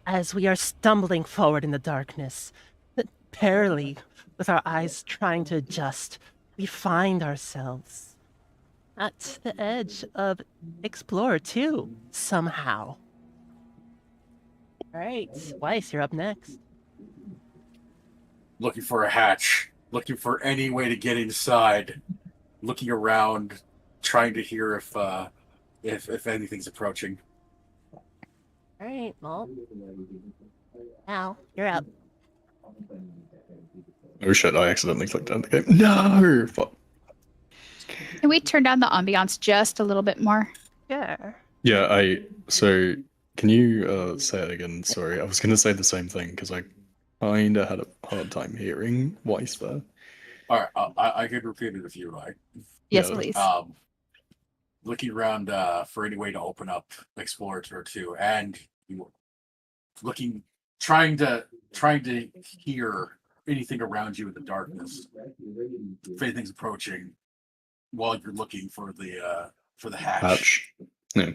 As we are stumbling forward in the darkness, barely with our eyes trying to adjust, we find ourselves at the edge of Explorer 2 somehow. All right, Weiss, you're up next.
Looking for a hatch, looking for any way to get inside, looking around, trying to hear if anything's approaching.
All right, well, Al, you're up.
Oh shit! I accidentally clicked on the game. No. Fuck.
Can we turn down the ambiance just a little bit more?
Sure.
Yeah. So can you say it again? Sorry, I was gonna say the same thing because I kinda had a hard time hearing Weiss there.
All right, I could repeat it if you like.
Yes,
Yeah.
please.
Looking around for any way to open up Explorer 2, and trying to hear anything around you in the darkness, if anything's approaching, while you're looking for the hatch.
Yeah.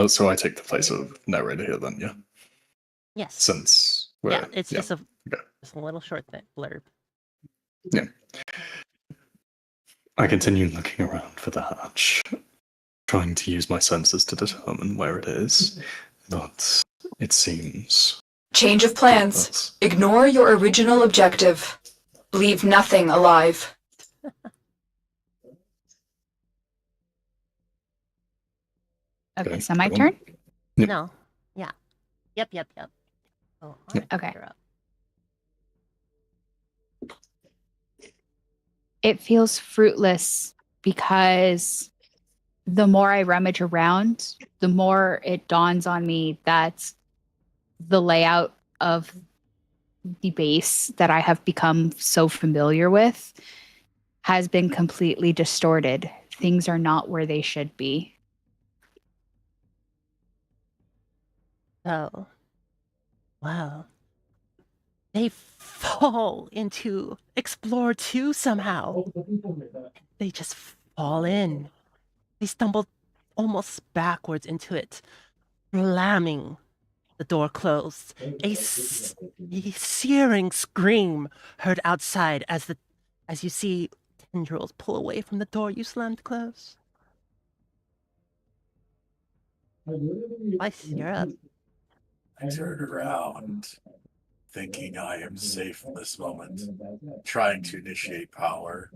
So I take the place of narrator here then, yeah.
Yes.
Since
it's just a little short blurb.
Yeah. I continue looking around for the hatch, trying to use my senses to determine where it is, but it seems...
Change of plans. Ignore your original objective. Leave nothing alive.
Okay, so my turn?
Yep.
No. Yeah. Yep. Oh,
Okay.
you're up.
It feels fruitless because the more I rummage around, the more it dawns on me that the layout of the base that I have become so familiar with has been completely distorted. Things are not where they should be.
Oh. Wow. They fall into Explorer 2 somehow. They just fall in. They stumble almost backwards into it, slamming the door closed. A searing scream heard outside as you see tendrils pull away from the door you slammed closed. Weiss, you're up.
I turned around, thinking I am safe in this moment, trying to initiate power.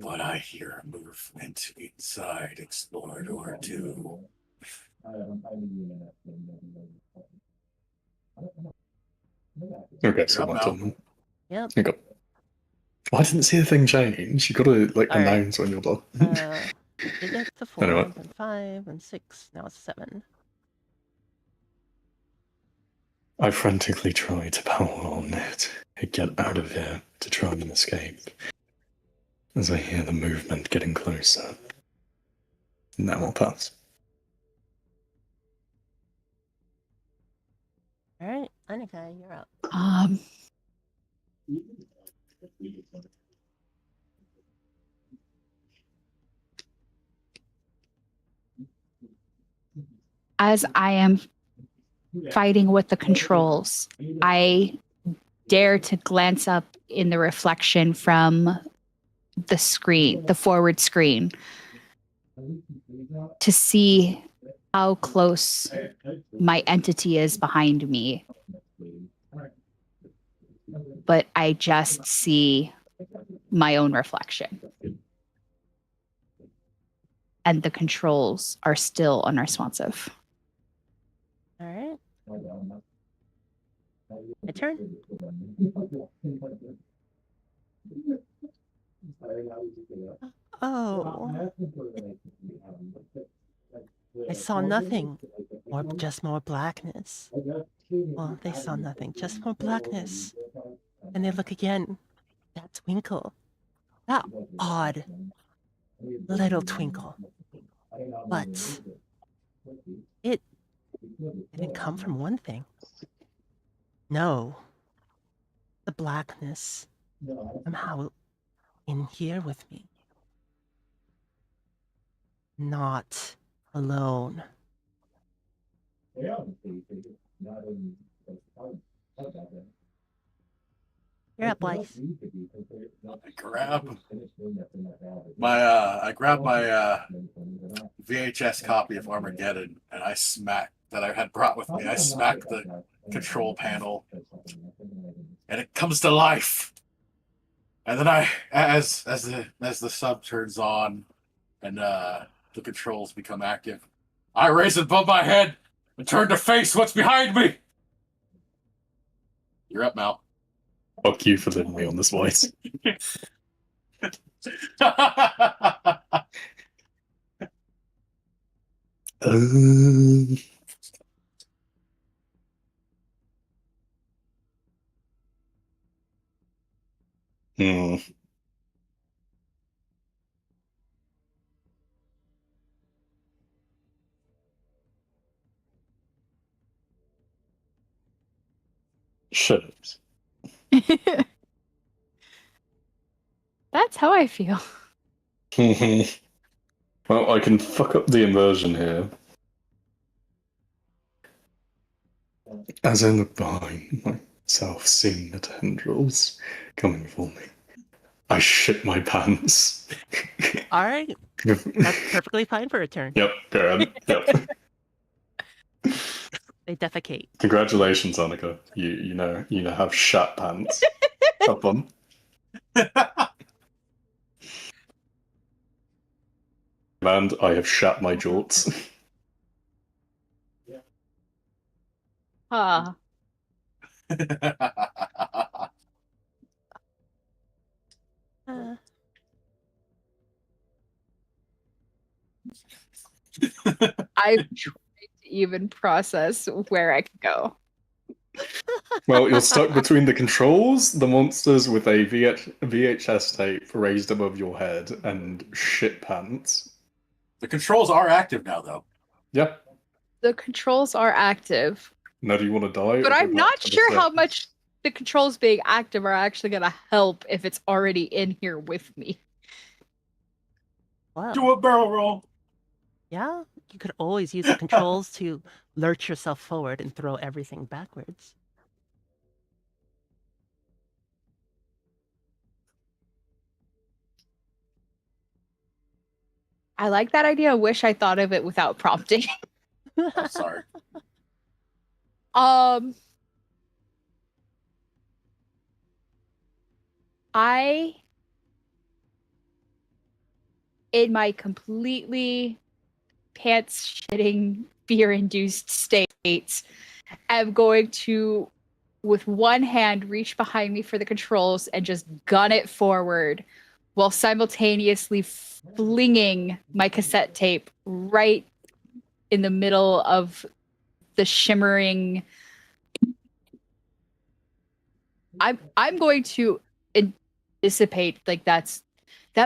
But I hear a movement inside Explorer 2.
Okay, so
You're
my
up
turn.
Yep.
Okay. I didn't see the thing change. You gotta
All right.
announce when you're done.
Did get to 4,
Anyway.
then 5, and 6. Now it's 7.
I frantically try to power on it and get out of here to try and escape. As I hear the movement getting closer. Now I'll pass.
All right, Annika, you're up.
As I am fighting with the controls, I dare to glance up in the reflection from the screen, the forward screen, to see how close my entity is behind me. But I just see my own reflection. And the controls are still unresponsive.
All right. My turn. Oh, I saw nothing, or just more blackness. Well, they saw nothing, just more blackness. And they look again. That twinkle. That odd little twinkle. But it didn't come from one thing. No. The blackness somehow in here with me. Not alone. You're up, Blythe.
I grabbed my VHS copy of Armageddon, and I smacked that I had brought with me. I smacked the control panel, and it comes to life. And then as the sub turns on, and the controls become active, I raise it above my head and turn to face what's behind me. You're up, Mal.
Fuck you for letting me on this voice. Hmm. Shut up.
That's how I feel.
Well, I can fuck up the immersion here. As I look behind myself, seeing the tendrils coming for me, I shit my pants.
All right. That's perfectly fine for a turn.
Yep, go ahead. Yep.
They defecate.
Congratulations, Annika. You know have shat pants. Have fun. And I have shat my jorts.
Ah. I've tried to even process where I could go.
Well, you're stuck between the controls, the monsters with a VHS tape raised above your head, and shit pants.
The controls are active now, though.
Yeah.
The controls are active.
Now, do you want to die?
But I'm not sure how much the controls being active are actually going to help if it's already in here with me.
Wow.
Do a barrel roll.
Yeah, you could always use the controls to lurch yourself forward and throw everything backwards.
I like that idea. I wish I thought of it without prompting.
Oh, sorry.
I, in my completely pants shitting, fear induced states, am going to, with one hand, reach behind me for the controls and just gun it forward while simultaneously flinging my cassette tape right in the middle of the shimmering. I'm going to anticipate like that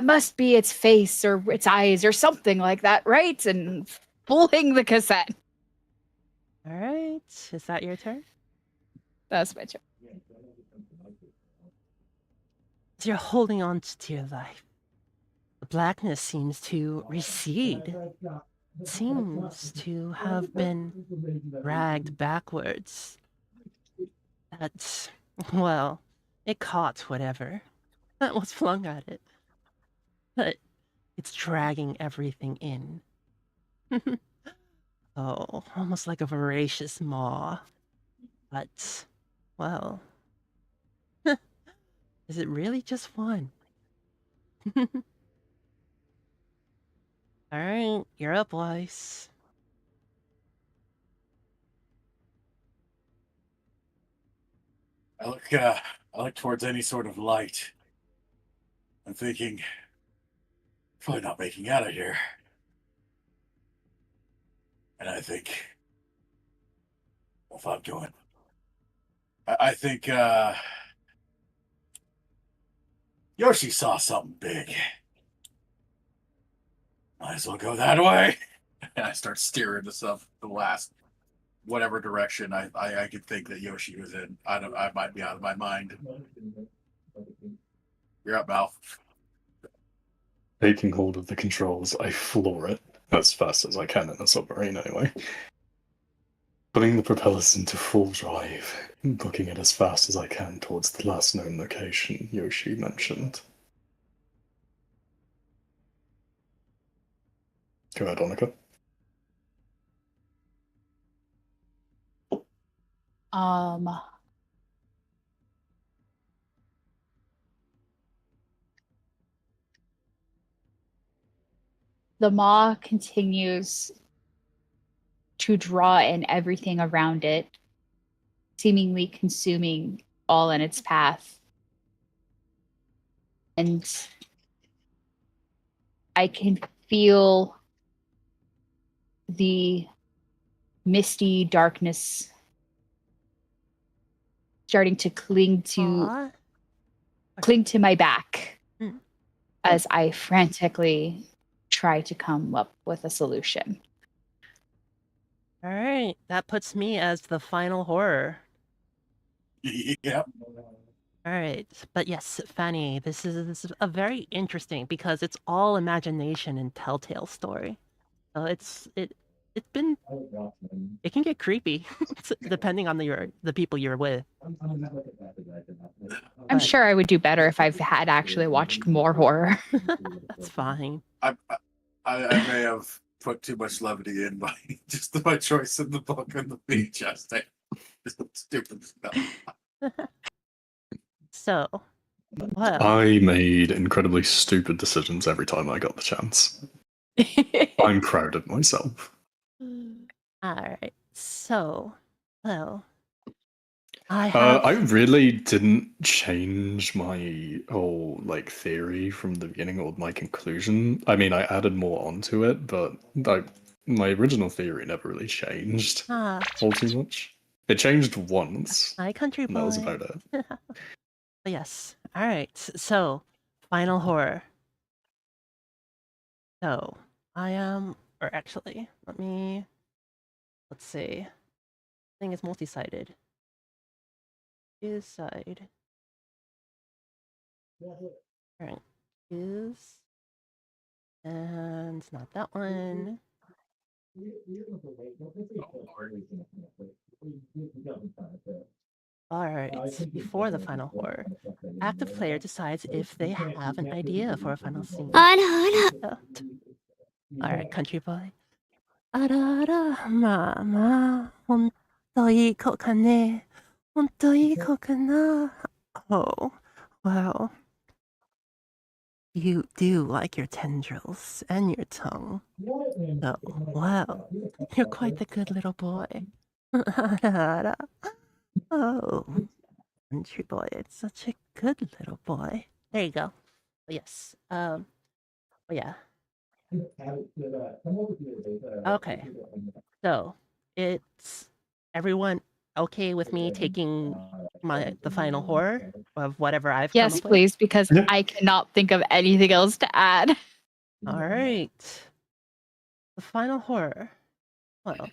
must be its face or its eyes or something like that, right? And fling the cassette.
All right, is that your turn?
That's my turn.
As you're holding on to your life, the blackness seems to recede. It seems to have been dragged backwards. That's, well, it caught whatever that was flung at it. But it's dragging everything in. Oh, almost like a voracious maw. But, well, is it really just one? Alright, you're up, Weiss.
I look towards any sort of light. I'm thinking, probably not making out of here. And I think, if I'm doing, I think Yoshi saw something big. Might as well go that way. And I start steering the last whatever direction I could think that Yoshi was in. I might be out of my mind. You're up, Mal.
Taking hold of the controls, I floor it as fast as I can in a submarine anyway. Putting the propellers into full drive, booking it as fast as I can towards the last known location Yoshi mentioned. Go ahead, Annika.
The maw continues to draw in everything around it, seemingly consuming all in its path. And I can feel the misty darkness starting to cling to my back as I frantically try to come up with a solution.
All right, that puts me as the final horror.
Yep.
All right, but yes, Fanny, this is a very interesting because it's all imagination and telltale story. So it can get creepy depending on the people you're with.
I'm sure I would do better if I've had actually watched more horror.
That's fine.
I may have put too much levity in by just my choice in the book and the beach. I say stupid stuff.
So, well,
I made incredibly stupid decisions every time I got the chance. I'm proud of myself.
all right. So, well, I
I really didn't change my whole theory from the beginning or my conclusion. I mean, I added more onto it, but my original theory never really changed all too much. It changed once.
Hi, country boy.
And that was about it.
Yes. All right. So, final horror. So, or actually, let's see. Thing is multi-sided. Is side. Alright. Is. And not that one. Alright, before the final horror, active player decides if they have an idea for a final scene. Alright, country boy. あらあら、まあまあ、ほんといい子かね。ほんといい子かな。Oh, well. You do like your tendrils and your tongue. Oh, well, you're quite the good little boy. Oh, country boy, it's such a good little boy. There you go. Yes. Yeah. Okay. So, it's everyone okay with me taking the final horror of whatever I've come
Yes,
up with?
please, because I cannot think of anything else to add.
All right. The final horror. Well.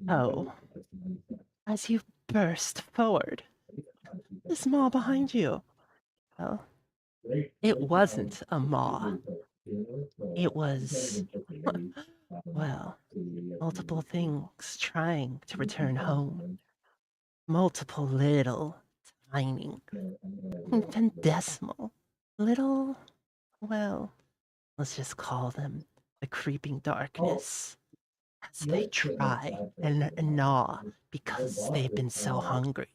Oh. As you burst forward, this maw behind you. Well, it wasn't a maw. It was, well, multiple things trying to return home. Multiple little, tiny, infinitesimal, little, well, let's just call them the creeping darkness. As they try and gnaw because they've been so hungry,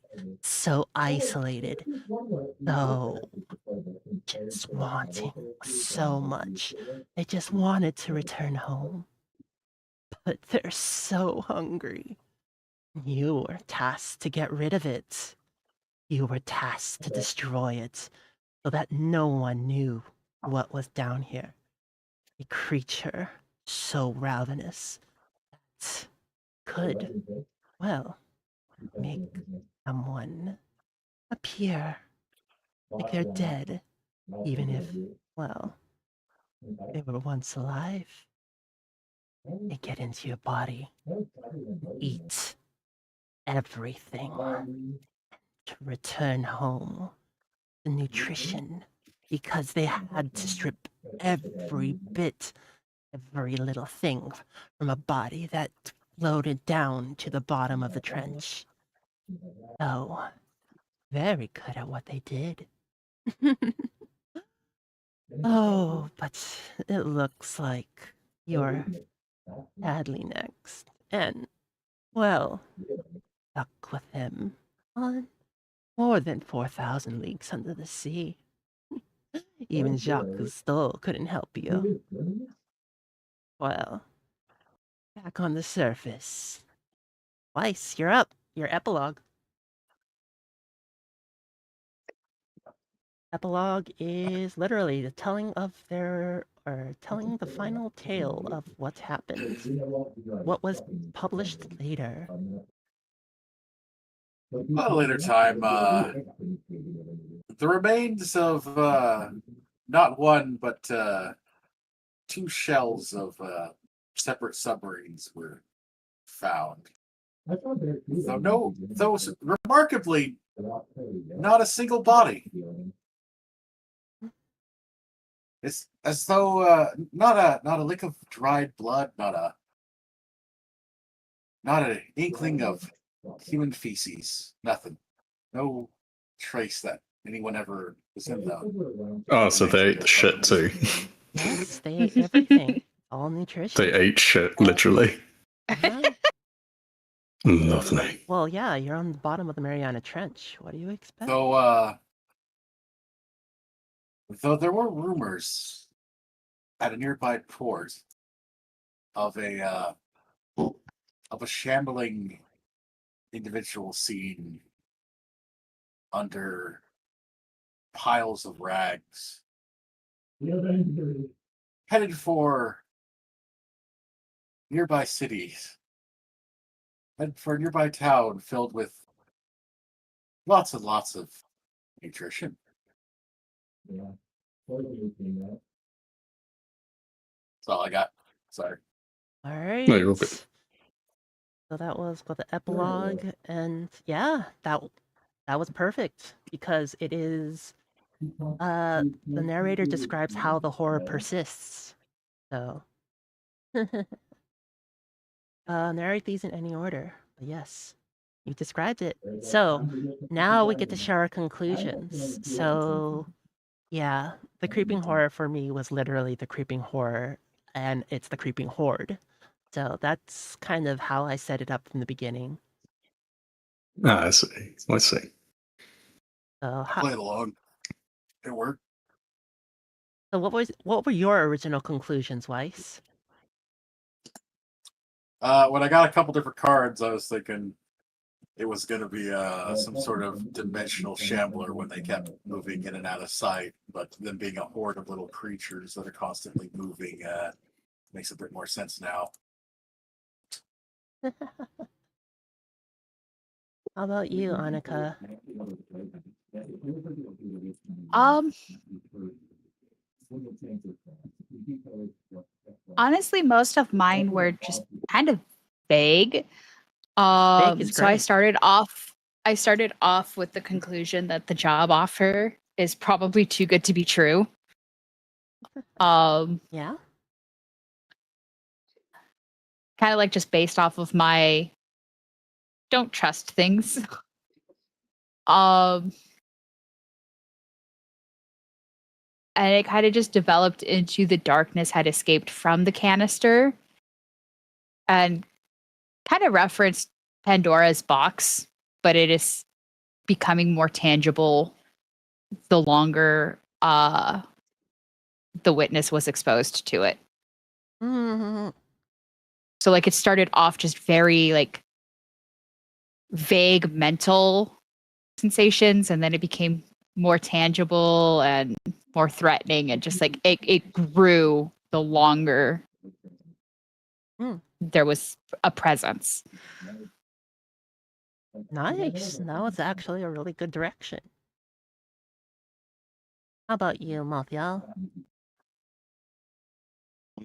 so isolated, so just wanting so much. They just wanted to return home. But they're so hungry. You were tasked to get rid of it. You were tasked to destroy it so that no one knew what was down here. A creature so ravenous that could, well, make someone appear like they're dead, even if, well, they were once alive. They get into your body, eat everything to return home the nutrition because they had to strip every bit, every little thing from a body that floated down to the bottom of the trench. So, very good at what they did. Oh, but it looks like you're sadly next. And, well, stuck with him on more than 4,000 leagues under the sea. Even Jacques Cousteau couldn't help you. Well, back on the surface. Weiss, you're up. Your epilogue. Epilogue is literally the telling the final tale of what happened. What was published later.
At a later time, the remains of not one but two shells of separate submarines were found. Though remarkably, not a single body. It's as though not a lick of dried blood, not an inkling of human feces. Nothing. No trace that anyone ever was in them.
Oh, so they ate the shit too.
Yes, they ate everything. All nutrition.
They ate shit, literally.
Yeah.
Lovely.
Well, yeah, you're on the bottom of the Mariana Trench. What do you expect?
Though there were rumors at a nearby port of a shambling individual seen under piles of rags, headed for nearby cities, headed for a nearby town filled with lots and lots of nutrition. That's all I got. Sorry.
All right.
No, you're all good.
So that was the epilogue, and yeah, that was perfect because it is. The narrator describes how the horror persists. So, narrate these in any order. But yes, you described it. So now we get to share our conclusions. So, yeah, the creeping horror for me was literally the creeping horror, and it's the creeping horde. So that's kind of how I set it up from the beginning.
Ah, I see. I see.
So,
Play it along. It worked.
so what were your original conclusions, Weiss?
When I got a couple different cards, I was thinking it was going to be some sort of dimensional shambler when they kept moving in and out of sight. But them being a horde of little creatures that are constantly moving makes a bit more sense now.
How about you, Annika?
Honestly, most of mine were just kind of vague.
Vague is
So I
great.
started off with the conclusion that the job offer is probably too good to be true.
Yeah.
Kind of like just based off of my don't trust things. And it kind of just developed into the darkness had escaped from the canister and kind of referenced Pandora's box, but it is becoming more tangible the longer the witness was exposed to it.
Mm-hmm.
So like it started off just very like vague mental sensations, and then it became more tangible and more threatening, and just like it grew the longer there was a presence.
Nice. Now it's actually a really good direction. How about you, Mathiel?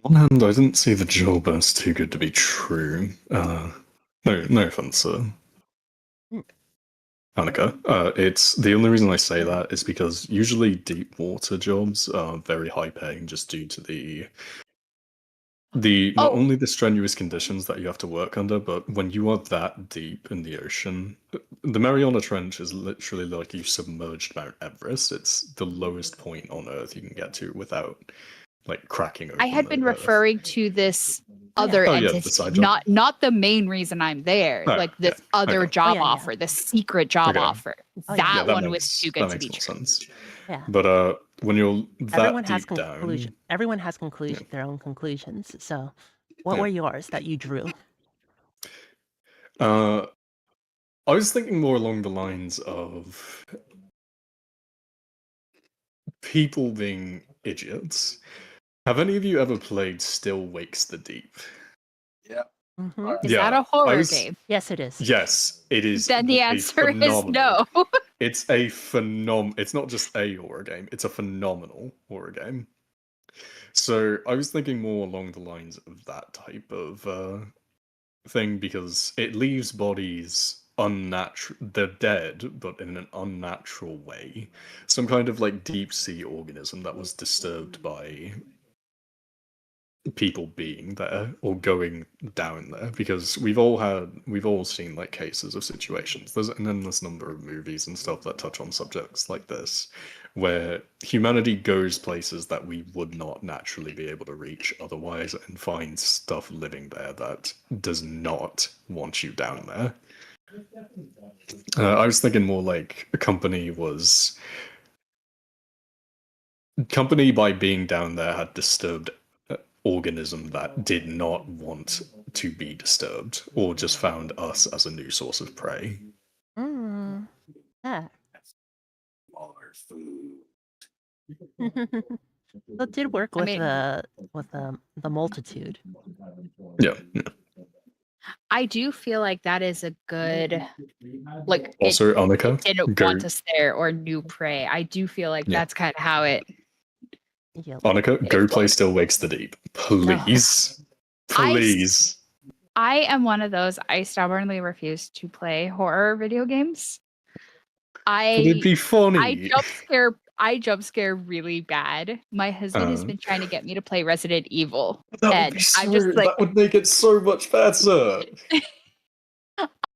On one hand, I didn't see the jaw burst too good to be true. No offense, Annika. It's the only reason I say that is because usually deep water jobs are very high paying just due to the not only the strenuous conditions that you have to work under, but when you are that deep in the ocean, the Mariana Trench is literally like you submerged Mount Everest. It's the lowest point on Earth you can get to without like cracking open.
I had been
Earth.
referring to this other entity,
the side job.
not the main reason I'm there. Like this other job offer, the secret job offer. That one was too good to be true.
Sense.
Yeah.
But when you're that
Everyone
deep
has
down,
everyone has their own conclusions. So, what were yours that you drew?
I was thinking more along the lines of people being idiots. Have any of you ever played Still Wakes the Deep?
Yeah.
Mm-hmm.
Is that a horror game?
Yes, it is.
Yes, it is.
Then the answer is no.
It's a It's not just a horror game. It's a phenomenal horror game. So I was thinking more along the lines of that type of thing, because it leaves bodies unnatural. They're dead, but in an unnatural way. Some kind of like deep sea organism that was disturbed by people being there or going down there, because we've all seen like cases of situations. There's an endless number of movies and stuff that touch on subjects like this, where humanity goes places that we would not naturally be able to reach otherwise and finds stuff living there that does not want you down there. I was thinking more like a company by being down there had disturbed organism that did not want to be disturbed, or just found us as a new source of prey.
Yeah.
Smaller food.
It did work with the multitude.
Yeah.
I do feel like that is a good, like,
also Annika
didn't want us there, or new prey. I do feel like that's kind of how it.
Annika, go play Still Wakes the Deep, please. Please.
I am one of those. I stubbornly refuse to play horror video games.
It'd be funny.
I jump scare really bad. My husband has been trying to get me to play Resident Evil.
That would make it so much better.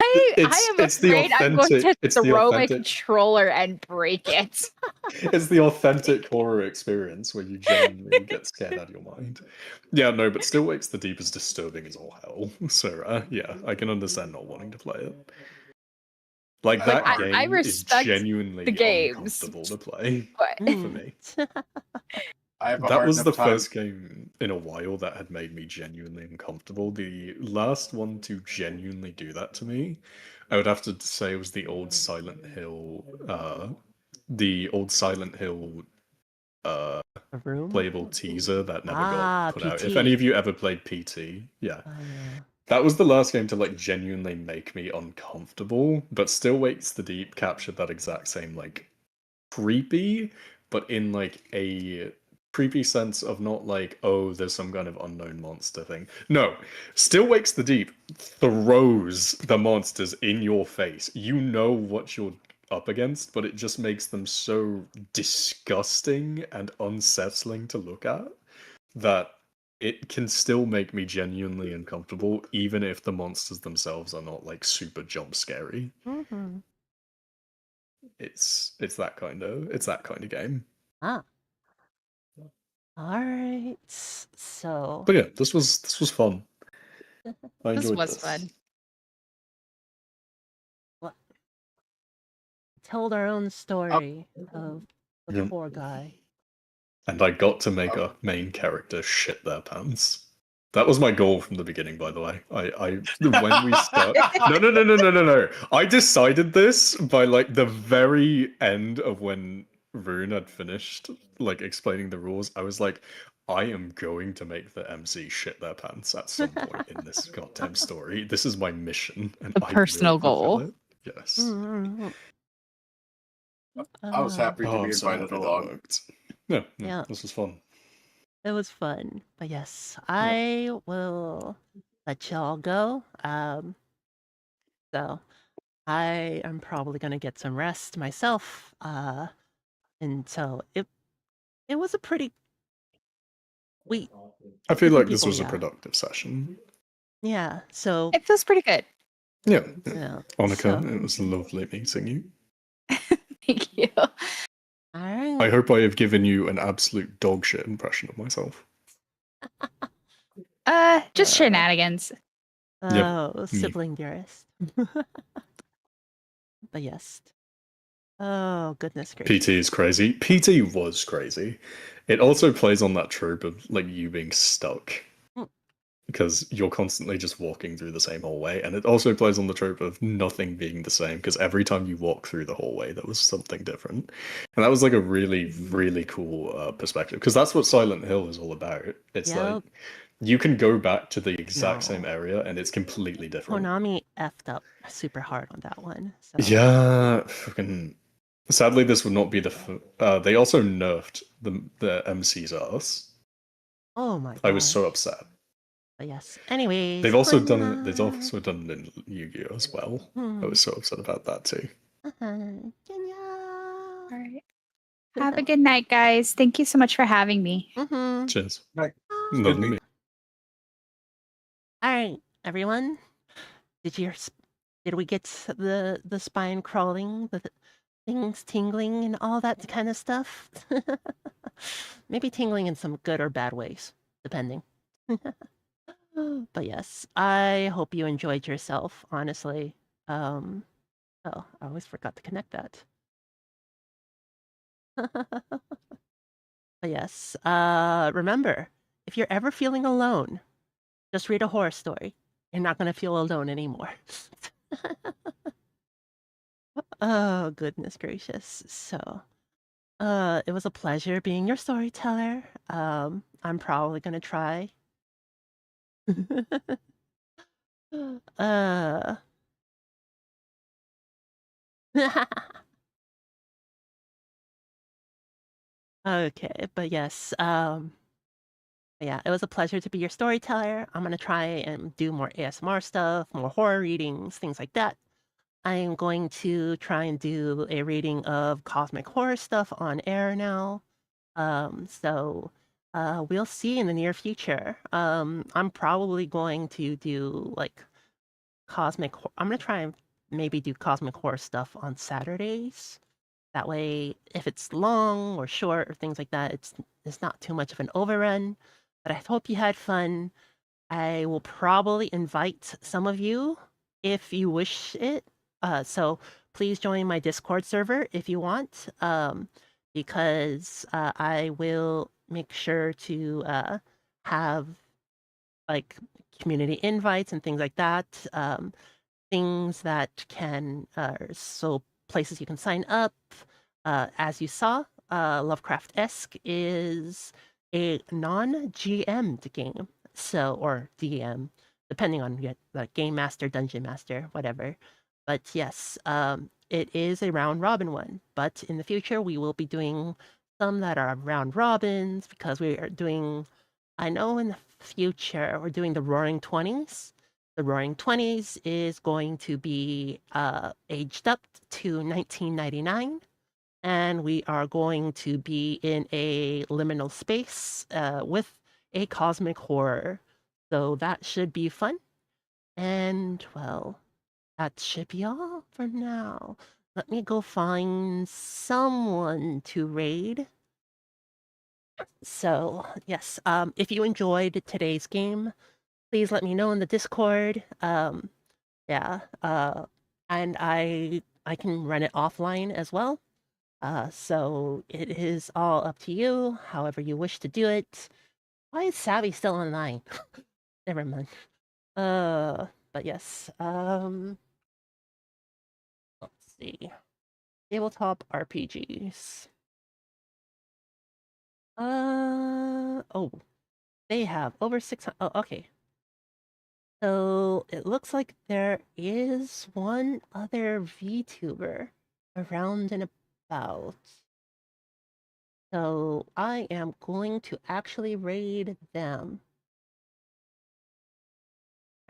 I am afraid I'm going to throw my controller and break it.
It's the authentic horror experience where you genuinely get scared out of your mind. Yeah, no, but Still Wakes the Deep is disturbing as all hell. So, yeah, I can understand not wanting to play it. Like, that game is genuinely uncomfortable to play for me. That was the first game in a while that had made me genuinely uncomfortable. The last one to genuinely do that to me, I would have to say, was the old Silent Hill playable teaser that never got put out. If any of you ever played PT, yeah. That was the last game to like genuinely make me uncomfortable, but Still Wakes the Deep captured that exact same like creepy, but in like a creepy sense of not like, oh, there's some kind of unknown monster thing. No, Still Wakes the Deep throws the monsters in your face. You know what you're up against, but it just makes them so disgusting and unsettling to look at that it can still make me genuinely uncomfortable, even if the monsters themselves are not like super jump scary.
Mm-hmm.
It's that kind of game.
Ah. All right. So.
But yeah, this was fun. I enjoyed
this was fun.
What? Told our own story of the poor guy.
And I got to make a main character shit their pants. That was my goal from the beginning, by the way. When we start. No. I decided this by like the very end of when Rune had finished like explaining the rules. I was like, I am going to make the MC shit their pants at some point in this goddamn story. This is my mission, and
A
I
personal
will fulfill
goal.
it. Yes.
Mm-hmm.
I was happy to
Oh,
be
I'm so
invited
happy that
along.
worked. Yeah,
Yeah.
this was fun.
It was fun, but yes, I will let y'all go. So I am probably gonna get some rest myself. And so it was a pretty
I feel
different
like this
people,
was a
yeah.
productive session.
Yeah. So
It feels pretty good.
Yeah.
yeah.
Annika,
So,
it was lovely meeting you.
Thank you.
all
I
right.
hope I have given you an absolute dog shit impression of myself.
Just shenanigans.
Oh,
me.
sibling dearest. But yes. Oh goodness gracious.
PT is crazy. PT was crazy. It also plays on that trope of like you being stuck.
Mm.
Because you're constantly just walking through the same hallway, and it also plays on the trope of nothing being the same, because every time you walk through the hallway there was something different. And that was like a really, really cool perspective, because that's what Silent Hill is all about. It's
Yep.
like you can go back to the exact
No.
same area and it's completely different.
Konami effed up super hard on that one. So
Yeah, fucking. Sadly, this would not be the. They also nerfed the MC's ass.
oh my god.
I was so upset.
But yes. Anyways.
They've also
good
done it. They've
night.
also done it in Yu-Gi-Oh as well. I
Hmm.
was so upset about that too.
Genial.
All right. Have a good night, guys. Thank you so much for having me.
Mm-hmm.
Cheers.
Right.
Lovely
meet-
meeting.
All right, everyone. Did we get the spine crawling, the things tingling, and all that kind of stuff? Maybe tingling in some good or bad ways, depending. But yes, I hope you enjoyed yourself. Honestly. Oh, I always forgot to connect that. But yes, remember, if you're ever feeling alone, just read a horror story. You're not gonna feel alone anymore. Oh, goodness gracious. So, it was a pleasure being your storyteller. I'm probably gonna try. uh. Okay, but yes, yeah, it was a pleasure to be your storyteller. I'm gonna try and do more ASMR stuff, more horror readings, things like that. I am going to try and do a reading of cosmic horror stuff on air now. So we'll see in the near future. I'm probably going to do like I'm gonna try and maybe do cosmic horror stuff on Saturdays. That way, if it's long or short or things like that, it's not too much of an overrun. But I hope you had fun. I will probably invite some of you if you wish it. So please join my Discord server if you want, because I will make sure to have like community invites and things like that. Things that can, so places you can sign up. As you saw, Lovecraftesque is a non-GM'd game. So, or DM, depending on the game master, dungeon master, whatever. But yes, it is a round robin one. But in the future, we will be doing some that are round robins because we are doing, I know in the future, we're doing the Roaring 20s. The Roaring 20s is going to be aged up to 1999. And we are going to be in a liminal space with a cosmic horror. So that should be fun. And, well, that should be all for now. Let me go find someone to raid. So, yes, if you enjoyed today's game, please let me know in the Discord. Yeah, and I can run it offline as well. So it is all up to you, however you wish to do it. Why is Savvy still online? Never mind. But yes. Let's see. Tabletop RPGs. Oh, they have over 600. Oh, okay. So it looks like there is one other VTuber around and about. So I am going to actually raid them.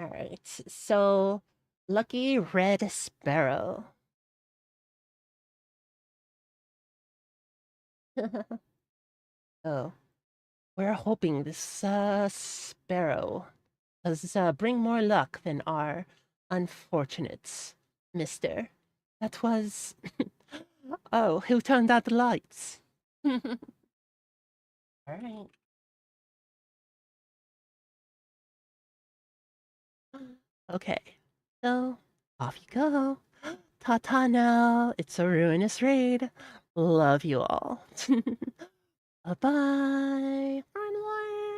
All right. So Lucky Red Sparrow. Oh, we're hoping this sparrow does bring more luck than our unfortunates, mister. That was... Oh, who turned out the lights? Alright. Okay, so off you go. Ta-ta now. It's a ruinous raid. Love you all. Bye-bye. Run away.